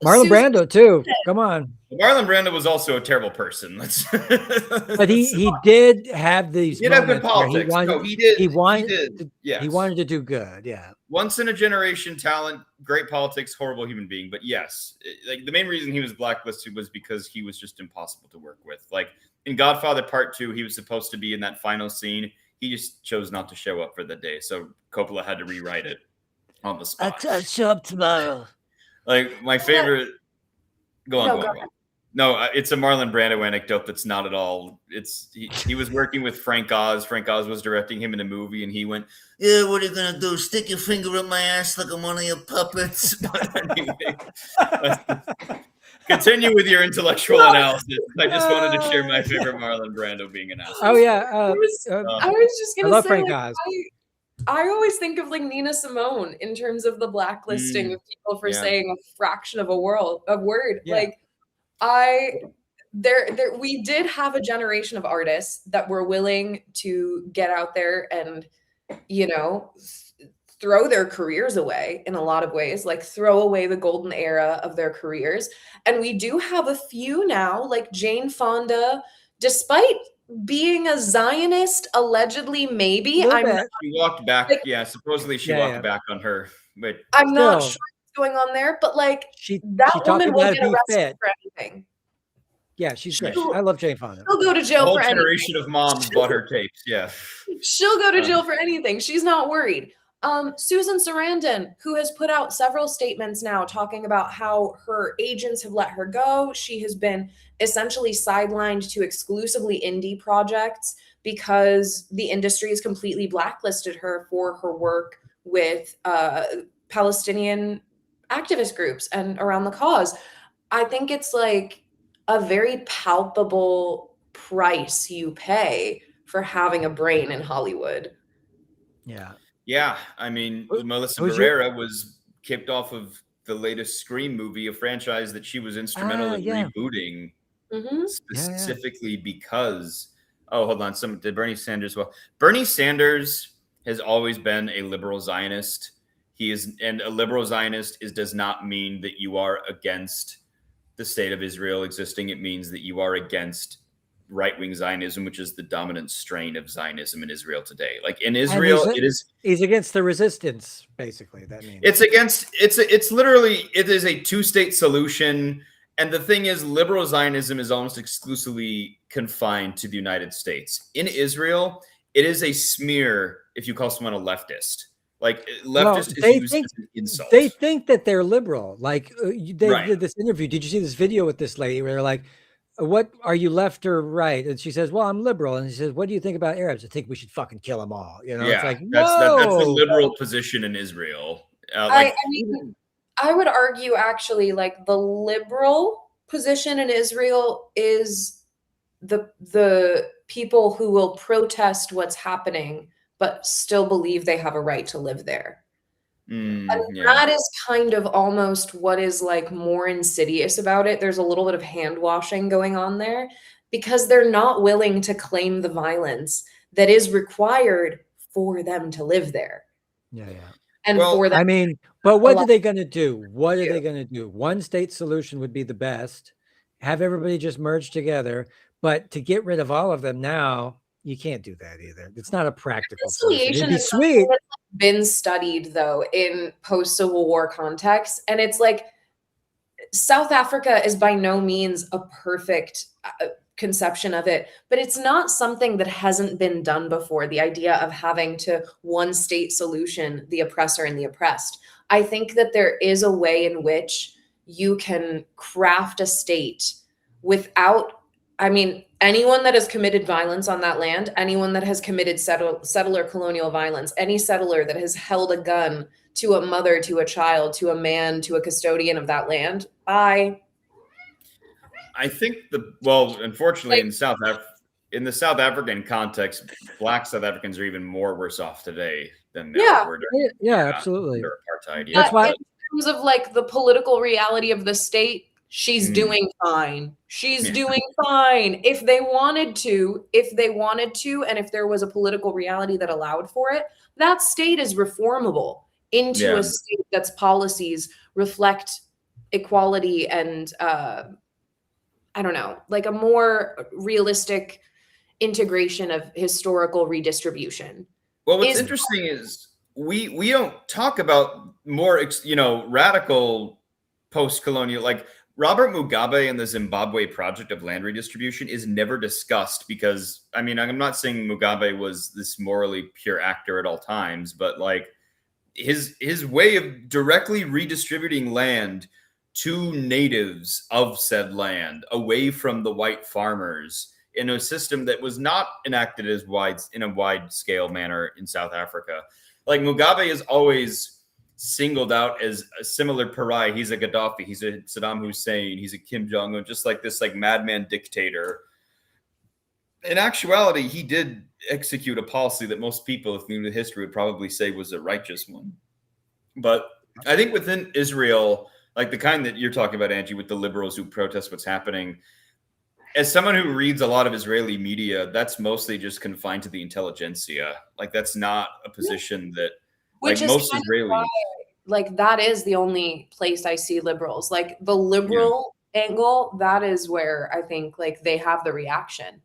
Susan Brando too. Come on. Marlon Brando was also a terrible person. But he did have these He did have good moments where politics. No, he did. he wanted did. Yes. he wanted to do good. Yeah. Once in a generation talent, great politics, horrible human being. But yes, like the main reason he was blacklisted was because he was just impossible to work with. Like in Godfather Part 2, he was supposed to be in that final scene. He just chose not to show up for the day. So Coppola had to rewrite it on the spot. I'll show up tomorrow. Like my favorite. Go on. go ahead. No, it's a Marlon Brando anecdote that's not at all. It's he was working with Frank Oz. Frank Oz was directing him in a movie, and he went, Yeah, what are you gonna do? Stick your finger up my ass like I'm one of your puppets? anyway, continue with your intellectual analysis. I just wanted to share my favorite Marlon Brando being an asshole. Oh yeah. I was just I gonna love say, Frank like, Oz. I always think of like Nina Simone in terms of the blacklisting of people for saying a fraction of a word. Yeah. Like we did have a generation of artists that were willing to get out there and, you know, throw their careers away in a lot of ways, like throw away the golden era of their careers. And we do have a few now, like Jane Fonda, despite being a Zionist, allegedly, maybe. She walked back. Like, supposedly she walked back on her. But I'm not sure what's going on there, but like that woman will get arrested for anything. Yeah, she's great. I love Jane Fonda. She'll go to jail for anything. A whole generation of moms bought her tapes. Yeah. She'll go to jail for anything. She's not worried. Susan Sarandon, who has put out several statements now talking about how her agents have let her go. She has been essentially sidelined to exclusively indie projects because the industry has completely blacklisted her for her work with Palestinian activist groups and around the cause. I think it's like a very palpable price you pay for having a brain in Hollywood. Yeah. Yeah, I mean, Melissa Barrera was kicked off of the latest Scream movie, a franchise that she was instrumental in rebooting, specifically because. Oh, hold on. Did Bernie Sanders? Well, Bernie Sanders has always been a liberal Zionist. And a liberal Zionist does not mean that you are against the state of Israel existing. It means that you are against right-wing Zionism, which is the dominant strain of Zionism in Israel today. Like in Israel, he's against the resistance, basically. That means it is a two-state solution. And the thing is, liberal Zionism is almost exclusively confined to the United States. In Israel, it is a smear if you call someone a leftist. Like leftist is used as an insult. They think that they're liberal. Like they did this interview. Did you see this video with this lady where they're like, what are you, left or right? And she says, well, I'm liberal. And she says, what do you think about Arabs? I think we should fucking kill them all. You know, it's like, that's the liberal position in Israel. I mean, I would argue actually like the liberal position in Israel is the people who will protest what's happening, but still believe they have a right to live there. That is kind of almost what is like more insidious about it. There's a little bit of hand washing going on there because they're not willing to claim the violence that is required for them to live there. Yeah. And for them, I mean, but what are they going to do? What are they going to do? One state solution would be the best. Have everybody just merge together. But to get rid of all of them now, you can't do that either. It's not a practical solution. It'd be sweet. Been studied though in post-Civil War context, and it's like South Africa is by no means a perfect conception of it, but it's not something that hasn't been done before. The idea of having to one state solution, the oppressor and the oppressed. I think that there is a way in which you can craft a state without, I mean, anyone that has committed violence on that land, anyone that has committed settler colonial violence, any settler that has held a gun to a mother, to a child, to a man, to a custodian of that land, I think unfortunately, in the South African context, Black South Africans are even more worse off today than they were absolutely. under apartheid. That's why, in terms of like the political reality of the state, she's doing fine. She's doing fine. If they wanted to, and if there was a political reality that allowed for it, that state is reformable into a state that's policies reflect equality and I don't know, like a more realistic integration of historical redistribution. Well, what's interesting is we don't talk about more, radical post-colonial, like Robert Mugabe and the Zimbabwe project of land redistribution is never discussed because, I mean, I'm not saying Mugabe was this morally pure actor at all times, but like his way of directly redistributing land to natives of said land away from the white farmers in a system that was not enacted in a wide scale manner in South Africa. Like Mugabe is always singled out as a similar pariah. He's a Gaddafi, he's a Saddam Hussein, he's a Kim Jong-un, just like this like madman dictator. In actuality, he did execute a policy that most people, if they knew the history, would probably say was a righteous one. But I think within Israel, like the kind that you're talking about, Angie, with the liberals who protest what's happening, as someone who reads a lot of Israeli media, that's mostly just confined to the intelligentsia. Like that's not a position that, which like is most Israelis. Why, like that is the only place I see liberals. Like the liberal angle, that is where I think like they have the reaction.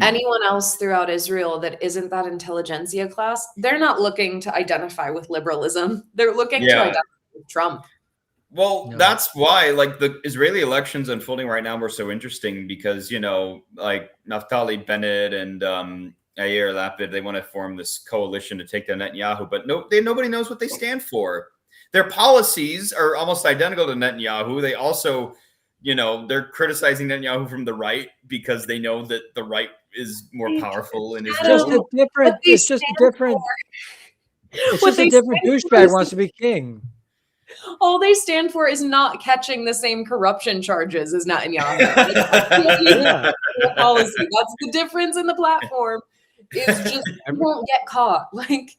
Anyone else throughout Israel that isn't that intelligentsia class, they're not looking to identify with liberalism. They're looking to identify with Trump. Well, that's why like the Israeli elections unfolding right now were so interesting because, like Naftali Bennett and Yair Lapid, they want to form this coalition to take down Netanyahu, but nobody knows what they stand for. Their policies are almost identical to Netanyahu. They also, they're criticizing Netanyahu from the right because they know that the right is more powerful in Israel. It's just a different douchebag wants to be king. All they stand for is not catching the same corruption charges as Netanyahu. Policy. That's the difference in the platform. Is just you won't get caught. Like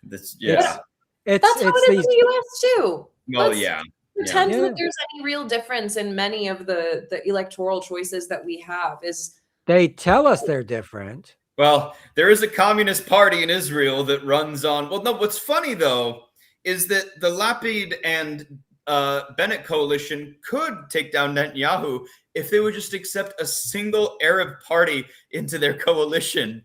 this, that's how it is in the U.S. too. Well, pretend that there's any real difference in many of the electoral choices that we have. Is they tell us they're different. Well, there is a communist party in Israel that runs on. Well, no. What's funny though is that the Lapid and Bennett coalition could take down Netanyahu if they would just accept a single Arab party into their coalition.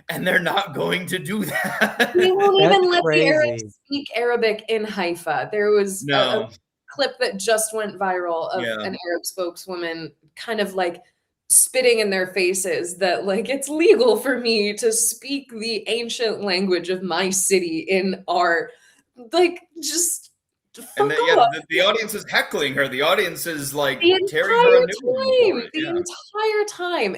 And they're not going to do that. They won't even let the Arabs speak Arabic in Haifa. There was a clip that just went viral of an Arab spokeswoman kind of like spitting in their faces that like it's legal for me to speak the ancient language of my city in our like just and the audience is heckling her. The audience is like tearing her a new one. The entire time.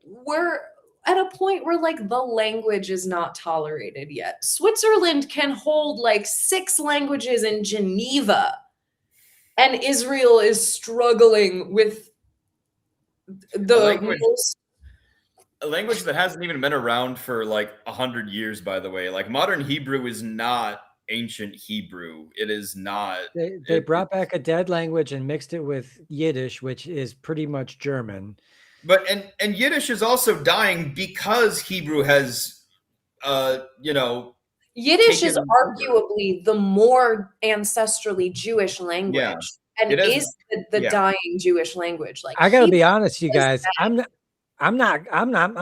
We're at a point where like the language is not tolerated yet. Switzerland can hold like 6 languages in Geneva, and Israel is struggling with a language that hasn't even been around for like 100 years, by the way. Like modern Hebrew is not ancient Hebrew. It is not. They brought back a dead language and mixed it with Yiddish, which is pretty much German. But and Yiddish is also dying because Hebrew has, Yiddish is arguably the more ancestrally Jewish language, and is the dying Jewish languge. Like I got to be honest, you guys, I'm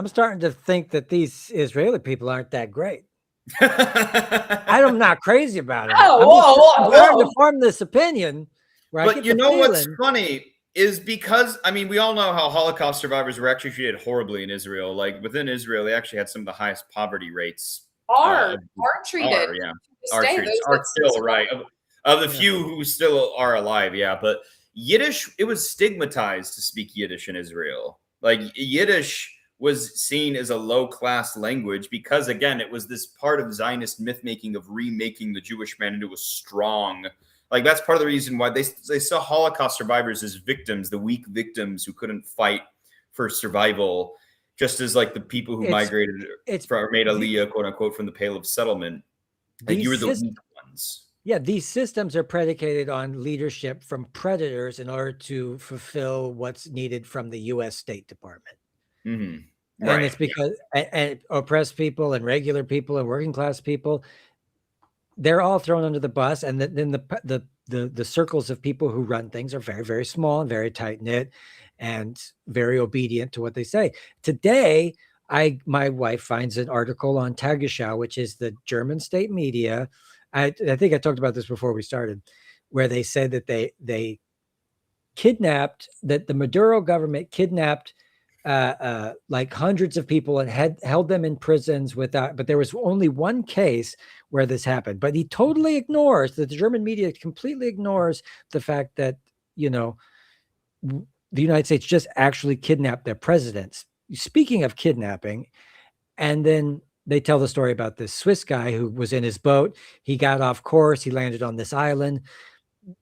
starting to think that these Israeli people aren't that great. I'm not crazy about it. I'm starting to form this opinion. But you know what's funny is because, I mean, we all know how Holocaust survivors were actually treated horribly in Israel. Like within Israel, they actually had some of the highest poverty rates. Are treated. Are still right. Of the few who still are alive, But Yiddish, it was stigmatized to speak Yiddish in Israel. Like Yiddish was seen as a low-class language because, again, it was this part of Zionist myth-making of remaking the Jewish man into a strong Like that's part of the reason why they saw Holocaust survivors as victims, the weak victims who couldn't fight for survival, just as like the people who migrated or made Aliyah, quote unquote, from the Pale of Settlement. Like you were the weak ones. Yeah, these systems are predicated on leadership from predators in order to fulfill what's needed from the U.S. State Department. Mm-hmm. And Right. it's because and oppressed people and regular people and working class people, they're all thrown under the bus. And then the circles of people who run things are very, very small and very tight knit and very obedient to what they say. Today, my wife finds an article on Tagesschau, which is the German state media. I think I talked about this before we started, where they said that they kidnapped, that the Maduro government kidnapped like hundreds of people and held them in prisons without, but there was only one case where this happened. But he totally ignores, that the German media completely ignores the fact that, you know, the United States just actually kidnapped their presidents. Speaking of kidnapping, and then they tell the story about this Swiss guy who was in his boat. He got off course. He landed on this island.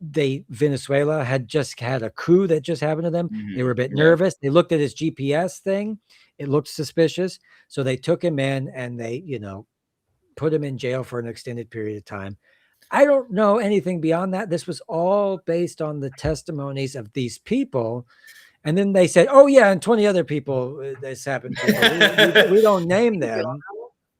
Venezuela had just had a coup that just happened to them. Mm-hmm. They were a bit nervous. They looked at his GPS thing. It looked suspicious. So they took him in and they, you know, put him in jail for an extended period of time. I don't know anything beyond that. This was all based on the testimonies of these people. And then they said, oh, yeah, and 20 other people this happened to. We don't name them.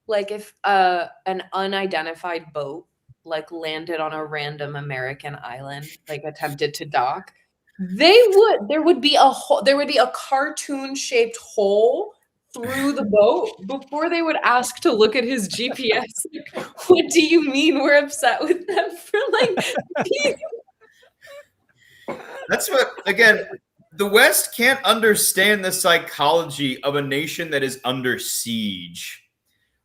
Like if an unidentified boat like landed on a random American island, like attempted to dock, there would be a cartoon shaped hole through the boat before they would ask to look at his GPS. What do you mean we're upset with them for like? That's what, again, the West can't understand the psychology of a nation that is under siege.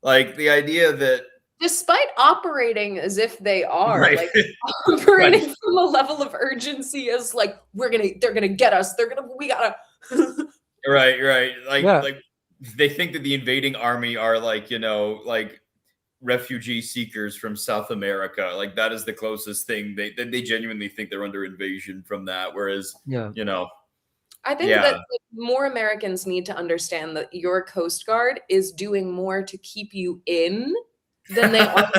Like the idea that despite operating as if they are, right. like operating from a level of urgency as like they're gonna get us. We gotta. right. Like they think that the invading army are like, you know, like refugee seekers from South America. Like that is the closest thing. They genuinely think they're under invasion from that. Whereas, you know. I think that more Americans need to understand that your Coast Guard is doing more to keep you in than they are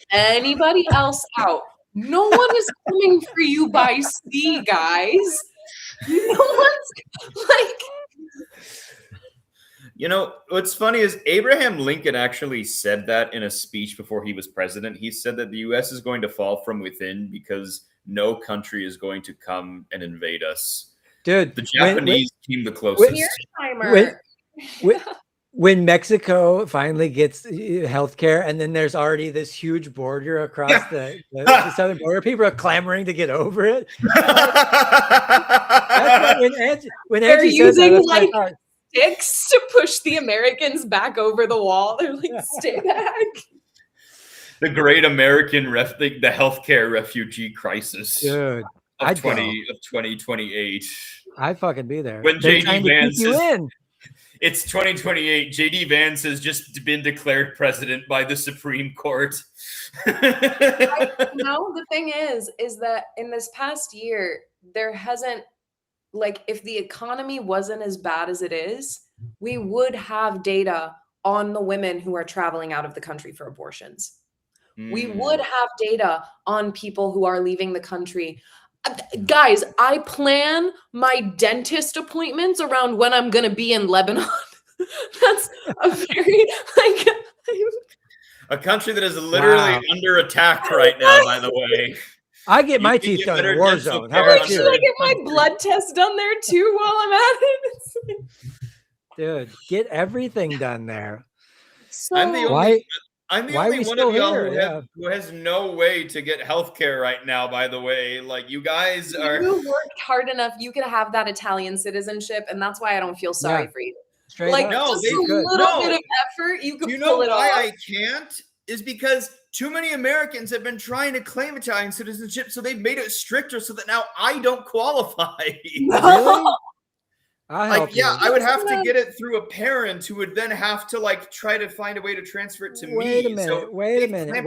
anybody else out. No one is coming for you by sea, guys. No one's like. You know, what's funny is Abraham Lincoln actually said that in a speech before he was president. He said that the U.S. is going to fall from within because no country is going to come and invade us. Dude, the Japanese came the closest. When Mexico finally gets healthcare, and then there's already this huge border across the southern border, people are clamoring to get over it. When they're Angie using says that, like sticks to push the Americans back over the wall. They're like, stay back. The great American the healthcare refugee crisis. Dude. Of 2028. I'd fucking be there. When JD Vance it's 2028. JD Vance has just been declared president by the Supreme Court. The thing is that in this past year, there hasn't, like, if the economy wasn't as bad as it is, we would have data on the women who are traveling out of the country for abortions. We would have data on people who are leaving the country. Guys, I plan my dentist appointments around when I'm going to be in Lebanon. That's a very, like... a country that is literally under attack right now, by the way. I get my teeth done in a war zone. How about you? Should I get my blood test done there too while I'm at it? Dude, get everything done there. So, I'm the only one of y'all who has no way to get healthcare right now, by the way. Like, you guys are... You worked hard enough, you could have that Italian citizenship, and that's why I don't feel sorry for you. Straight up. Just a little bit of effort, you could pull it off. Why I can't? Is because too many Americans have been trying to claim Italian citizenship, so they've made it stricter so that now I don't qualify. Really? I would have to get it through a parent who would then have to like try to find a way to transfer it to me. Wait a minute.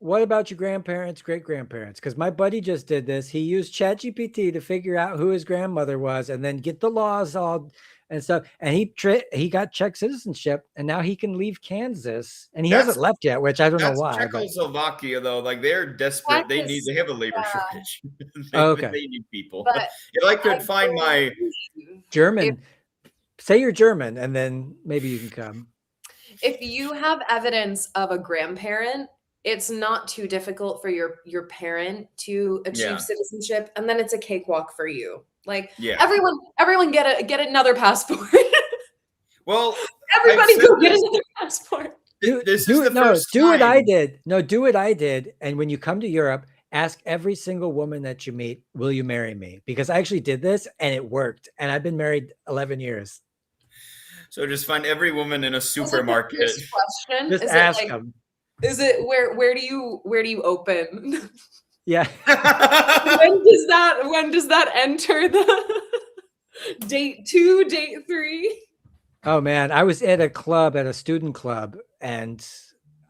what about your grandparents, great grandparents? Because my buddy just did this. He used ChatGPT to figure out who his grandmother was, and then get the laws all and stuff. And he got Czech citizenship, and now he can leave Kansas, and he hasn't left yet, which I don't know That's why. But Czechoslovakia, though. Like, they're desperate. They have a labor shortage. Okay. They need people. But If I could find my German, say you're German, and then maybe you can come. If you have evidence of a grandparent, it's not too difficult for your parent to achieve Yeah. citizenship, and then it's a cakewalk for you. Like, Yeah. everyone get another passport. Well, Everybody I've go said get this. another passport. This is the first do what I time. did. No, do what I did. And when you come to Europe, ask every single woman that you meet, will you marry me? Because I actually did this and it worked. And I've been married 11 years. So just find every woman in a supermarket. First question. Just Is ask it like, them. is it where do you open? Yeah. When does that enter the date 2, date 3? Oh man, I was at a student club, and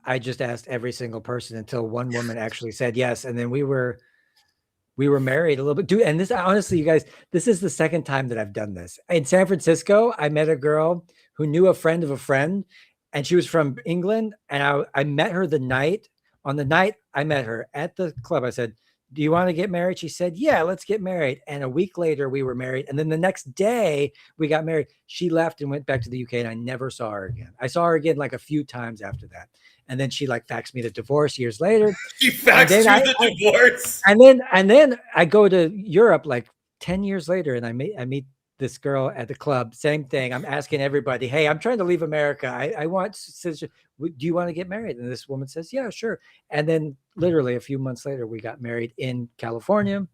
I just asked every single person until one woman actually said yes. And then we were married a little bit. Dude, and this, honestly, you guys, this is the second time that I've done this. In San Francisco, I met a girl who knew a friend of a friend, and she was from England. And I met her on the night I met her at the club. I said, do you want to get married? She said, yeah, let's get married. And a week later we were married. And then the next day we got married. She left and went back to the UK, and I never saw her again. I saw her again like a few times after that. And then she like faxed me the divorce years later. She faxed you the divorce. And then I go to Europe like 10 years later, and I meet this girl at the club. Same thing. I'm asking everybody, hey, I'm trying to leave America. I want citizenship. Do you want to get married? And this woman says, yeah, sure. And then literally a few months later, we got married in California,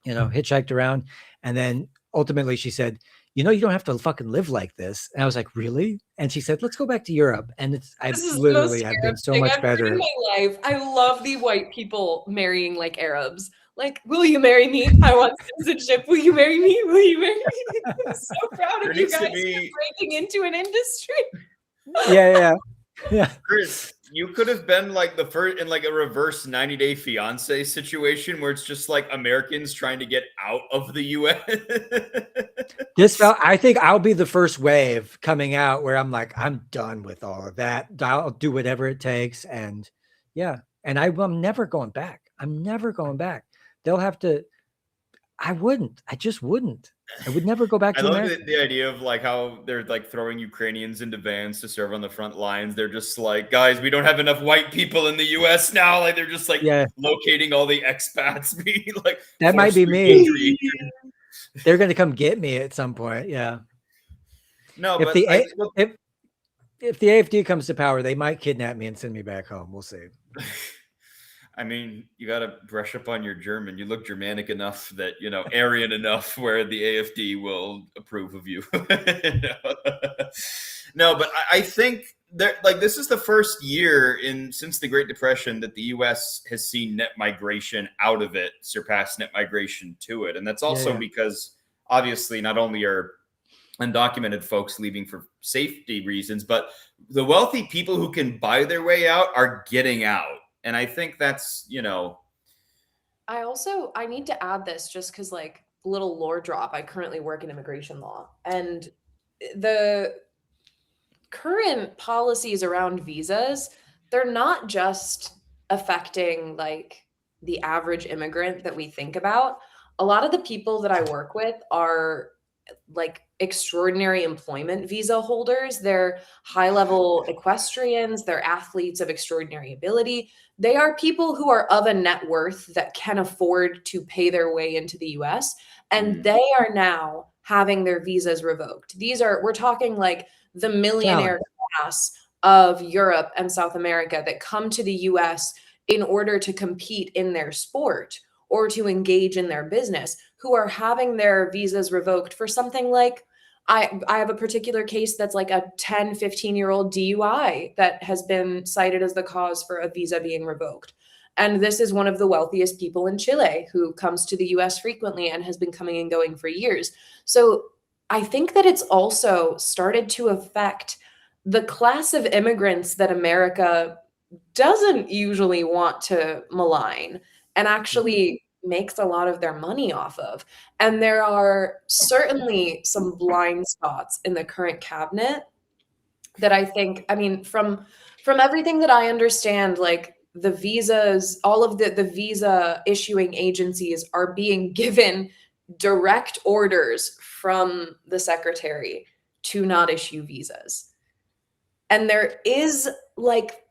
hitchhiked around. And then ultimately she said, you don't have to fucking live like this. And I was like, really? And she said, let's go back to Europe. And I literally have been so much better. In my life, I love the white people marrying like Arabs. Like, will you marry me? I want citizenship. Will you marry me? Will you marry me? I'm so proud of you guys for breaking into an industry. Yeah. Chris, you could have been like the first in like a reverse 90-Day Fiance situation where it's just like Americans trying to get out of the US. I think I'll be the first wave coming out where I'm like, I'm done with all of that. I'll do whatever it takes. And yeah. And I'm never going back. I'm never going back. They'll have to. I just wouldn't. I would never go back to America. I love the idea of like how they're like throwing Ukrainians into vans to serve on the front lines. They're just like, guys, we don't have enough white people in the US now. Like, they're just like locating all the expats. Like, that might be me. They're going to come get me at some point. Yeah. No, if the AFD comes to power, they might kidnap me and send me back home. We'll see. I mean, you got to brush up on your German. You look Germanic enough that, Aryan enough where the AFD will approve of you. No, but I think that this is the first year since the Great Depression that the U.S. has seen net migration out of it surpass net migration to it. And that's also because obviously not only are undocumented folks leaving for safety reasons, but the wealthy people who can buy their way out are getting out. And I think that's, I need to add this just because, like, little lore drop. I currently work in immigration law, and the current policies around visas, they're not just affecting like the average immigrant that we think about. A lot of the people that I work with are like extraordinary employment visa holders. They're high-level equestrians, they're athletes of extraordinary ability. They are people who are of a net worth that can afford to pay their way into the US, and they are now having their visas revoked. We're talking like the millionaire class of Europe and South America that come to the US in order to compete in their sport or to engage in their business, who are having their visas revoked for something like, I have a particular case that's like a 10, 15-year-old DUI that has been cited as the cause for a visa being revoked. And this is one of the wealthiest people in Chile who comes to the US frequently and has been coming and going for years. So I think that it's also started to affect the class of immigrants that America doesn't usually want to malign and actually makes a lot of their money off of. And there are certainly some blind spots in the current cabinet that I think, I mean, from everything that I understand, like the visas, all of the visa issuing agencies are being given direct orders from the secretary to not issue visas. And there is like,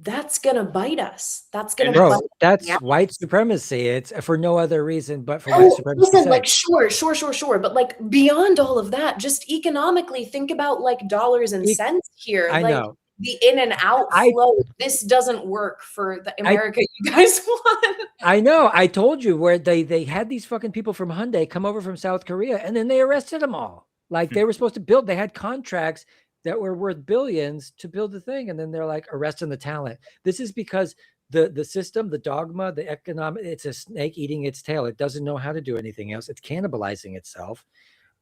that's gonna bite us. That's gonna Bro, bite that's us. white supremacy. It's for no other reason but for white Oh, supremacy. listen, like sure. But like beyond all of that, just economically think about like dollars and cents here. I Like know. the in and out flow. This doesn't work for the America you guys want. I know. I told you where they had these fucking people from Hyundai come over from South Korea and then they arrested them all. Like they were supposed to build, they had contracts that were worth billions to build the thing. And then they're like arresting the talent. This is because the system, the dogma, the economic, it's a snake eating its tail. It doesn't know how to do anything else. It's cannibalizing itself.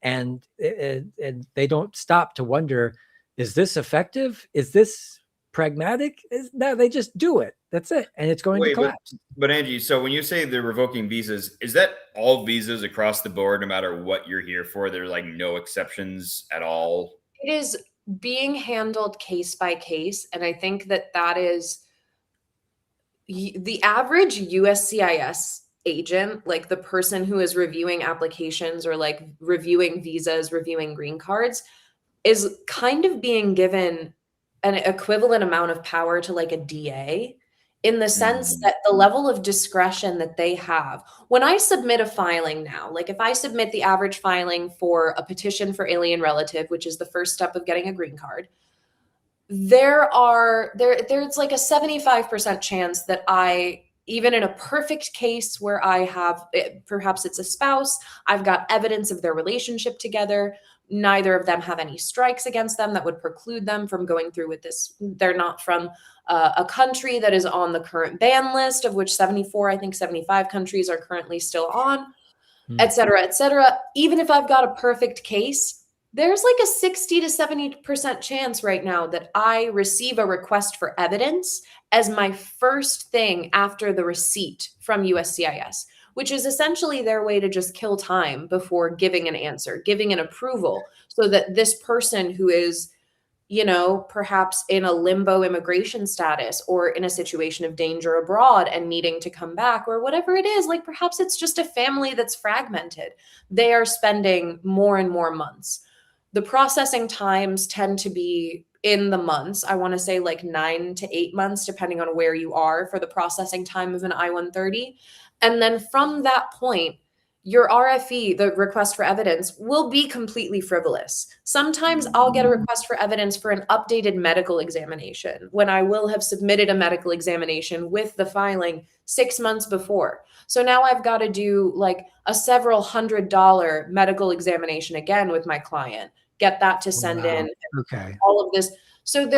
And they don't stop to wonder, is this effective? Is this pragmatic? No, they just do it. That's it. And it's going to collapse. But Angie, so when you say they're revoking visas, is that all visas across the board, no matter what you're here for? There are like no exceptions at all? It is being handled case by case. And I think that is the average USCIS agent, like the person who is reviewing applications or like reviewing visas, reviewing green cards, is kind of being given an equivalent amount of power to like a DA, in the sense that the level of discretion that they have. When I submit a filing now, like if I submit the average filing for a petition for alien relative, which is the first step of getting a green card, there's like a 75% chance that even in a perfect case where I have, perhaps it's a spouse, I've got evidence of their relationship together, neither of them have any strikes against them that would preclude them from going through with this. They're not from a country that is on the current ban list, of which 74, I think 75 countries are currently still on, et cetera, et cetera. Even if I've got a perfect case, there's like a 60 to 70% chance right now that I receive a request for evidence as my first thing after the receipt from USCIS, which is essentially their way to just kill time before giving an answer, giving an approval, so that this person who is, perhaps in a limbo immigration status or in a situation of danger abroad and needing to come back or whatever it is, like perhaps it's just a family that's fragmented, they are spending more and more months. The processing times tend to be in the months. I want to say like 9 to 8 months, depending on where you are for the processing time of an I-130. And then from that point, your RFE, the request for evidence, will be completely frivolous. Sometimes I'll get a request for evidence for an updated medical examination when I will have submitted a medical examination with the filing 6 months before. So now I've got to do like a several $100 medical examination again with my client, get that to send in, all of this. So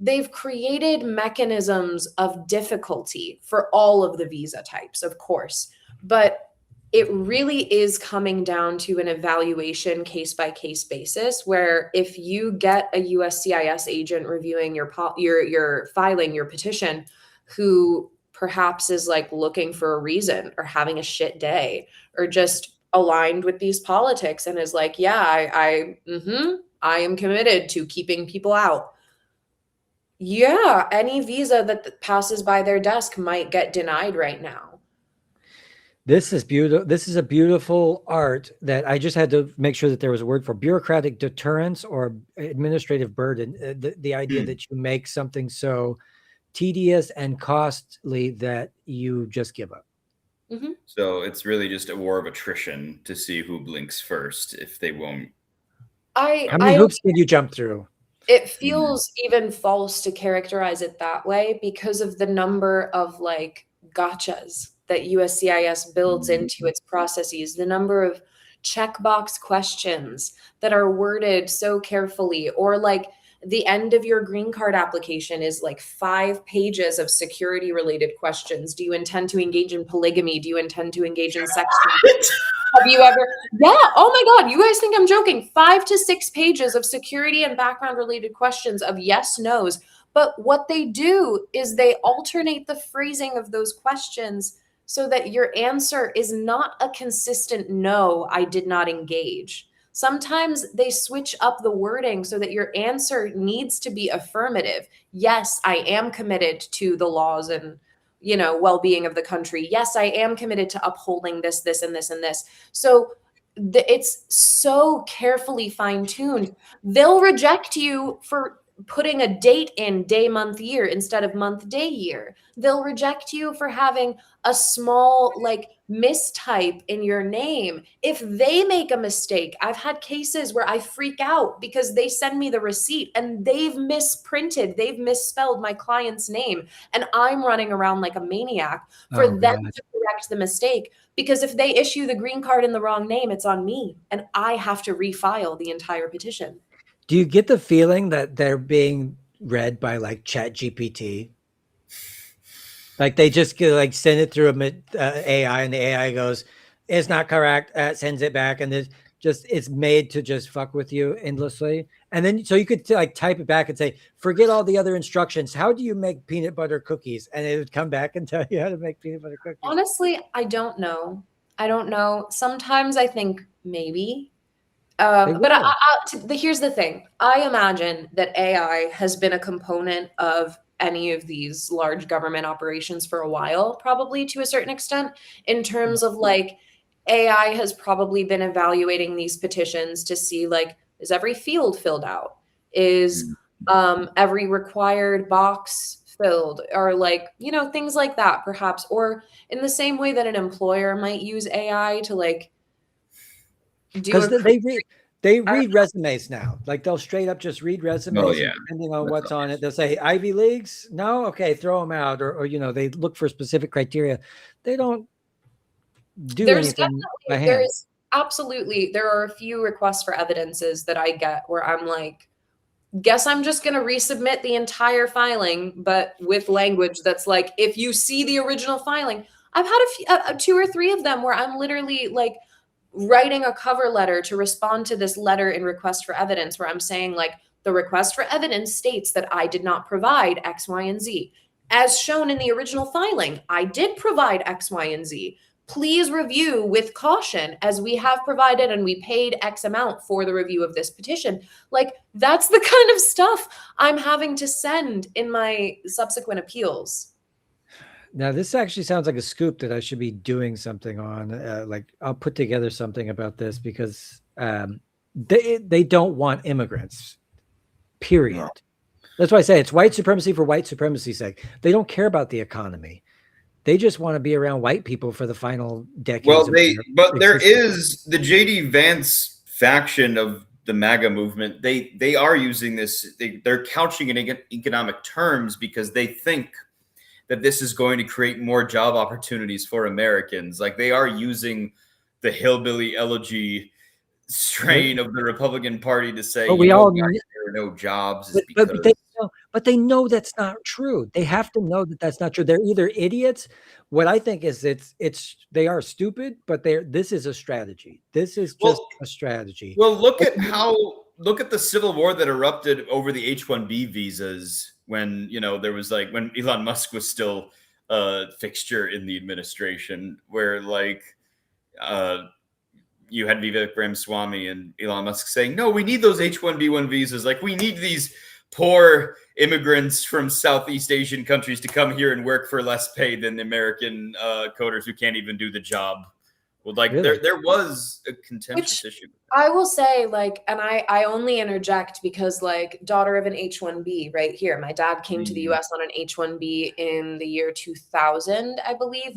they've created mechanisms of difficulty for all of the visa types, of course, but it really is coming down to an evaluation case-by-case basis, where if you get a USCIS agent reviewing your filing, your petition, who perhaps is like looking for a reason or having a shit day or just aligned with these politics and is like, yeah, I am committed to keeping people out. Yeah, any visa that passes by their desk might get denied right now. This is beautiful. This is a beautiful art that I just had to make sure that there was a word for: bureaucratic deterrence or administrative burden. The idea that you make something so tedious and costly that you just give up. So it's really just a war of attrition to see who blinks first if they won't. How many hoops did you jump through? It feels even false to characterize it that way because of the number of like gotchas that USCIS builds into its processes, the number of checkbox questions that are worded so carefully, or like the end of your green card application is like 5 pages of security related questions. Do you intend to engage in polygamy? Do you intend to engage in sex? Have you ever? Yeah. Oh my God. You guys think I'm joking? 5 to 6 pages of security and background related questions of yes, no's, But what they do is they alternate the phrasing of those questions so that your answer is not a consistent no, I did not engage. Sometimes they switch up the wording so that your answer needs to be affirmative. Yes, I am committed to the laws and well-being of the country. Yes, I am committed to upholding this, this, and this, and this. So it's so carefully fine-tuned. They'll reject you for putting a date in day, month, year instead of month, day, year. They'll reject you for having a small mistype in your name. If they make a mistake, I've had cases where I freak out because they send me the receipt and they've misspelled my client's name, and I'm running around like a maniac for them to correct the mistake. Because if they issue the green card in the wrong name, it's on me, and I have to refile the entire petition. Do you get the feeling that they're being read by Chat GPT? They just send it through AI, and the AI goes, "It's not correct," sends it back, and it's made to just fuck with you endlessly. And then so you could type it back and say, "Forget all the other instructions. How do you make peanut butter cookies?" And it would come back and tell you how to make peanut butter cookies. Honestly, I don't know. Sometimes I think maybe. Here's the thing. I imagine that AI has been a component of any of these large government operations for a while, probably to a certain extent, in terms of AI has probably been evaluating these petitions to see is every field filled out? Is every required box filled? Or things like that, perhaps. Or in the same way that an employer might use AI to because they read resumes now. They'll straight up just read resumes. Oh, yeah. Depending on what's on it. They'll say Ivy Leagues. No. Okay. Throw them out. Or they look for specific criteria. They don't do anything by hand. There are a few requests for evidences that I get where I'm like, guess I'm just going to resubmit the entire filing, but with language that's if you see the original filing. I've had two or three of them where I'm literally writing a cover letter to respond to this letter in request for evidence, where I'm saying the request for evidence states that I did not provide X, Y, and Z. As shown in the original filing, I did provide X, Y, and Z. Please review with caution, as we have provided and we paid X amount for the review of this petition. That's the kind of stuff I'm having to send in my subsequent appeals. Now, this actually sounds like a scoop that I should be doing something on. I'll put together something about this because they don't want immigrants, period. No. That's why I say it's white supremacy for white supremacy's sake. They don't care about the economy. They just want to be around white people for the final decades. Well, there is the JD Vance faction of the MAGA movement. They are using this. They're couching it in economic terms because they think that this is going to create more job opportunities for Americans. They are using the hillbilly elegy strain of the Republican Party to say, there are no jobs. But they know that's not true. They have to know that that's not true. They're either idiots. What I think is they are stupid, but this is a strategy. This is just a strategy. Well, look at the civil war that erupted over the H-1B visas when there was when Elon Musk was still a fixture in the administration, where you had Vivek Ramaswamy and Elon Musk saying, no, we need those H-1B1 visas. We need these poor immigrants from Southeast Asian countries to come here and work for less pay than the American coders who can't even do the job. Well, really? there was a contentious issue. I will say, and I only interject because, daughter of an H-1B right here. My dad came to the U.S. on an H-1B in the year 2000, I believe,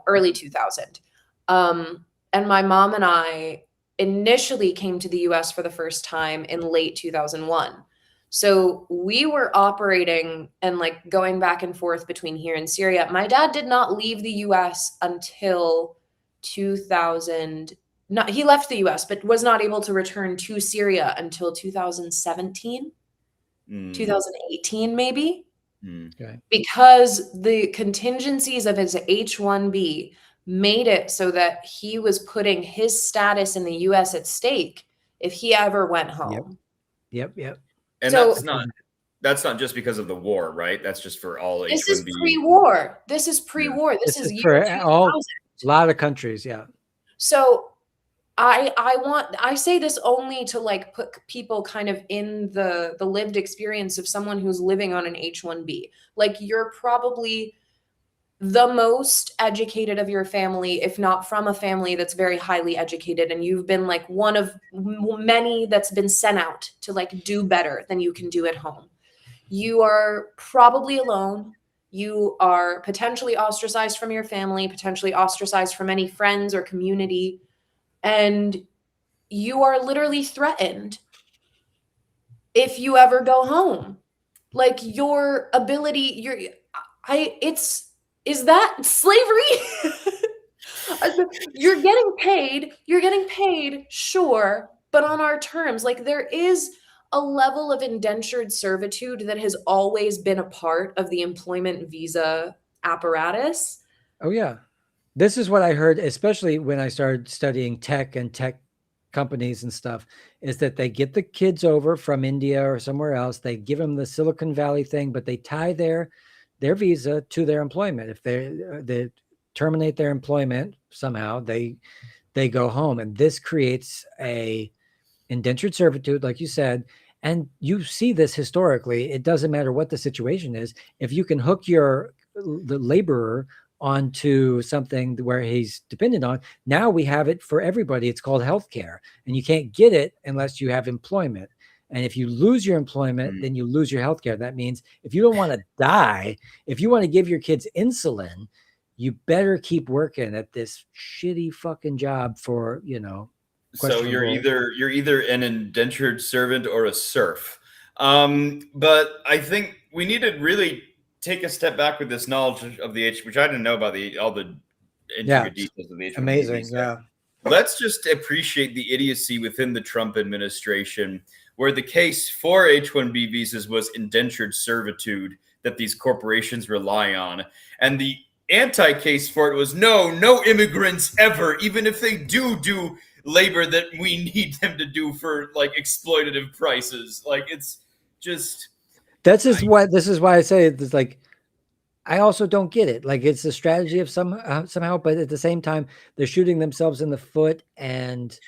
early 2000. And my mom and I initially came to the U.S. for the first time in late 2001. So we were operating and going back and forth between here and Syria. My dad did not leave the U.S. until 2000. He left the U.S., but was not able to return to Syria until 2017, 2018, maybe. Okay. Because the contingencies of his H-1B made it so that he was putting his status in the U.S. at stake if he ever went home. Yep. And that's not just because of the war, right? That's just for all This is H-1B. pre-war. This is pre-war. This is for year all 2000. a lot of countries. Yeah. So I say this only to like put people kind of in the lived experience of someone who's living on an H-1B. Like, you're probably the most educated of your family, if not from a family that's very highly educated, and you've been like one of many that's been sent out to like do better than you can do at home. You are probably alone. You are potentially ostracized from your family, potentially ostracized from any friends or community, and you are literally threatened if you ever go home. Like, your ability, is that slavery? You're getting paid, sure, but on our terms. Like, there is a level of indentured servitude that has always been a part of the employment visa apparatus. Oh yeah. This is what I heard, especially when I started studying tech and tech companies and stuff, is that they get the kids over from India or somewhere else. They give them the Silicon Valley thing, but they tie their visa to their employment. If they terminate their employment somehow, they go home, and this creates a indentured servitude, like you said. And you see this historically. It doesn't matter what the situation is. If you can hook the laborer onto something where he's dependent on, now we have it for everybody. It's called healthcare, and you can't get it unless you have employment. And if you lose your employment, then you lose your healthcare. That means if you don't want to die, if you want to give your kids insulin, you better keep working at this shitty fucking job for, So you're either an indentured servant or a serf. But I think we need to really take a step back with this knowledge of the H, which I didn't know about all the intricate details of the H-1B amazing visa. Yeah. Let's just appreciate the idiocy within the Trump administration, where the case for H-1B visas was indentured servitude that these corporations rely on, and the anti-case for it was no immigrants ever, even if they do labor that we need them to do for like exploitative prices. Like, it's just this is why I say it's like, I also don't get it. Like, it's a strategy of somehow, but at the same time, they're shooting themselves in the foot. And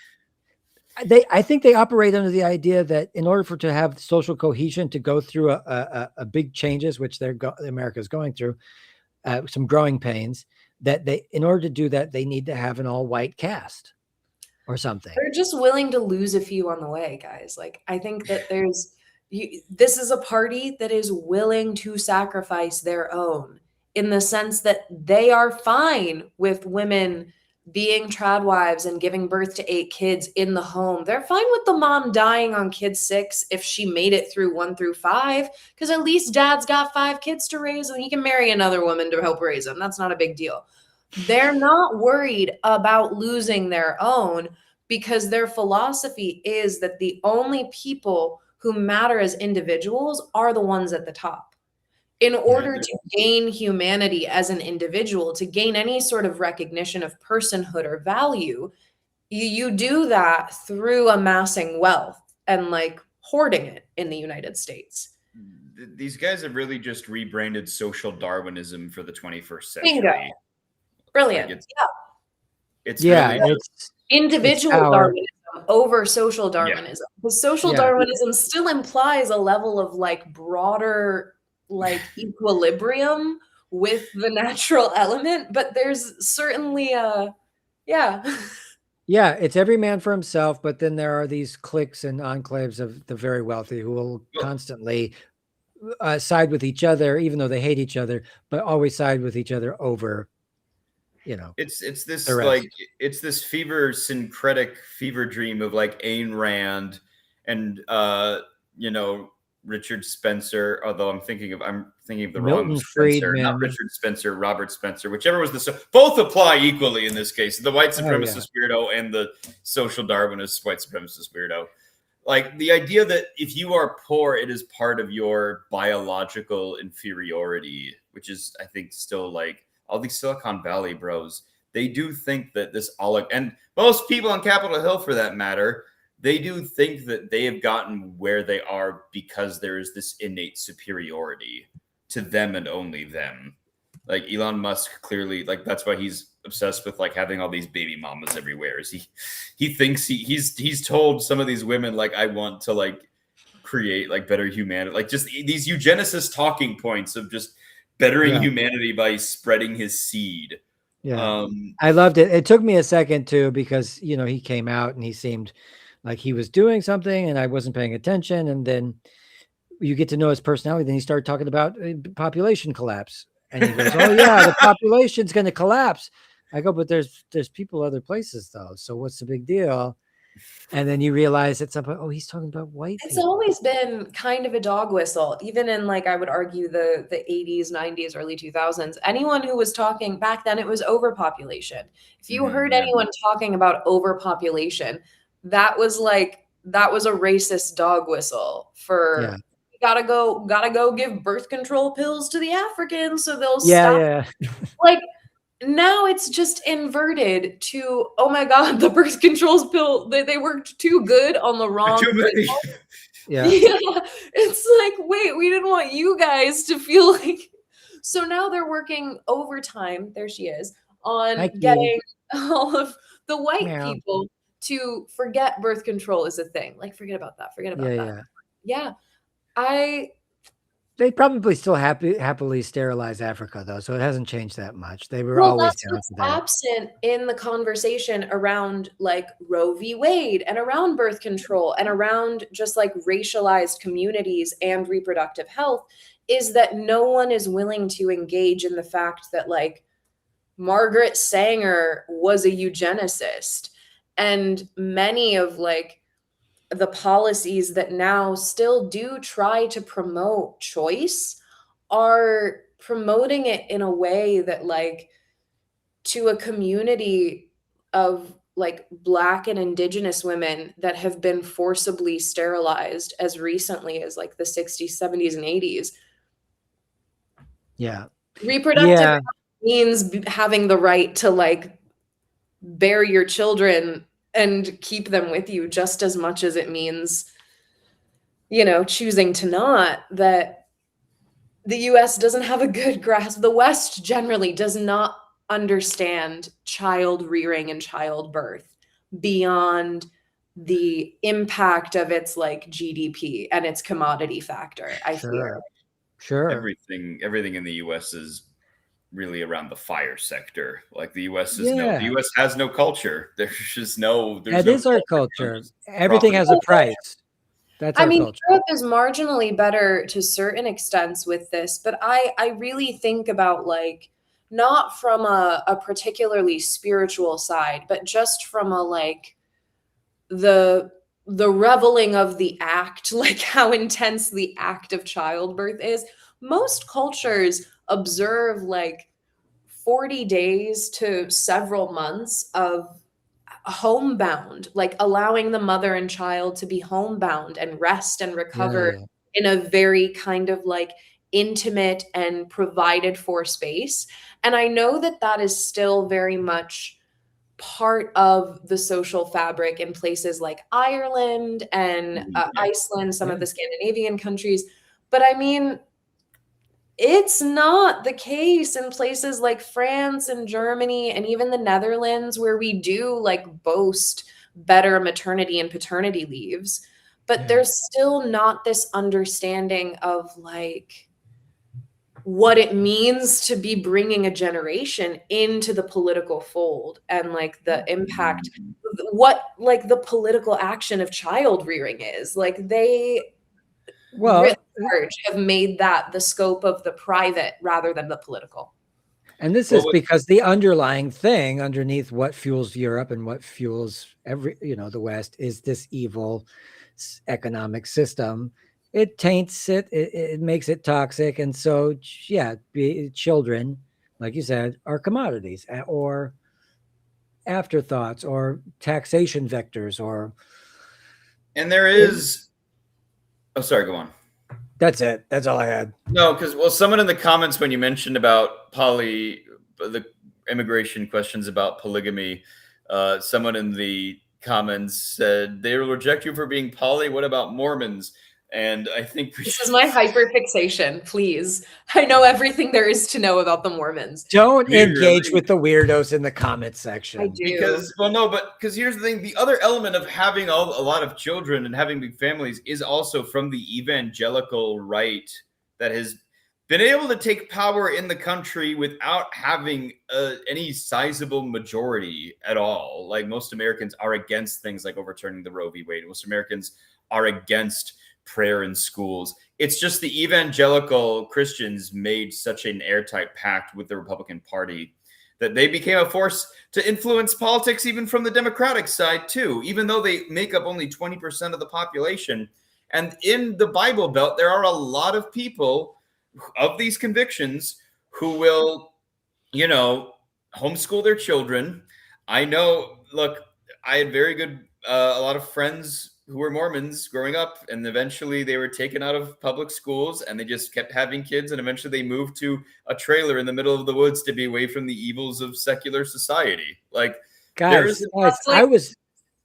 I think they operate under the idea that in order to have social cohesion, to go through a big changes, which America's going through, some growing pains, that in order to do that, they need to have an all white cast or something. They're just willing to lose a few on the way, guys. Like, I think that this is a party that is willing to sacrifice their own, in the sense that they are fine with women being trad wives and giving birth to 8 kids in the home. They're fine with the mom dying on kid 6 if she made it through 1 through 5, because at least dad's got 5 kids to raise and he can marry another woman to help raise them. That's not a big deal. They're not worried about losing their own, because their philosophy is that the only people who matter as individuals are the ones at the top. In order to gain humanity as an individual, to gain any sort of recognition of personhood or value, you do that through amassing wealth and like hoarding it in the United States. These guys have really just rebranded social Darwinism for the 21st century. Bingo. Brilliant. Like, It's individual Darwinism over social Darwinism. Because social Darwinism still implies a level of like broader like equilibrium with the natural element, but there's certainly it's every man for himself, but then there are these cliques and enclaves of the very wealthy who will constantly side with each other, even though they hate each other, but always side with each other over, it's this like, it's this syncretic fever dream of like Ayn Rand and Richard Spencer, although I'm thinking of the wrong Spencer, not Richard Spencer, Robert Spencer, whichever was both apply equally in this case. The white supremacist weirdo and the social Darwinist white supremacist weirdo. Like, the idea that if you are poor, it is part of your biological inferiority, which is, I think, still like all these Silicon Valley bros. They do think that and most people on Capitol Hill, for that matter, they do think that they have gotten where they are because there is this innate superiority to them and only them. Like Elon Musk clearly, like that's why he's obsessed with like having all these baby mamas everywhere. Is he thinks he's told some of these women like, I want to like create like better humanity, like just these eugenicist talking points of just bettering humanity by spreading his seed. Yeah. I loved it. It took me a second too, because, you know, he came out and he seemed like he was doing something and I wasn't paying attention. And then you get to know his personality. Then he started talking about population collapse. And he goes, oh yeah, the population's going to collapse. I go, but there's people other places though. So what's the big deal? And then you realize at some point, oh, he's talking about white It's people. always been kind of a dog whistle, even in like, I would argue the 80s, 90s, early 2000s. Anyone who was talking back then, it was overpopulation. If you heard anyone talking about overpopulation, that was a racist dog whistle for gotta go give birth control pills to the Africans so they'll stop. Yeah. Like, now it's just inverted to, oh my God, the birth control pill, they worked too good on the wrong. Yeah. It's like, wait, we didn't want you guys to feel like. So now they're working overtime. There she is on getting all of the white people to forget birth control is a thing. Like, forget about that. Forget about that. Yeah. They probably still happily sterilize Africa though, so it hasn't changed that much. They were always down for that. Absent in the conversation around like Roe v. Wade and around birth control and around just like racialized communities and reproductive health is that no one is willing to engage in the fact that like Margaret Sanger was a eugenicist, and many of like the policies that now still do try to promote choice are promoting it in a way that like to a community of like Black and Indigenous women that have been forcibly sterilized as recently as like the 60s, 70s, and 80s. Yeah. Reproductive means having the right to like bear your children and keep them with you just as much as it means, you know, choosing to not. That the US doesn't have a good grasp. The West generally does not understand child rearing and childbirth beyond the impact of its like GDP and its commodity factor. I fear. Sure. Everything in the US is really around the fire sector. Like the US is the US has no culture. There's just no. That is our culture. Everything has a price. That's our culture. Europe is marginally better to certain extents with this, but I really think about like not from a particularly spiritual side, but just from a like the reveling of the act, like how intense the act of childbirth is. Most cultures observe like 40 days to several months of homebound, like allowing the mother and child to be homebound and rest and recover in a very kind of like intimate and provided for space. And I know that that is still very much part of the social fabric in places like Ireland and Iceland, some of the Scandinavian countries. But I mean, it's not the case in places like France and Germany and even the Netherlands, where we do like boast better maternity and paternity leaves, but there's still not this understanding of like what it means to be bringing a generation into the political fold and like the impact, what like the political action of child rearing is. Like they have made that the scope of the private rather than the political. And this is because the underlying thing underneath what fuels Europe and what fuels the West is this evil economic system. It taints it, it makes it toxic. And so, children, like you said, are commodities or afterthoughts or taxation vectors And there is... Oh, sorry, go on. That's it. That's all I had. No, because someone in the comments when you mentioned about the immigration questions about polygamy, someone in the comments said, they will reject you for being poly. What about Mormons? And I think this is my hyperfixation. Please, I know everything there is to know about the Mormons. Don't engage really? with the weirdos in the comment section. I do. Because, well, no, but because here's the thing: the other element of having a lot of children and having big families is also from the evangelical right that has been able to take power in the country without having any sizable majority at all. Like, most Americans are against things like overturning the Roe v. Wade. Most Americans are against prayer in schools. It's just the evangelical Christians made such an airtight pact with the Republican Party that they became a force to influence politics even from the Democratic side too, even though they make up only 20% of the population. And in the Bible Belt, there are a lot of people of these convictions who will, you know, homeschool their children. I know, look, I had very good, a lot of friends who were Mormons growing up, and eventually they were taken out of public schools and they just kept having kids. And eventually they moved to a trailer in the middle of the woods to be away from the evils of secular society. Like, guys,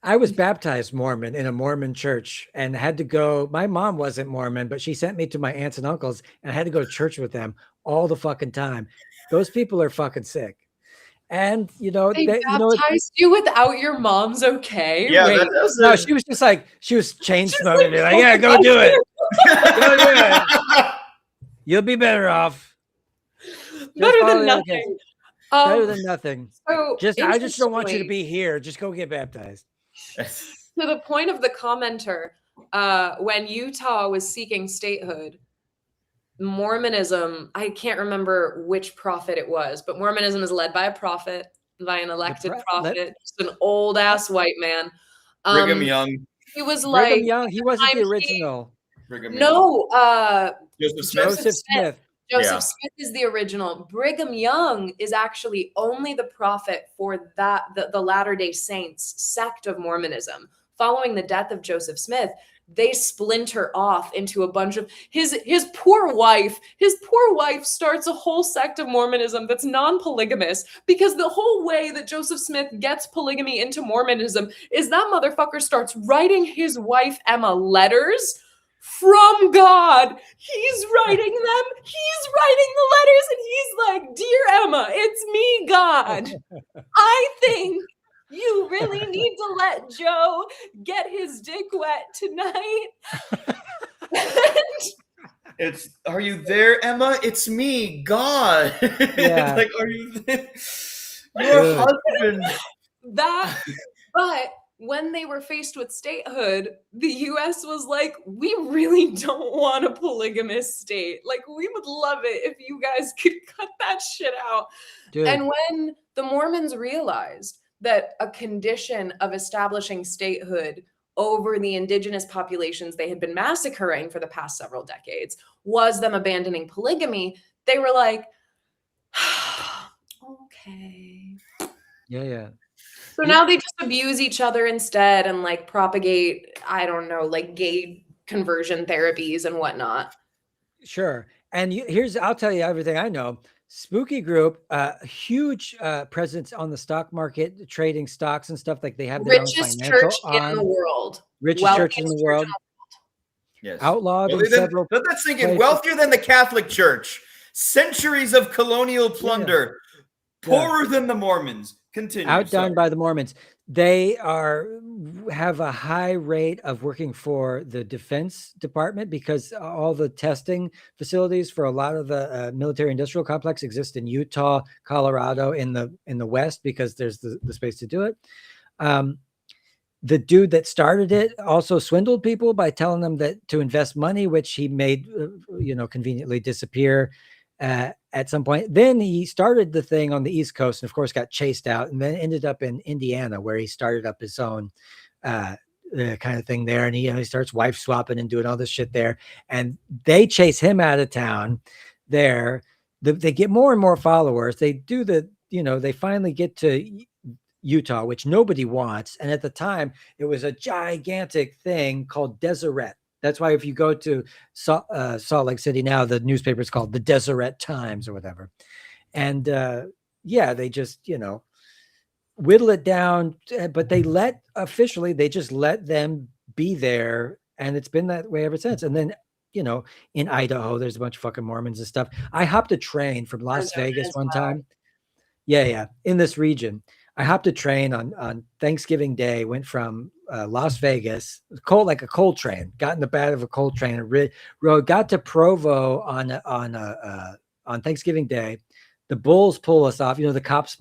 I was baptized Mormon in a Mormon church and had to go. My mom wasn't Mormon, but she sent me to my aunts and uncles and I had to go to church with them all the fucking time. Those people are fucking sick. And they baptized you without your mom's okay. Yeah, wait, no, she was just like, she was chain smoking. Like, yeah, go do it. Go do it. You'll be better off. Better than nothing. Better than nothing. So I just don't want you to be here. Just go get baptized. To the point of the commenter, when Utah was seeking statehood, Mormonism, I can't remember which prophet it was, but Mormonism is led by a prophet, by an elected prophet, just an old ass white man. Brigham Young. He was Brigham like Young. He wasn't the original. Joseph Smith. Joseph Yeah. Smith is the original. Brigham Young is actually only the prophet for the Latter-day Saints sect of Mormonism. Following the death of Joseph Smith, they splinter off into a bunch of his poor wife. His poor wife starts a whole sect of Mormonism that's non-polygamous, because the whole way that Joseph Smith gets polygamy into Mormonism is that motherfucker starts writing his wife Emma letters from God. He's writing them. He's writing the letters and he's like, "Dear Emma, it's me, God. I think you really need to let Joe get his dick wet tonight." It's, "Are you there, Emma? It's me, God." Yeah. Like, "Are you there? Your husband." But when they were faced with statehood, the US was like, "We really don't want a polygamous state. Like, we would love it if you guys could cut that shit out." Dude. And when the Mormons realized that a condition of establishing statehood over the indigenous populations they had been massacring for the past several decades was them abandoning polygamy, they were like, okay. Yeah. So now they just abuse each other instead and like propagate, I don't know, like gay conversion therapies and whatnot. Sure. And I'll tell you everything I know. Spooky Group, huge presence on the stock market, trading stocks and stuff. Like, they have their Richest own church financial in the world. Richest church in the world. Yes. Outlawed in Let several that sink in. places. Wealthier than the Catholic Church. Centuries of colonial plunder. Poorer than the Mormons. Continue. Outdone by the Mormons. They have a high rate of working for the Defense Department, because all the testing facilities for a lot of the military industrial complex exist in Utah, Colorado, in the West, because there's the space to do it. The dude that started it also swindled people by telling them that to invest money, which he made, conveniently disappear at some point. Then he started the thing on the East Coast and of course got chased out, and then ended up in Indiana, where he started up his own kind of thing there. And he starts wife swapping and doing all this shit there. And they chase him out of town there. They get more and more followers. They do they finally get to Utah, which nobody wants. And at the time, it was a gigantic thing called Deseret. That's why if you go to Salt Lake City now, the newspaper is called the Deseret Times or whatever. And they just, whittle it down, but they just let them be there, and it's been that way ever since. And then, in Idaho, there's a bunch of fucking Mormons and stuff. I hopped a train from Las Vegas one time. Yeah, in this region. I hopped a train on Thanksgiving Day, went from Las Vegas, like a coal train, got in the back of a coal train and rode, got to Provo on Thanksgiving Day. The bulls pull us off. The cops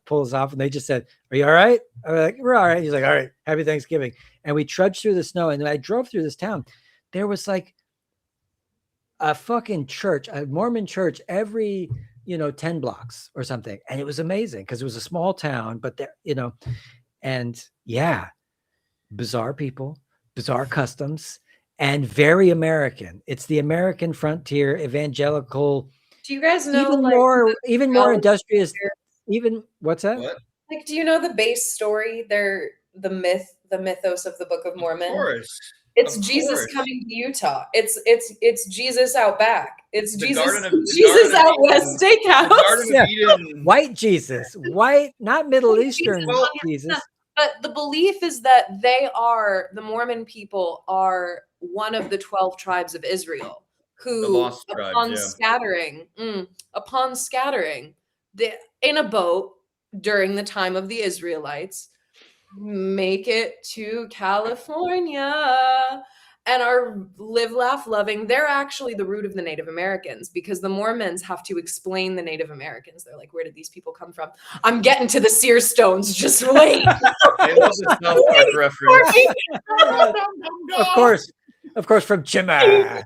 pull us off, and they just said, "Are you all right?" I'm like, "We're all right." He's like, "All right, happy Thanksgiving." And we trudged through the snow, and I drove through this town. There was like a fucking church, a Mormon church, every 10 blocks or something. And it was amazing because it was a small town, but there, and yeah, bizarre people, bizarre customs, and very American. It's the American frontier, evangelical. Do you guys know even more industrious? What's that? What? Like, do you know the base story? The mythos of the Book of Mormon. Of course. It's Jesus coming to Utah. It's Jesus out back. It's Jesus out west steakhouse. White Jesus, not Middle Eastern Jesus. But the belief is that the Mormon people are one of the 12 tribes of Israel who, scattering, in a boat during the time of the Israelites, make it to California and are live, laugh, loving. They're actually the root of the Native Americans, because the Mormons have to explain the Native Americans. They're like, where did these people come from? I'm getting to the seer stones. Just wait. I love the South Park reference. Of course, from Chima.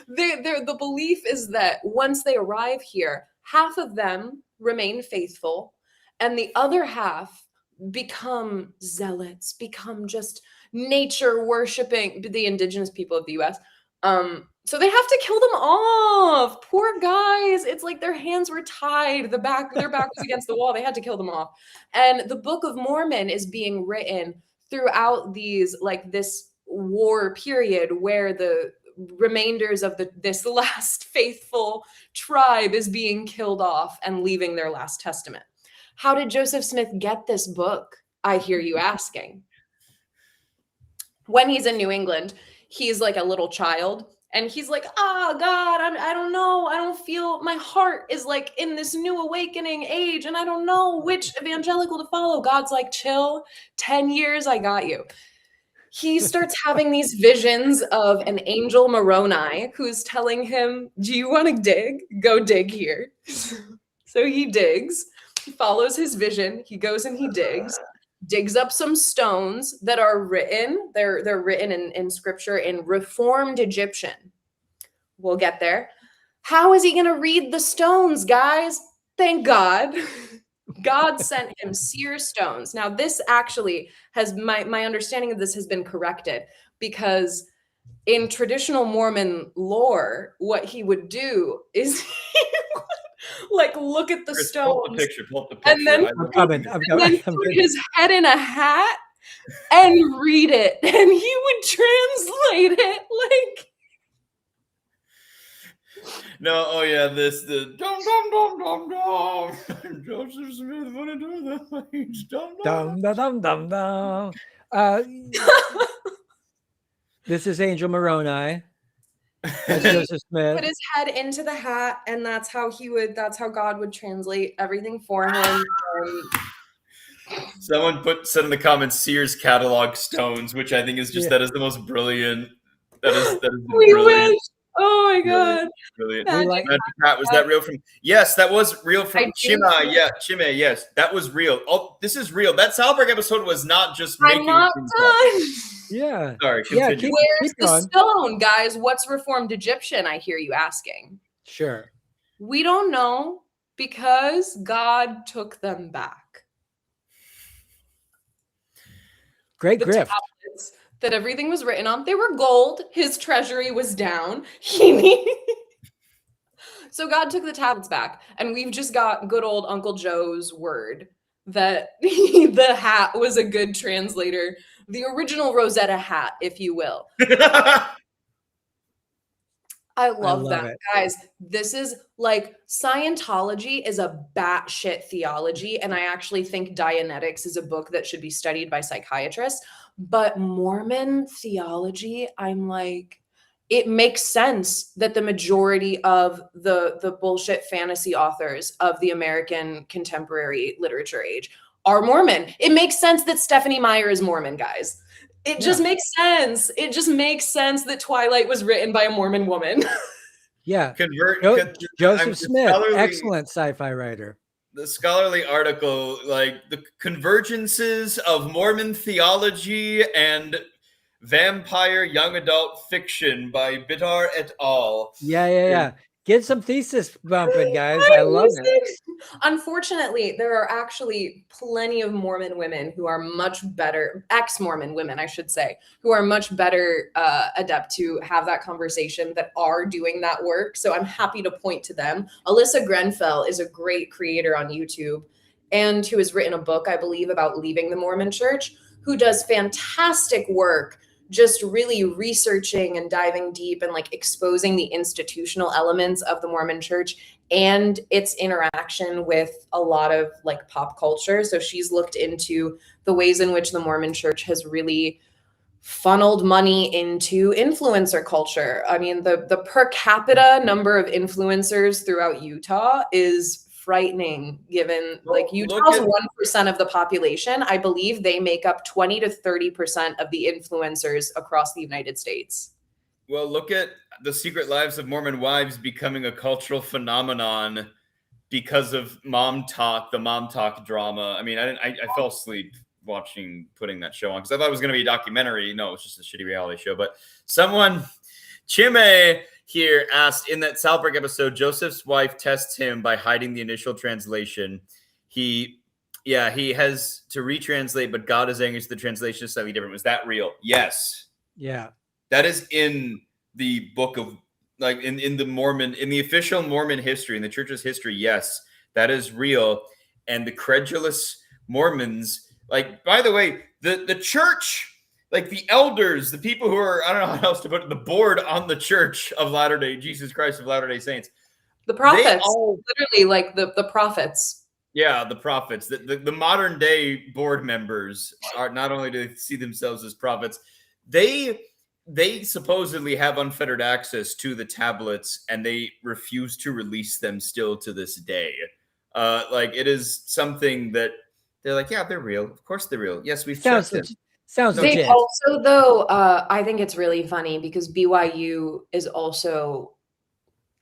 The belief is that once they arrive here, half of them remain faithful, and the other half become zealots, become just nature worshiping, the indigenous people of the US. So they have to kill them off. Poor guys. It's like their hands were tied. Their back was against the wall. They had to kill them off. And the Book of Mormon is being written throughout this war period where the remainders of this last faithful tribe is being killed off and leaving their last testament. How did Joseph Smith get this book? I hear you asking. When he's in New England, he's like a little child, and he's like, God, I don't know. I don't feel, my heart is like in this new awakening age, and I don't know which evangelical to follow. God's like, chill, 10 years, I got you. He starts having these visions of an angel Moroni who's telling him, do you want to dig? Go dig here. So he digs. He follows his vision. He goes and he digs up some stones that are written. They're written in scripture in Reformed Egyptian. We'll get there. How is he going to read the stones, guys? Thank God. God sent him seer stones. Now, this actually has my understanding of this has been corrected, because in traditional Mormon lore, what he would do is he would look at the stones, pull up the picture, and then put his head in a hat and read it, and he would translate it like. No, oh yeah, the dum dum. Joseph Smith wanted to do that. Dum. This is Angel Moroni. Joseph Smith put his head into the hat, and that's how God would translate everything for him. Someone said in the comments Sears catalog stones, which I think is just that is the most brilliant. That is we brilliant. Wish. Oh my God. Brilliant. Magic Hat, was that real from? Yes, that was real from Chima. Yeah, Chime. Yes, that was real. Oh, this is real. That South Park episode was not just making. I'm not done. Yeah. Sorry. Continue. Yeah. Where's the stone, guys? What's Reformed Egyptian? I hear you asking. Sure. We don't know, because God took them back. Great grift. That everything was written on. They were gold. His treasury was down. So God took the tablets back, and we've just got good old Uncle Joe's word that the hat was a good translator. The original Rosetta hat, if you will. I love that, it. guys. This is like Scientology is a batshit theology, and I actually think Dianetics is a book that should be studied by psychiatrists. But Mormon theology, I'm like, it makes sense that the majority of the bullshit fantasy authors of the American contemporary literature age are Mormon. It makes sense that Stephanie Meyer is Mormon, guys. It just Yeah. makes sense. It just makes sense that Twilight was written by a Mormon woman. Yeah. Convert Joseph Smith, scholarly, excellent sci-fi writer. the scholarly article, like the convergences of Mormon theology and vampire young adult fiction by Bitar et al. Yeah. Get some thesis bumping, guys. I love it. Unfortunately, there are actually plenty of Mormon women who are much better, ex-Mormon women, I should say, who are much better adept to have that conversation, that are doing that work. So I'm happy to point to them. Alyssa Grenfell is a great creator on YouTube, and who has written a book, I believe, about leaving the Mormon church, who does fantastic work just really researching and diving deep and like exposing the institutional elements of the Mormon church and its interaction with a lot of like pop culture. So she's looked into the ways in which the Mormon church has really funneled money into influencer culture. I mean, the per capita number of influencers throughout Utah is frightening, given like Utah's 1% of the population. I believe they make up 20 to 30% of the influencers across the United States. Well, look at the Secret Lives of Mormon Wives becoming a cultural phenomenon because of the Mom Talk drama. I mean, I fell asleep putting that show on because I thought it was going to be a documentary. No, it's just a shitty reality show. But someone, Chime here, asked, in that Salberg episode, Joseph's wife tests him by hiding the initial translation. He has to retranslate, but God is angry, so the translation is slightly different. Was that real? Yes. Yeah. That is in the book of, like, in the official Mormon history, in the church's history. Yes, that is real. And the credulous Mormons, like, by the way, the church, like the elders, the people who are, I don't know how else to put it, the board on the Church of Jesus Christ of Latter-day Saints. The prophets, literally, like the prophets. Yeah, the prophets. The modern day board members are, not only do they see themselves as prophets, they supposedly have unfettered access to the tablets, and they refuse to release them still to this day. Like, it is something that they're like, yeah, they're real. Of course they're real. Yes, we've checked them. Sounds They legit. also, though, I think it's really funny because BYU is also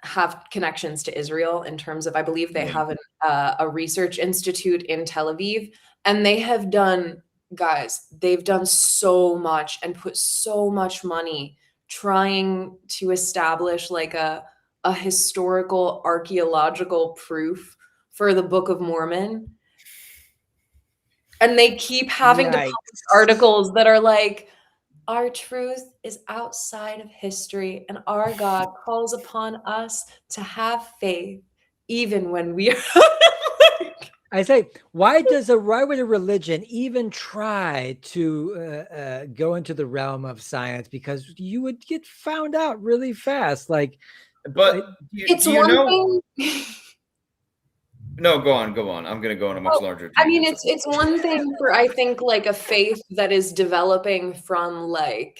have connections to Israel in terms of, I believe they have a research institute in Tel Aviv, and they have done, guys, they've done so much and put so much money trying to establish like a historical archaeological proof for the Book of Mormon. And they keep having to publish articles that are like, our truth is outside of history, and our God calls upon us to have faith even when we are. I say, why would a religion even try to go into the realm of science? Because you would get found out really fast. Like, but it's one thing. No, go on. I'm going to go on a much larger. I mean, it's one thing for, I think, like a faith that is developing from like,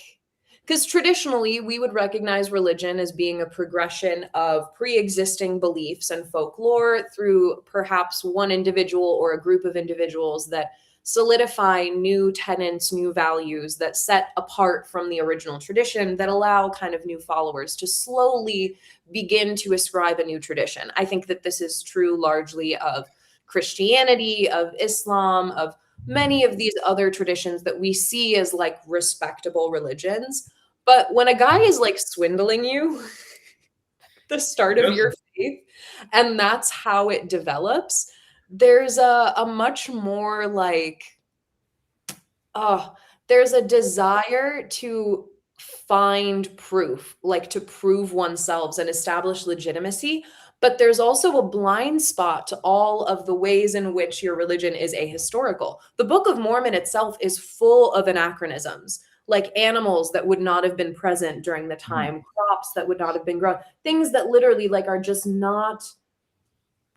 because traditionally we would recognize religion as being a progression of pre-existing beliefs and folklore through perhaps one individual or a group of individuals that solidify new tenets, new values that set apart from the original tradition, that allow kind of new followers to slowly begin to ascribe a new tradition. I think that this is true largely of Christianity, of Islam, of many of these other traditions that we see as like respectable religions. But when a guy is like swindling you, the start of your faith, and that's how it develops, there's a much more like, there's a desire to find proof, like to prove oneself and establish legitimacy. But there's also a blind spot to all of the ways in which your religion is ahistorical. The Book of Mormon itself is full of anachronisms. like animals that would not have been present during the time, crops that would not have been grown, things that literally like are just not,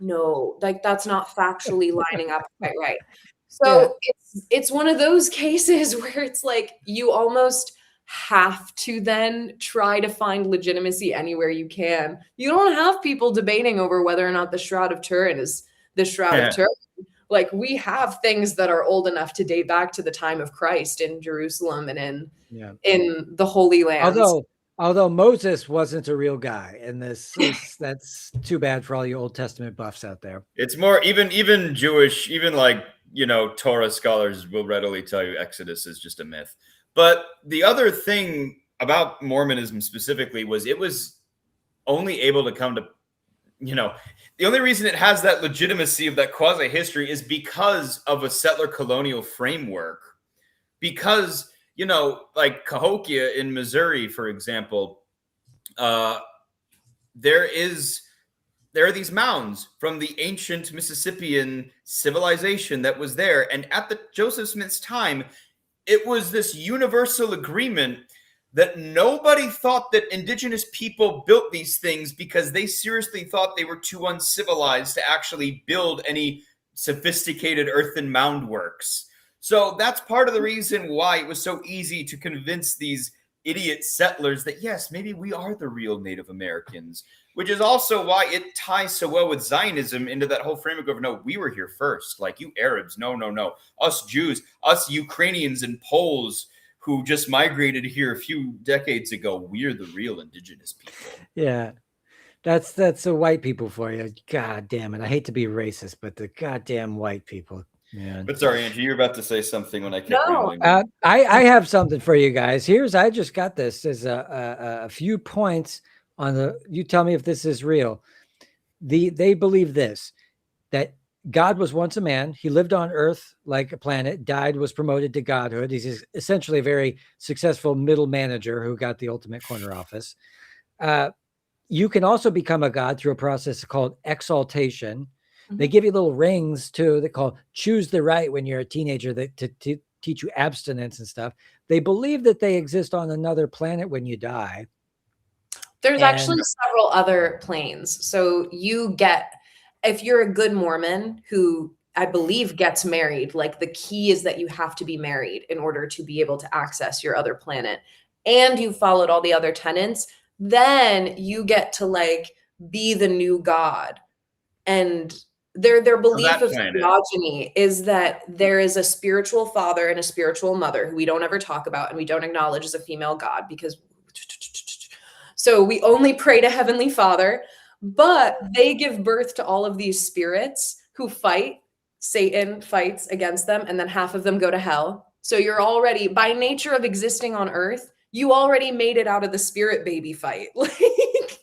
no, like that's not factually lining up quite right. So it's one of those cases where it's like you almost have to then try to find legitimacy anywhere you can. You don't have people debating over whether or not the Shroud of Turin is the Shroud of Turin. Like we have things that are old enough to date back to the time of Christ in Jerusalem and in the Holy Land. Although Moses wasn't a real guy, and that's too bad for all you Old Testament buffs out there. It's more even Jewish, even like, you know, Torah scholars will readily tell you Exodus is just a myth. But the other thing about Mormonism specifically was it was only able to come to, you know, the only reason it has that legitimacy of that quasi history is because of a settler colonial framework. Because, you know, like Cahokia in Missouri, for example, there are these mounds from the ancient Mississippian civilization that was there. And at the Joseph Smith's time, it was this universal agreement that nobody thought that indigenous people built these things because they seriously thought they were too uncivilized to actually build any sophisticated earthen mound works. So that's part of the reason why it was so easy to convince these idiot settlers that, yes, maybe we are the real Native Americans, which is also why it ties so well with Zionism into that whole framework of, no, we were here first. Like you Arabs, no. Us Jews, us Ukrainians and Poles who just migrated here a few decades ago, we're the real indigenous people. Yeah. That's the white people for you. God damn it. I hate to be racist, but the goddamn white people. Man. But sorry, Angie, you're about to say something when I kept rambling. I have something for you guys. I just got this. There's a few points on the. You tell me if this is real. They believe this, that God was once a man. He lived on Earth like a planet. Died, was promoted to godhood. He's essentially a very successful middle manager who got the ultimate corner office. You can also become a god through a process called exaltation. They give you little rings too. They call choose the right when you're a teenager to teach you abstinence and stuff. They believe that they exist on another planet when you die. There's actually several other planes. So you get, if you're a good Mormon who I believe gets married, like the key is that you have to be married in order to be able to access your other planet, and you followed all the other tenets, then you get to like be the new god. And their belief of theogony is that there is a spiritual father and a spiritual mother who we don't ever talk about and we don't acknowledge as a female god, because so we only pray to Heavenly Father, but they give birth to all of these spirits who fight. Satan fights against them, and then half of them go to hell. So you're already, by nature of existing on Earth, you already made it out of the spirit baby fight. Like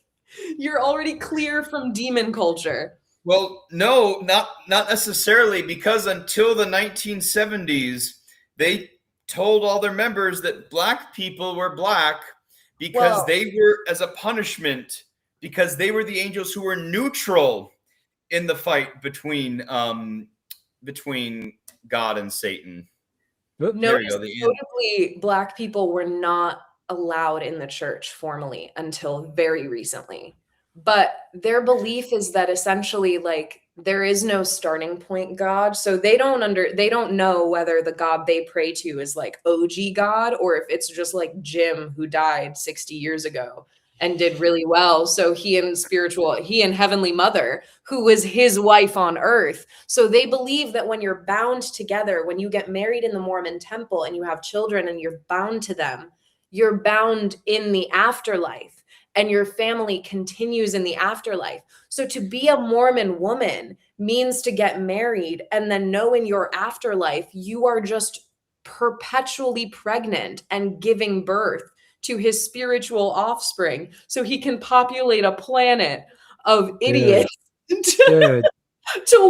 you're already clear from demon culture. Well, no, not necessarily, because until the 1970s, they told all their members that black people were black because they were, as a punishment, because they were the angels who were neutral in the fight between God and Satan. Notably, black people were not allowed in the church formally until very recently. But their belief is that essentially, like, there is no starting point God. So they don't know whether the God they pray to is like OG God, or if it's just like Jim who died 60 years ago and did really well. So he and Heavenly Mother, who was his wife on earth. So they believe that when you're bound together, when you get married in the Mormon temple and you have children and you're bound to them, you're bound in the afterlife. And your family continues in the afterlife. So to be a Mormon woman means to get married and then know in your afterlife, you are just perpetually pregnant and giving birth to his spiritual offspring so he can populate a planet of idiots to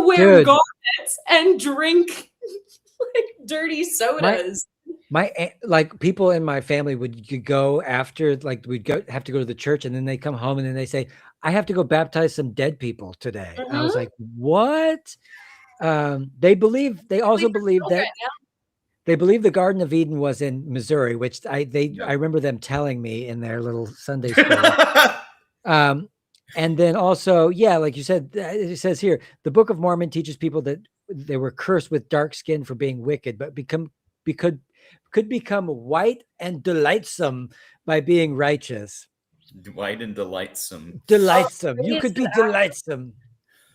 wear garments and drink like dirty sodas. My like people in my family would go after, like we'd have to go to the church, and then they come home and then they say, I have to go baptize some dead people today. And I was like, what? They also believe that They believe the Garden of Eden was in Missouri, which I Yeah. remember them telling me in their little Sunday school. And then also, yeah, like you said, it says here, the Book of Mormon teaches people that they were cursed with dark skin for being wicked, but could become white and delightsome by being righteous. White and delightsome. Delightsome. You phrase could be that actually- delightsome.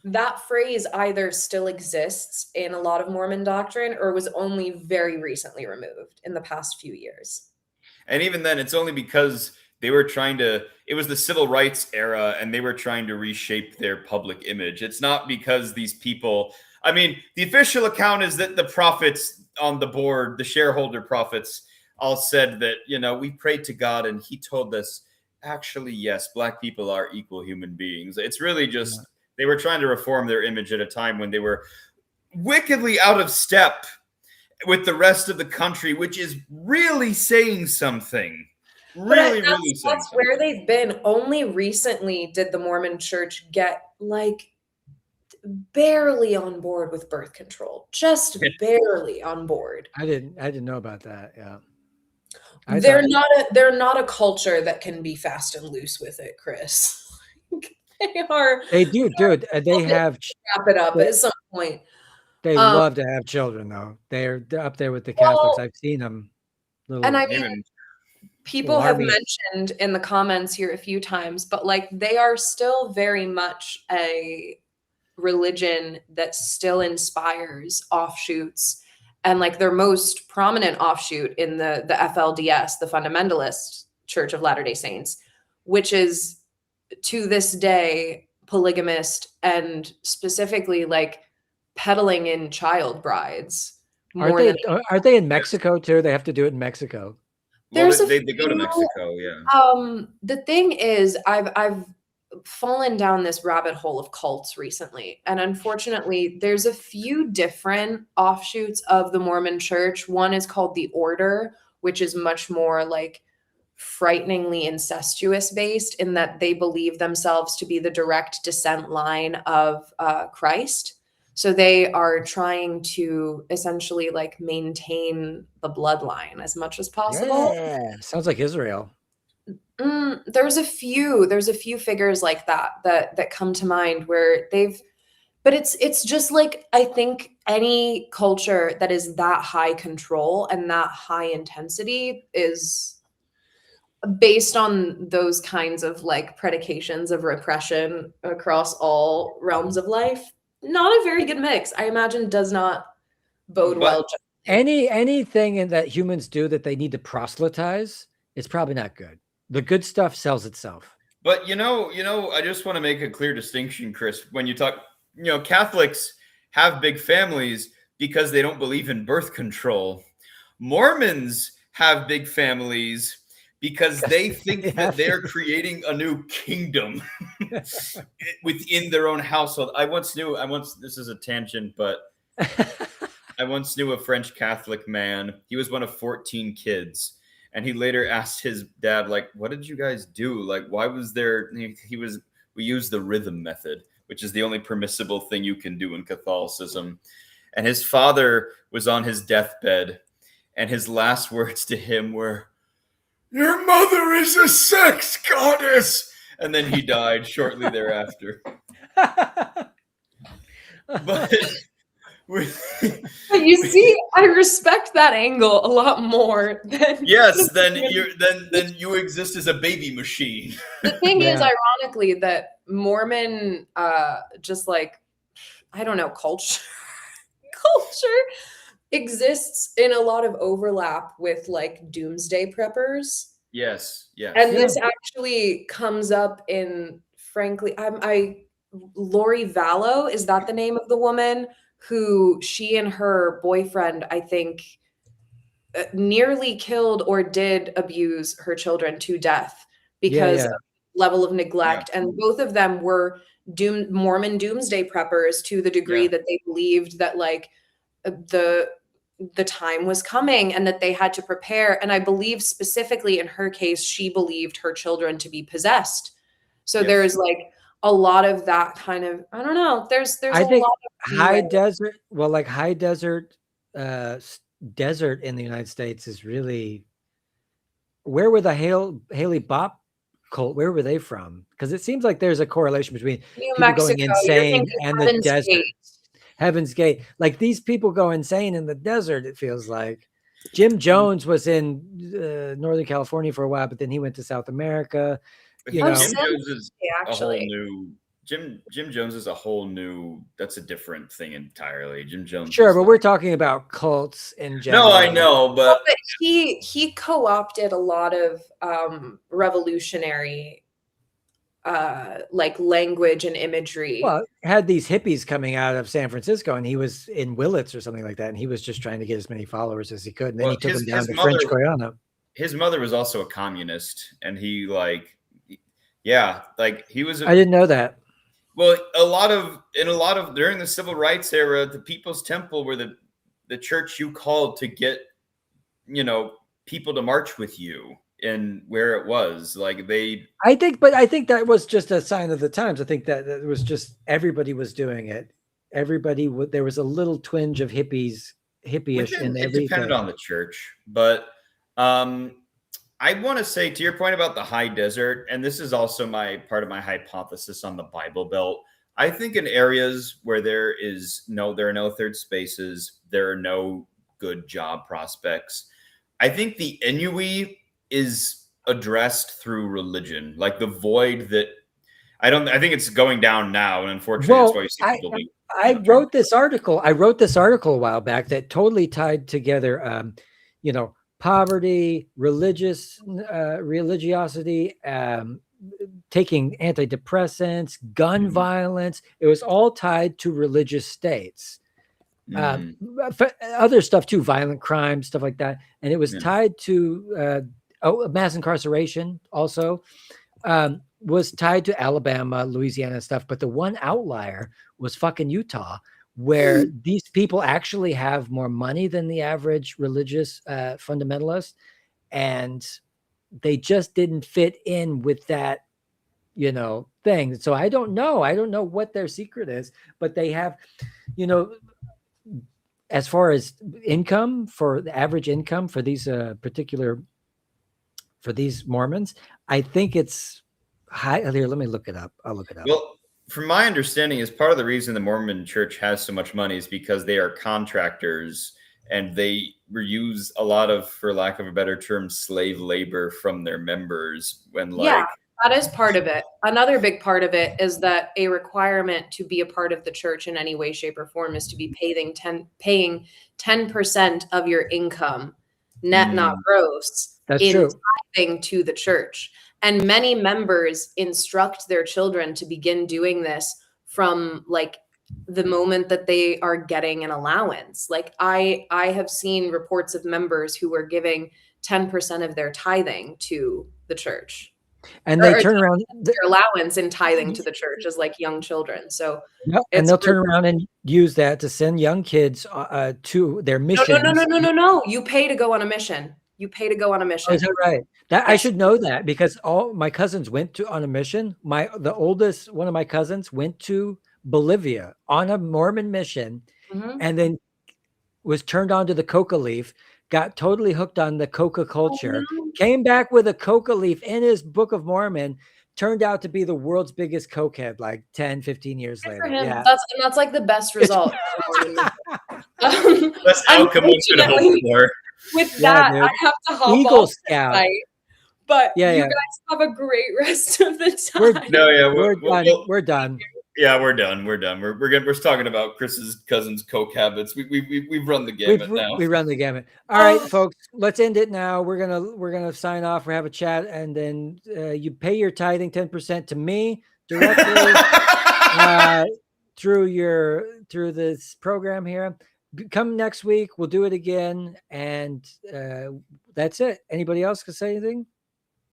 That phrase either still exists in a lot of Mormon doctrine or was only very recently removed in the past few years. And even then, it's only because they were trying to, it was the civil rights era and they were trying to reshape their public image. It's not because these people, I mean, the official account is that the prophets on the board, the shareholder prophets, all said that, you know, we prayed to God and he told us, actually, yes, black people are equal human beings. It's really just, they were trying to reform their image at a time when they were wickedly out of step with the rest of the country, which is really saying something. Really saying that's something. where they've been. Only recently did the Mormon church get like barely on board with birth control. Just barely on board. I didn't know about that. Yeah. They're not a culture that can be fast and loose with it, Chris. They are. They do, dude. They have Wrap it up at some point. They love to have children, though. They're up there with the Catholics. I've seen them. And I mean, people have mentioned in the comments here a few times, but like they are still very much a religion that still inspires offshoots. And like their most prominent offshoot in the FLDS, the Fundamentalist Church of Latter-day Saints, which is to this day polygamist and specifically like peddling in child brides. Are they in Mexico too? They have to do it in Mexico. Well, they go to Mexico, yeah. The thing is, I've fallen down this rabbit hole of cults recently, and unfortunately, there's a few different offshoots of the Mormon Church. One is called the Order, which is much more like frighteningly incestuous based in that they believe themselves to be the direct descent line of Christ. So they are trying to essentially like maintain the bloodline as much as possible. Yeah, sounds like Israel. There's a few figures like that come to mind where but it's just like, I think any culture that is that high control and that high intensity is based on those kinds of like predications of repression across all realms of life. Not a very good mix. I imagine does not bode well. Anything that humans do that they need to proselytize, it's probably not good. The good stuff sells itself. But you know, I just want to make a clear distinction, Chris. When you talk, Catholics have big families because they don't believe in birth control. Mormons have big families because they think that they're creating a new kingdom within their own household. This is a tangent, but I once knew a French Catholic man. He was one of 14 kids. And he later asked his dad, like, what did you guys do? Like, why was there, we used the rhythm method, which is the only permissible thing you can do in Catholicism. And his father was on his deathbed. And his last words to him were, your mother is a sex goddess. And then he died shortly thereafter. But you see, I respect that angle a lot more than then you exist as a baby machine. The thing is, ironically, that Mormon just like, I don't know, culture exists in a lot of overlap with like doomsday preppers. Yes. And this actually comes up in, frankly, Lori Vallow, is that the name of the woman who she and her boyfriend, I think, nearly killed or did abuse her children to death because of level of neglect. And both of them were Mormon doomsday preppers to the degree that they believed that like the time was coming and that they had to prepare. And I believe specifically in her case, she believed her children to be possessed. So there's like a lot of that kind of, I don't know. There's I think high desert desert in the United States is really, where were the Haley Bop cult? Where were they from? Because it seems like there's a correlation between New people going Mexico, you're insane thinking and the Heaven's desert. Gate. Heaven's Gate. Like these people go insane in the desert, it feels like. Jim Jones was in Northern California for a while, but then he went to South America. You know, Jim Jones is a whole Actually, new Jim Jones is a whole new, that's a different thing entirely. Jim Jones. sure, is but like- we're talking about cults in general. No, I know, Well, but but he co-opted a lot of revolutionary like language and imagery. Well, had these hippies coming out of San Francisco, and he was in Willits or something like that, and he was just trying to get as many followers as he could. And then Well, he took his- them down his to mother- French Guiana. his mother was also a communist, and he like, yeah, like he was. I didn't know that. Well, a lot of during the civil rights era, the People's Temple were the church you called to get, you know, people to march with you, and where it was like they. I think that was just a sign of the times. I think that it was just everybody was doing it. Everybody would. There was a little twinge of hippie-ish in It everything. depended on the church, but I want to say to your point about the high desert, and this is also part of my hypothesis on the Bible Belt. I think in areas where there are no third spaces, there are no good job prospects. I think the ennui is addressed through religion, like the void that I think it's going down now, and unfortunately, that's why you see people. I wrote this article a while back that totally tied together, you know, poverty, religiosity, taking antidepressants, gun violence. It was all tied to religious states. Other stuff too, violent crime, stuff like that. And it was tied to mass incarceration also. Was tied to Alabama, Louisiana stuff. But the one outlier was fucking Utah, where these people actually have more money than the average religious fundamentalist, and they just didn't fit in with that, you know, thing. So I don't know what their secret is, but they have, you know, as far as income, for the average income for these for these Mormons, I think it's high. Here, let me look it up. I'll look it up. Well, from my understanding, is part of the reason the Mormon Church has so much money is because they are contractors and they reuse a lot of, for lack of a better term, slave labor from their members. When that is part of it. Another big part of it is that a requirement to be a part of the church in any way, shape, or form is to be paying 10% of your income, net, not gross, That's true. tithing to the church. And many members instruct their children to begin doing this from like the moment that they are getting an allowance. Like I have seen reports of members who were giving 10% of their tithing to the church. And they turn around their allowance in tithing to the church as like young children. So and they'll turn around and use that to send young kids to their missions. No. You pay to go on a mission. You pay to go on a mission. Oh, is that right? I should know that because all my cousins went on a mission. The oldest one of my cousins went to Bolivia on a Mormon mission, and then was turned on to the coca leaf, got totally hooked on the coca culture, came back with a coca leaf in his Book of Mormon, turned out to be the world's biggest cokehead like 10, 15 years Good later. for him. Yeah. That's like the best result. That's outcome one could hope for. With that, dude. I have to hop Eagle off Scout. the site. But Yeah, you yeah. guys have a great rest of the time. We're done. We're done. Yeah, we're done. We're talking about Chris's cousin's coke habits. We've run the gamut now. We run the gamut. All right, folks, let's end it now. We're gonna sign off. We have a chat, and then you pay your tithing 10% to me directly through this program here. Come next week, we'll do it again, and that's it. Anybody else can say anything?